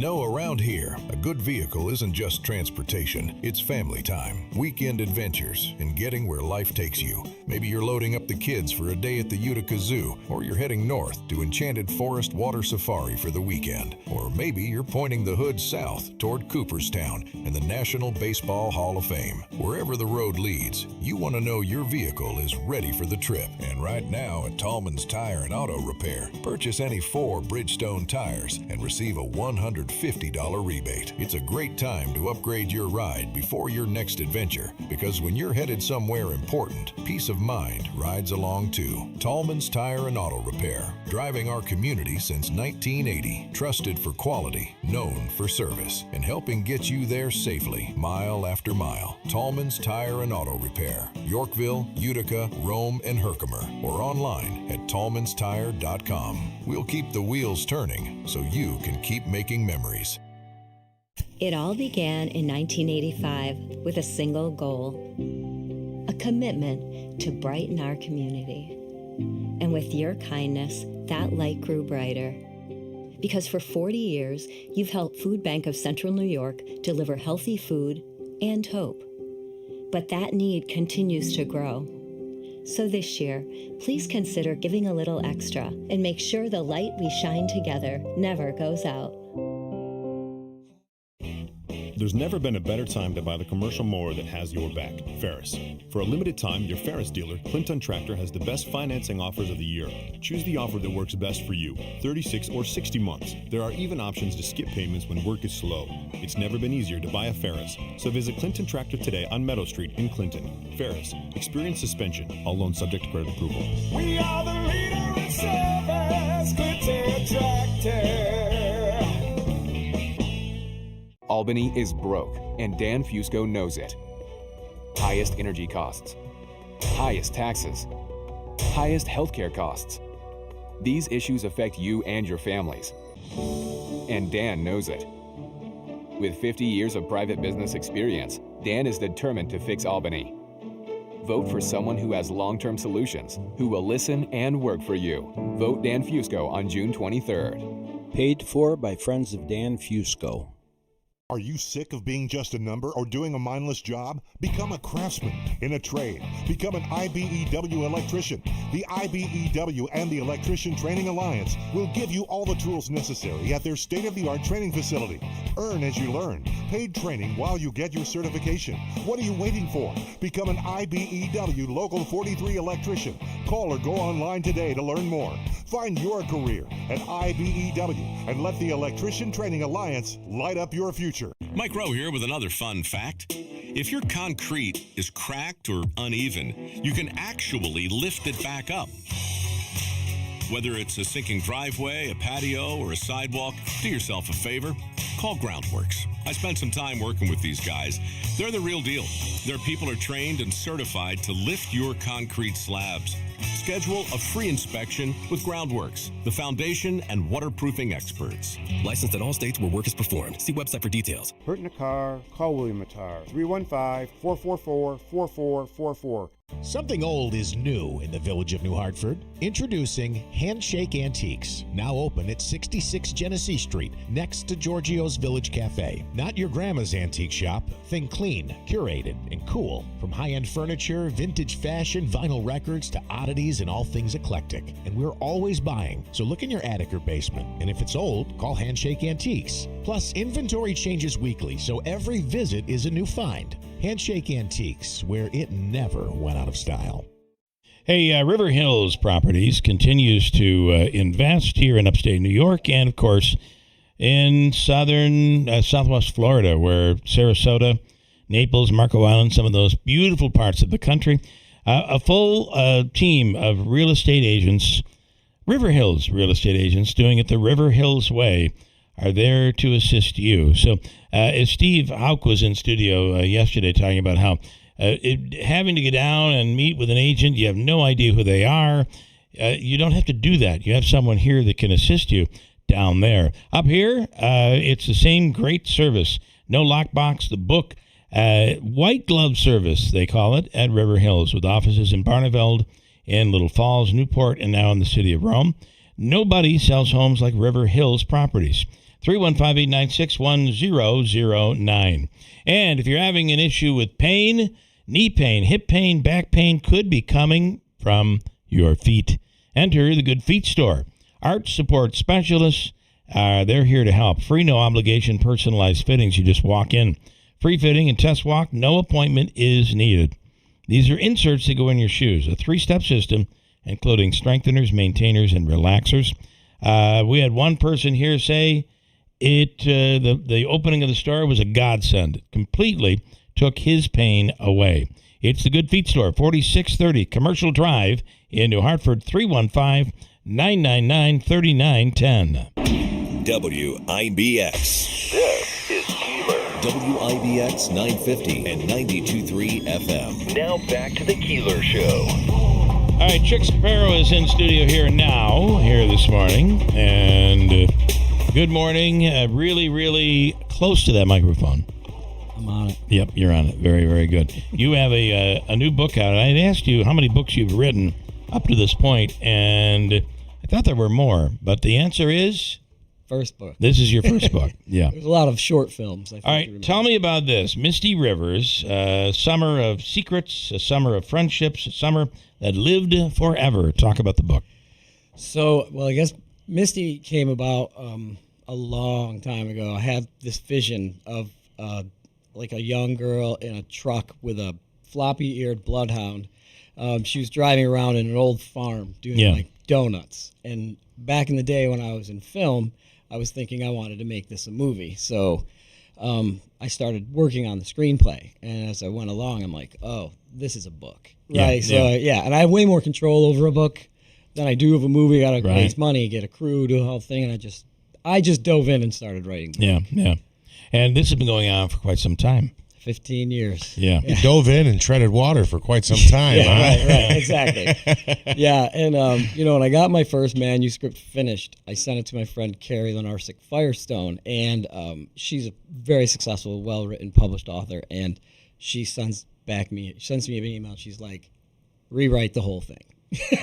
S7: You know, around here, a good vehicle isn't just transportation, it's family time, weekend adventures, and getting where life takes you. Maybe you're loading up the kids for a day at the Utica Zoo, or you're heading north to Enchanted Forest Water Safari for the weekend. Or maybe you're pointing the hood south toward Cooperstown and the National Baseball Hall of Fame. Wherever the road leads, you want to know your vehicle is ready for the trip. And right now at Tallman's Tire and Auto Repair, purchase any 4 Bridgestone tires and receive a $150 rebate. It's a great time to upgrade your ride before your next adventure, because when you're headed somewhere important, peace of mind rides along too. Tallman's Tire and Auto Repair, driving our community since 1980. Trusted for quality, known for service, and helping get you there safely, mile after mile. Tallman's Tire and Auto Repair, Yorkville, Utica, Rome, and Herkimer, or online at tallmanstire.com. We'll keep the wheels turning so you can keep making memories.
S17: It all began in 1985 with a single goal, a commitment to brighten our community. And with your kindness, that light grew brighter. Because for 40 years, you've helped Food Bank of Central New York deliver healthy food and hope. But that need continues to grow. So this year, please consider giving a little extra and make sure the light we shine together never goes out.
S18: There's never been a better time to buy the commercial mower that has your back, Ferris. For a limited time, your Ferris dealer, Clinton Tractor, has the best financing offers of the year. Choose the offer that works best for you, 36 or 60 months. There are even options to skip payments when work is slow. It's never been easier to buy a Ferris. So visit Clinton Tractor today on Meadow Street in Clinton. Ferris, experience suspension. All loans subject to credit approval.
S1: We are the leader in service, Clinton Tractor.
S19: Albany is broke, and Dan Fusco knows it. Highest energy costs, highest taxes, highest healthcare costs. These issues affect you and your families, and Dan knows it. With 50 years of private business experience, Dan is determined to fix Albany. Vote for someone who has long-term solutions, who will listen and work for you. Vote Dan Fusco on June 23rd.
S24: Paid for by Friends of Dan Fusco.
S25: Are you sick of being just a number or doing a mindless job? Become a craftsman in a trade. Become an IBEW electrician. The IBEW and the Electrician Training Alliance will give you all the tools necessary at their state-of-the-art training facility. Earn as you learn. Paid training while you get your certification. What are you waiting for? Become an IBEW Local 43 electrician. Call or go online today to learn more. Find your career at IBEW and let the Electrician Training Alliance light up your future.
S26: Mike Rowe here with another fun fact. If your concrete is cracked or uneven, you can actually lift it back up. Whether it's a sinking driveway, a patio, or a sidewalk, do yourself a favor. Call Groundworks. I spent some time working with these guys. They're the real deal. Their people are trained and certified to lift your concrete slabs. Schedule a free inspection with Groundworks, the foundation and waterproofing experts.
S28: Licensed in all states where work is performed. See website for details.
S29: Hurt in a car? Call William Attar. 315-444-4444.
S30: Something old is new in the village of New Hartford. Introducing Handshake Antiques, now open at 66 Genesee Street, next to Giorgio's Village Cafe. Not your grandma's antique shop. Think clean, curated, and cool. From high-end furniture, vintage fashion, vinyl records, to oddities and all things eclectic. And we're always buying, so look in your attic or basement. And if it's old, call Handshake Antiques. Plus, inventory changes weekly, so every visit is a new find. Handshake Antiques, where it never went out of style.
S5: Hey, River Hills Properties continues to invest here in upstate New York and, of course, in southwest Florida, where Sarasota, Naples, Marco Island, some of those beautiful parts of the country. A full team of real estate agents, River Hills real estate agents, doing it the River Hills way, are there to assist you. So as Steve Hauk was in studio yesterday talking about how having to get down and meet with an agent, you have no idea who they are. You don't have to do that. You have someone here that can assist you down there. Up here, it's the same great service. No lockbox, the book, white glove service, they call it, at River Hills, with offices in Barneveld and Little Falls, Newport, and now in the city of Rome. Nobody sells homes like River Hills Properties. 315-896-1009. And if you're having an issue with pain, knee pain, hip pain, back pain could be coming from your feet. Enter the Good Feet Store. Arch support specialists, they're here to help. Free, no obligation, personalized fittings. You just walk in. Free fitting and test walk. No appointment is needed. These are inserts that go in your shoes. A 3-step system, including strengtheners, maintainers, and relaxers. We had one person here say the opening of the store was a godsend. It completely took his pain away. It's the Good Feet Store, 4630 Commercial Drive in New Hartford, 315-999-3910.
S3: WIBX. This is Keeler. WIBX 950 and 92.3 FM. Now back to the Keeler Show.
S5: All right, Chick Sparrow is in studio here this morning. And good morning. Really, really close to that microphone.
S4: I'm on it.
S5: Yep, you're on it. Very, very good. You have a new book out. I asked you how many books you've written up to this point, and I thought there were more, but the answer is?
S4: First book.
S5: This is your first book. Yeah.
S4: There's a lot of short films.
S5: All right, tell me about this. Misty Rivers, Summer of Secrets, a Summer of Friendships, a Summer that Lived Forever. Talk about the book.
S4: So, well, I guess Misty came about a long time ago. I had this vision of like a young girl in a truck with a floppy-eared bloodhound. She was driving around in an old farm doing like donuts. And back in the day when I was in film, I was thinking I wanted to make this a movie. So I started working on the screenplay. And as I went along, I'm like, oh, this is a book. Right? And I have way more control over a book than I do of a movie. I got to raise money, get a crew, do the whole thing. And I just dove in and started writing the book.
S5: Yeah. And this has been going on for quite some time.
S4: 15 years.
S5: Yeah.
S6: You dove in and treaded water for quite some time.
S4: Right, exactly. Yeah, and, when I got my first manuscript finished, I sent it to my friend Carrie Lenarsic Firestone, and she's a very successful, well-written, published author, and she sends me an email. She's like, rewrite the whole thing.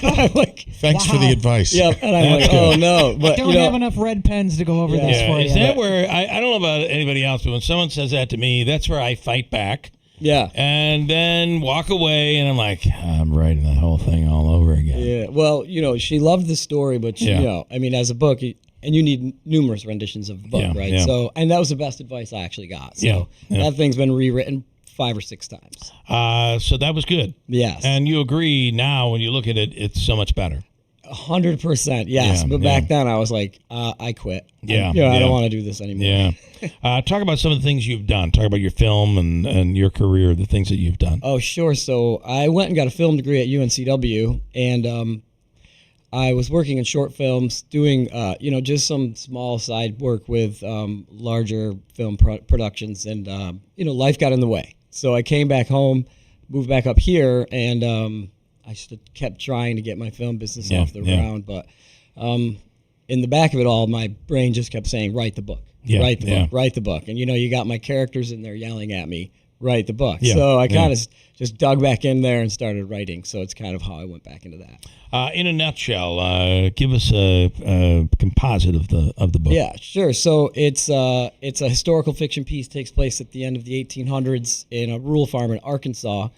S4: I'm like,
S6: thanks for the advice.
S4: Yep, and I'm like, oh no, but
S8: don't have enough red pens to go over this for you.
S5: Is that where I don't know about anybody else, but when someone says that to me, that's where I fight back.
S4: Yeah,
S5: and then walk away, and I'm like, I'm writing the whole thing all over again.
S4: Yeah, well, she loved the story, but as a book, and you need numerous renditions of the book, right?
S5: Yeah.
S4: So, and that was the best advice I actually got. So that thing's been rewritten 5 or 6 times.
S5: So that was good.
S4: Yes.
S5: And you agree now when you look at it, it's so much better.
S4: 100%, yes. But back then I was like, I quit. I don't want to do this anymore.
S5: Yeah. Talk about some of the things you've done. Talk about your film and your career, the things that you've done.
S4: Oh, sure. So I went and got a film degree at UNCW, and I was working in short films, doing, just some small side work with larger film productions, and, life got in the way. So I came back home, moved back up here, and I just kept trying to get my film business off the ground. But in the back of it all, my brain just kept saying, write the book, write the book. And, you got my characters in there yelling at me, write the book. So I kind of just dug back in there and started writing. So it's kind of how I went back into that.
S5: In a nutshell, give us a composite of the book.
S4: Yeah, sure. So it's a historical fiction piece, takes place at the end of the 1800s in a rural farm in Arkansas,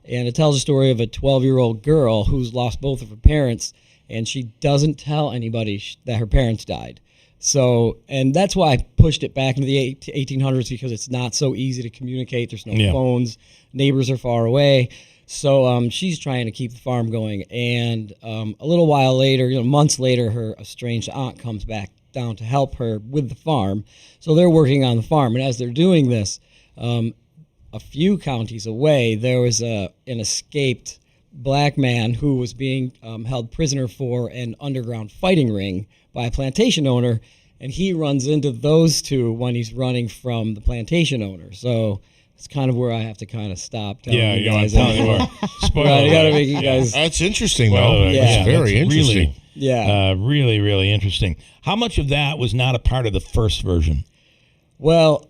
S4: and it tells a story of a 12-year-old girl who's lost both of her parents, and she doesn't tell anybody that her parents died. So, and that's why I pushed it back into the 1800s, because it's not so easy to communicate. There's no phones, neighbors are far away. So she's trying to keep the farm going, and a little while later, months later, her estranged aunt comes back down to help her with the farm. So they're working on the farm, and as they're doing this, a few counties away, there was an escaped black man who was being held prisoner for an underground fighting ring by a plantation owner, and he runs into those two when he's running from the plantation owner. So it's kind of where I have to kind of stop telling you guys.
S5: Spoiler.
S4: I got to make you guys.
S6: That's interesting, though. That's very interesting.
S5: Really, really interesting. How much of that was not a part of the first version?
S4: Well,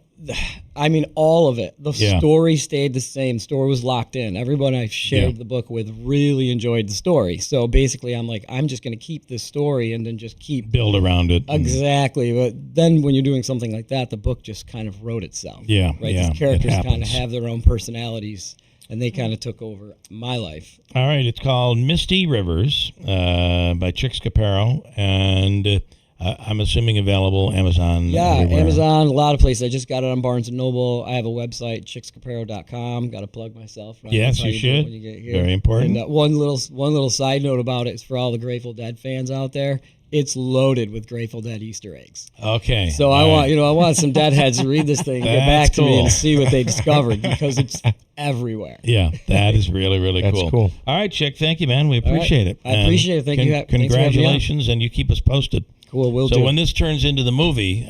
S4: I mean, all of it. The
S5: Yeah.
S4: story stayed the same. Story was locked in. Everyone I shared the book with really enjoyed the story. So basically, I'm like, I'm just going to keep this story and then just keep
S5: build around it.
S4: Exactly. But then when you're doing something like that, the book just kind of wrote itself.
S5: Yeah,
S4: Right?
S5: yeah,
S4: These characters
S5: it
S4: kind of
S5: happens.
S4: have their own personalities, and they kind of took over my life.
S5: All right, it's called Misty Rivers by Chick Scaparo, and I'm assuming available Amazon.
S4: Yeah,
S5: everywhere.
S4: Amazon, a lot of places. I just got it on Barnes & Noble. I have a website, chickscaparo.com. Got to plug myself. Right?
S5: Yes,
S4: That's how
S5: you
S4: do it
S5: should.
S4: when you get here.
S5: Very important.
S4: And one little side note about it is for all the Grateful Dead fans out there. It's loaded with Grateful Dead Easter eggs.
S5: Okay.
S4: So I want some Deadheads to read this thing, and get
S5: That's
S4: back to me
S5: cool.
S4: and see what they discovered because it's everywhere.
S5: Yeah, that is really, really
S6: That's cool.
S5: All right, Chick, thank you, man. We appreciate it.
S4: I appreciate it. Thank you. Thanks for having me on.
S5: Congratulations, and you keep us posted.
S4: Cool, we'll
S5: So
S4: do.
S5: when this turns into the movie,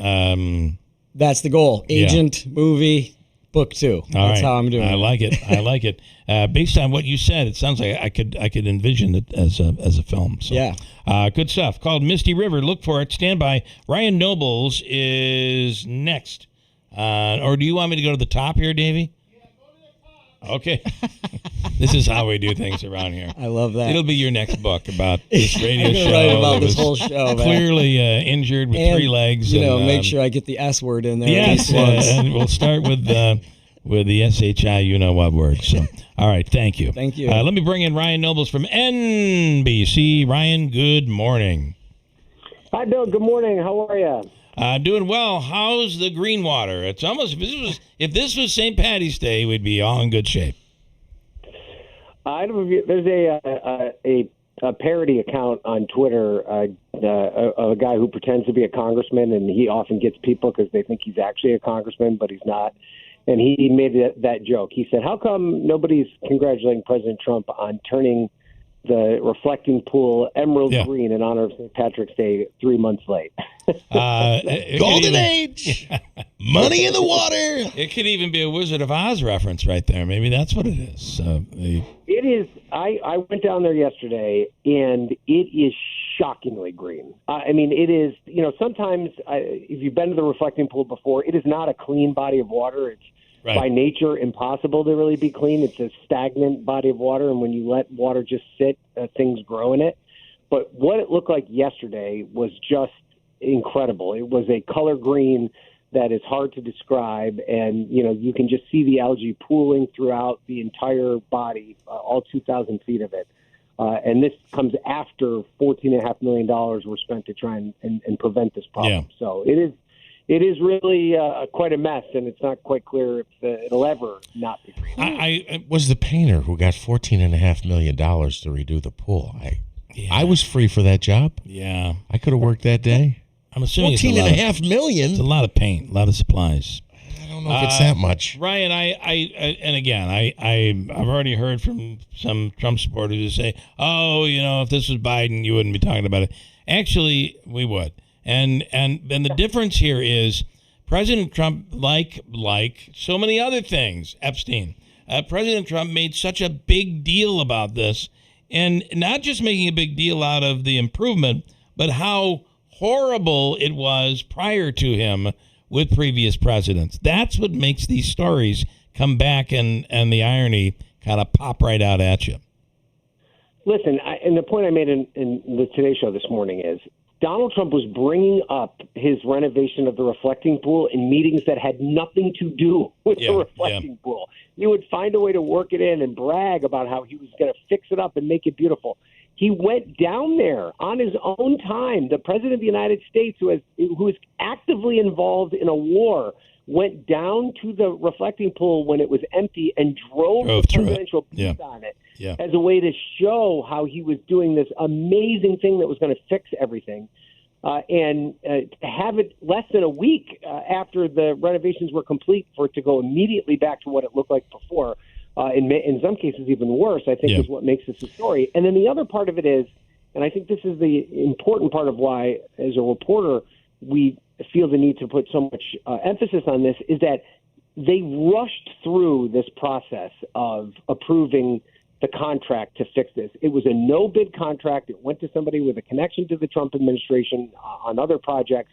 S4: That's the goal. Agent, movie, book 2. That's how I'm doing
S5: I
S4: it.
S5: like it. I like it. Based on what you said, it sounds like I could envision it as a film. So,
S4: yeah.
S5: Good stuff. Called Misty River. Look for it. Stand by. Ryan Nobles is next. Or do you want me to go to the top here, Davey? Okay. This is how we do things around here.
S4: I love that.
S5: It'll be your next book about this radio
S4: I'm
S5: show.
S4: gonna write about
S5: that
S4: this
S5: was
S4: whole show, man.
S5: Clearly injured with
S4: And,
S5: 3 legs.
S4: You know,
S5: and,
S4: make sure I get the S word in there.
S5: Yes,
S4: at least once.
S5: and we'll start with the SHI, you know what word. So, all right, thank you.
S4: Thank you.
S5: Let me bring in Ryan Nobles from NBC. Ryan, good morning.
S9: Hi, Bill. Good morning. How are you?
S5: Doing well. How's the green water? It's almost if this was St. Patty's Day, we'd be all in good shape.
S9: I don't know. There's a parody account on Twitter of a guy who pretends to be a congressman, and he often gets people because they think he's actually a congressman, but he's not. And he made that joke. He said, "How come nobody's congratulating President Trump on turning the reflecting pool emerald green in honor of St. Patrick's Day 3 months late?"
S6: Golden Age. Money in the water.
S5: It could even be a Wizard of Oz reference right there. Maybe that's what it is.
S9: It is. I went down there yesterday, and it is shockingly green. I mean, it is. You know, sometimes if you've been to the reflecting pool before, it is not a clean body of water. It's by nature impossible to really be clean. It's a stagnant body of water, and when you let water just sit, things grow in it. But what it looked like yesterday was just incredible. It was a color green that is hard to describe, and you can just see the algae pooling throughout the entire body, all 2,000 feet of it. And this comes after $14.5 million were spent to try and prevent this problem.
S5: Yeah.
S9: So it is really quite a mess, and it's not quite clear if it'll ever not be green.
S6: I was the painter who got $14.5 million to redo the pool. I was free for that job.
S5: Yeah,
S6: I could have worked that day.
S5: I'm assuming
S6: $14.5 million.
S5: It's a lot of paint, a lot of supplies.
S6: I don't know if it's that much.
S5: Ryan, I've already heard from some Trump supporters who say, "Oh, if this was Biden, you wouldn't be talking about it." Actually, we would. And the difference here is President Trump, like so many other things, Epstein, President Trump made such a big deal about this, and not just making a big deal out of the improvement, but how horrible it was prior to him with previous presidents. That's what makes these stories come back and the irony kind of pop right out at you.
S9: Listen, and the point I made in the Today Show this morning is Donald Trump was bringing up his renovation of the reflecting pool in meetings that had nothing to do with the reflecting pool. He would find a way to work it in and brag about how he was going to fix it up and make it beautiful. He went down there on his own time. The president of the United States, who is actively involved in a war, went down to the reflecting pool when it was empty and drove the presidential piece on it as a way to show how he was doing this amazing thing that was going to fix everything. And to have it less than a week after the renovations were complete for it to go immediately back to what it looked like before, in some cases even worse, I think is what makes this a story. And then the other part of it is, and I think this is the important part of why, as a reporter, we feel the need to put so much emphasis on this, is that they rushed through this process of approving the contract to fix this. It was a no-bid contract. It went to somebody with a connection to the Trump administration on other projects.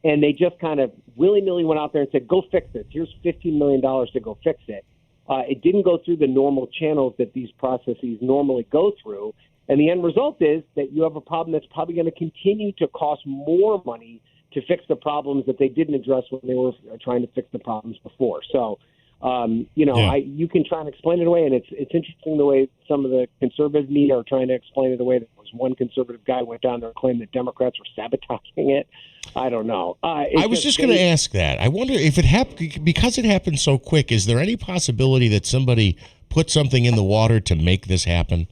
S9: and they just kind of willy-nilly went out there and said, go fix this. Here's $15 million to go fix it. It didn't go through the normal channels that these processes normally go through. And the end result is that you have a problem that's probably going to continue to cost more money to fix the problems that they didn't address when they were trying to fix the problems before. So, you can try and explain it away, and it's interesting the way some of the conservative media are trying to explain it away. There was one conservative guy went down there and claimed that Democrats were sabotaging it. I don't know.
S6: I was just going to ask that. I wonder if it happened because it happened so quick. Is there any possibility that somebody put something in the water to make this happen?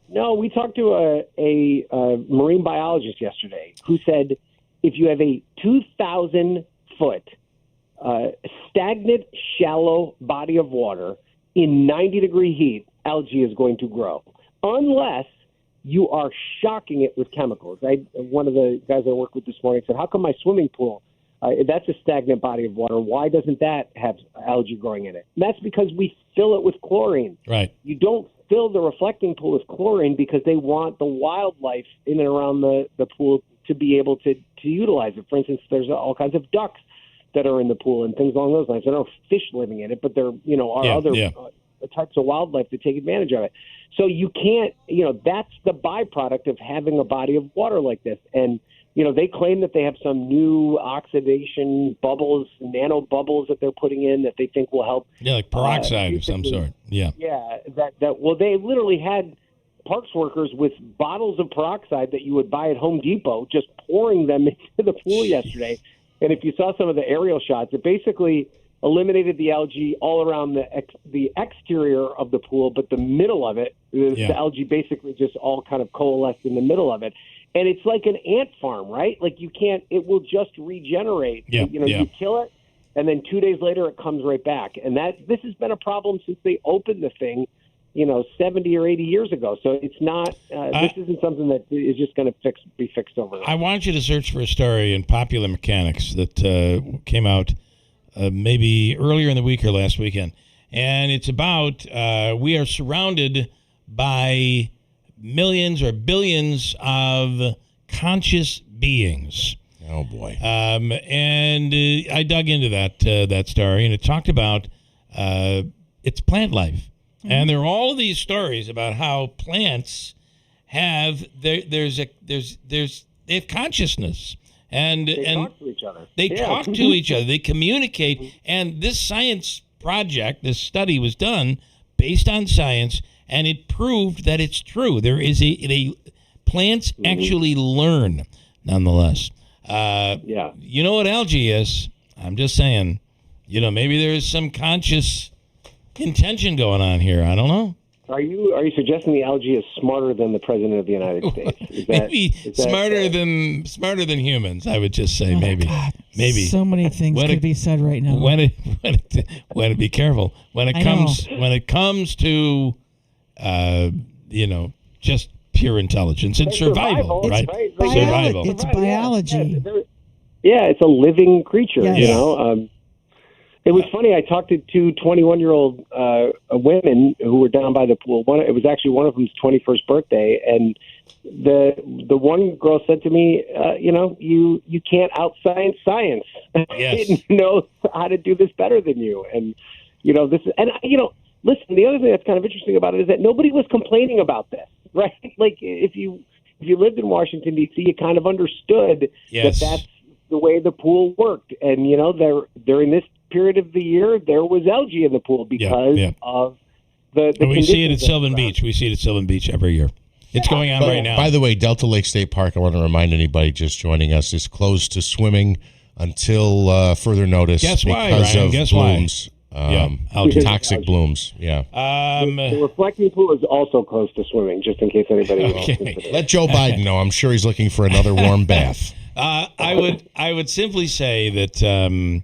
S9: No, we talked to a marine biologist yesterday who said if you have a 2,000-foot stagnant, shallow body of water in 90-degree heat, algae is going to grow, unless you are shocking it with chemicals. One of the guys I worked with this morning said, how come my swimming pool, that's a stagnant body of water, why doesn't that have algae growing in it? And that's because we fill it with chlorine.
S5: Right.
S9: You don't fill the reflecting pool with chlorine because they want the wildlife in and around the pool to be able to utilize it. For instance, there's all kinds of ducks that are in the pool and things along those lines. There are no fish living in it, but there are other types of wildlife that take advantage of it. So you can't, that's the byproduct of having a body of water like this. And, they claim that they have some new oxidation bubbles, nano bubbles that they're putting in that they think will help.
S5: Yeah, like peroxide of some sort. Yeah.
S9: Yeah. Well, they literally had parks workers with bottles of peroxide that you would buy at Home Depot, just pouring them into the pool yesterday. And if you saw some of the aerial shots, it basically eliminated the algae all around the exterior of the pool, but the middle of it, the algae basically just all kind of coalesced in the middle of it. And it's like an ant farm, right? Like it will just regenerate.
S5: Yeah.
S9: You kill it, and then 2 days later it comes right back. And this has been a problem since they opened the thing, 70 or 80 years ago. So it's not, this isn't something that is just going to be fixed overnight.
S5: I want you to search for a story in Popular Mechanics that came out maybe earlier in the week or last weekend. And it's about we are surrounded by millions or billions of conscious beings.
S6: Oh, boy.
S5: And I dug into that story, and it talked about it's plant life. Mm-hmm. And there are all of these stories about how plants have they have consciousness. And
S9: they talk to each other.
S5: They talk to each other. They communicate. And this science project, this study was done based on science, and it proved that it's true. There is plants actually learn, nonetheless. You know what algae is? I'm just saying. Maybe there is some conscious intention going on here. I don't know.
S9: Are you suggesting the algae is smarter than the president of the United States?
S5: Maybe smarter than humans. I would just say maybe.
S8: God.
S5: Maybe
S8: so many things could be said right now.
S5: When it be careful when it comes to just pure intelligence and survival, right? Survival.
S8: It's biology.
S9: Yeah, it's a living creature.
S8: Yes.
S9: It was funny. I talked to two 21-year-old women who were down by the pool. It was actually one of them's 21st birthday, and the one girl said to me, you can't out-science science.
S5: Yes.
S9: It knows how to do this better than you. And listen, the other thing that's kind of interesting about it is that nobody was complaining about this, right? Like if you lived in Washington D.C., you kind of understood that that's the way the pool worked. And during this period of the year, there was algae in the pool because of the
S5: we see it at Sylvan Beach. We see it at Sylvan Beach every year. It's going on right now.
S6: By the way, Delta Lake State Park, I want to remind anybody just joining us, is closed to swimming until further notice.
S5: Guess why,
S6: because
S5: Ryan?
S6: of
S5: Guess
S6: blooms. Toxic
S9: algae.
S6: blooms. Yeah.
S9: The reflecting pool is also close to swimming, just in case anybody wants.
S6: Let Joe Biden know. I'm sure he's looking for another warm bath.
S5: I would simply say that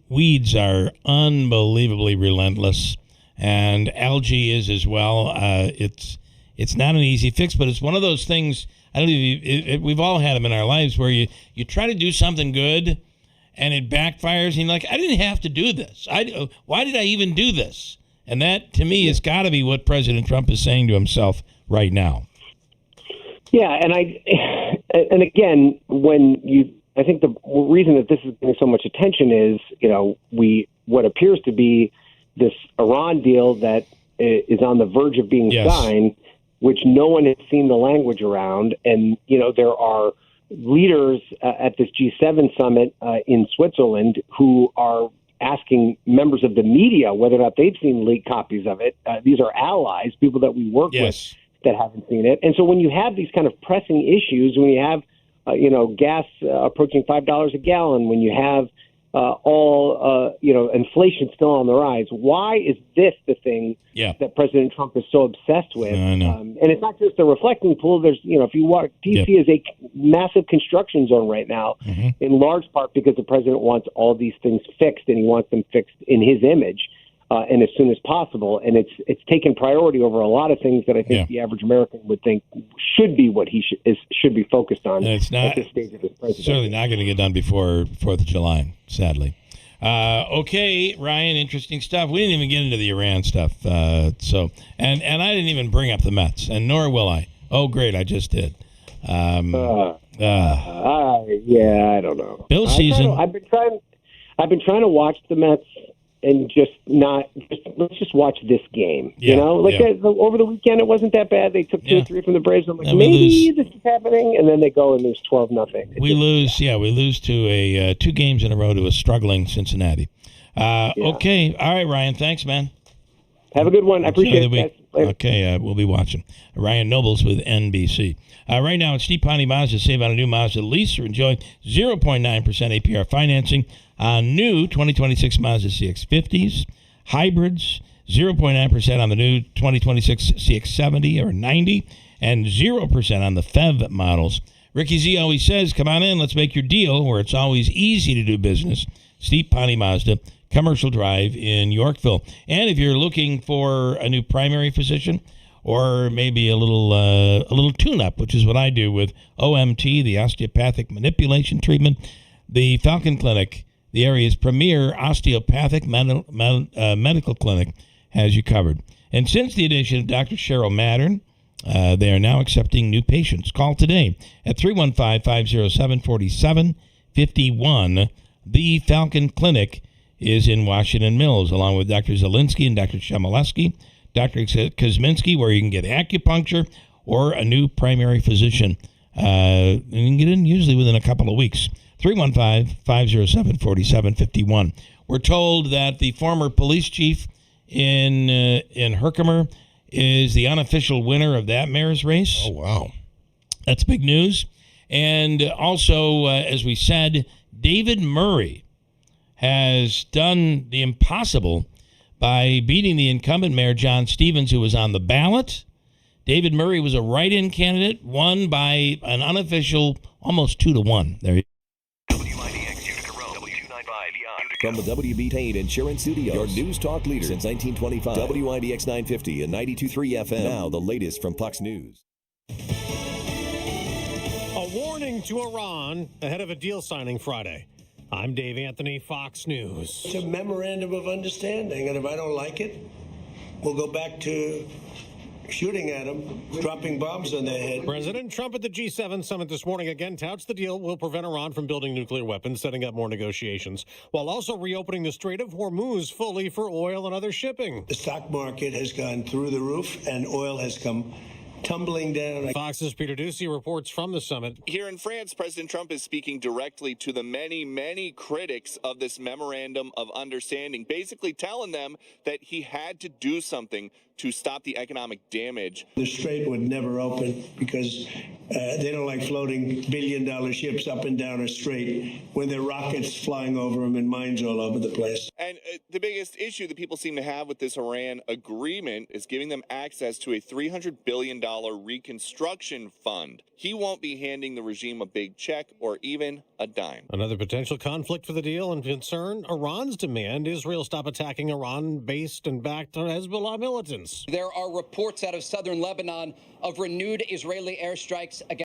S5: weeds are unbelievably relentless, and algae is as well. It's not an easy fix, but it's one of those things. I don't know. We've all had them in our lives where you try to do something good, and it backfires, and you're like, I didn't have to do this. Why did I even do this? And that, to me, has got to be what President Trump is saying to himself right now.
S9: Yeah, and again, when you I think the reason that this is getting so much attention is, what appears to be this Iran deal that is on the verge of being signed, which no one has seen the language around. And, there are leaders at this G7 summit in Switzerland who are asking members of the media whether or not they've seen leaked copies of it. These are allies, people that we work with that haven't seen it. And so when you have these kind of pressing issues, when you have, gas approaching $5 a gallon, when you have inflation still on the rise, why is this the thing that President Trump is so obsessed with?
S5: I know.
S9: And it's not just the reflecting pool. There's, if you walk, D.C. is a massive construction zone right now, in large part because the president wants all these things fixed, and he wants them fixed in his image. And as soon as possible, and it's taken priority over a lot of things that I think the average American would think should be what he should be focused on.
S5: And it's not
S9: at this stage of his presidency.
S5: Certainly not going to get done before 4th of July, sadly. Okay, Ryan, interesting stuff. We didn't even get into the Iran stuff, and I didn't even bring up the Mets, and nor will I. Oh, great, I just did.
S9: I don't know.
S5: Bill season.
S9: I've been trying to watch the Mets. And let's just watch this game. Over the weekend, it wasn't that bad. They took 2 or 3 from the Braves. I'm like, maybe this is happening, and then they go and lose 12-0.
S5: We lose to a 2 games in a row to a struggling Cincinnati. Okay, all right, Ryan. Thanks, man.
S9: Have a good one. I appreciate it.
S5: Okay, we'll be watching. Ryan Nobles with NBC. Right now, at Steve Ponte Mazda, save on a new Mazda lease or enjoy 0.9% APR financing on new 2026 Mazda CX-50s, hybrids, 0.9% on the new 2026 CX-70 or 90, and 0% on the FEV models. Ricky Z always says, come on in, let's make your deal, where it's always easy to do business. Steve Ponte Mazda, Commercial Drive in Yorkville. And if you're looking for a new primary physician, or maybe a little tune-up, which is what I do with OMT, the osteopathic manipulation treatment, the Falcon Clinic, the area's premier osteopathic medical clinic, has you covered. And since the addition of Dr. Cheryl Mattern, they are now accepting new patients. Call today at 315-507-4751. The Falcon Clinic is in Washington Mills, along with Dr. Zielinski and Dr. Shemaleski, Dr. Kosminski, where you can get acupuncture or a new primary physician. And you can get in usually within a couple of weeks. 315-507-4751. We're told that the former police chief in Herkimer is the unofficial winner of that mayor's race.
S6: Oh, wow.
S5: That's big news. And also, as we said, David Murray has done the impossible by beating the incumbent mayor, John Stevens, who was on the ballot. David Murray was a write-in candidate, won by an unofficial almost 2-1. There you go.
S3: From the WB Pain Insurance Studios, your news talk leader since 1925. WIBX 950 and 92.3 FM. Now the latest from Fox News.
S2: A warning to Iran ahead of a deal signing Friday. I'm Dave Anthony, Fox News.
S10: It's a memorandum of understanding, and if I don't like it, we'll go back to shooting at them, dropping bombs on their head.
S2: President Trump at the G7 summit this morning again touts the deal will prevent Iran from building nuclear weapons, setting up more negotiations, while also reopening the Strait of Hormuz fully for oil and other shipping.
S10: The stock market has gone through the roof, and oil has come tumbling down.
S2: Fox's Peter Ducey reports from the summit.
S11: Here in France, President Trump is speaking directly to the many, many critics of this memorandum of understanding, basically telling them that he had to do something to stop the economic damage.
S10: The strait would never open because they don't like floating billion-dollar ships up and down a strait when there are rockets flying over them and mines all over the place.
S11: And the biggest issue that people seem to have with this Iran agreement is giving them access to a $300 billion reconstruction fund. He won't be handing the regime a big check or even a dime.
S2: Another potential conflict for the deal and concern, Iran's demand Israel stop attacking Iran-based and backed Hezbollah militants.
S12: There are reports out of southern Lebanon of renewed Israeli airstrikes against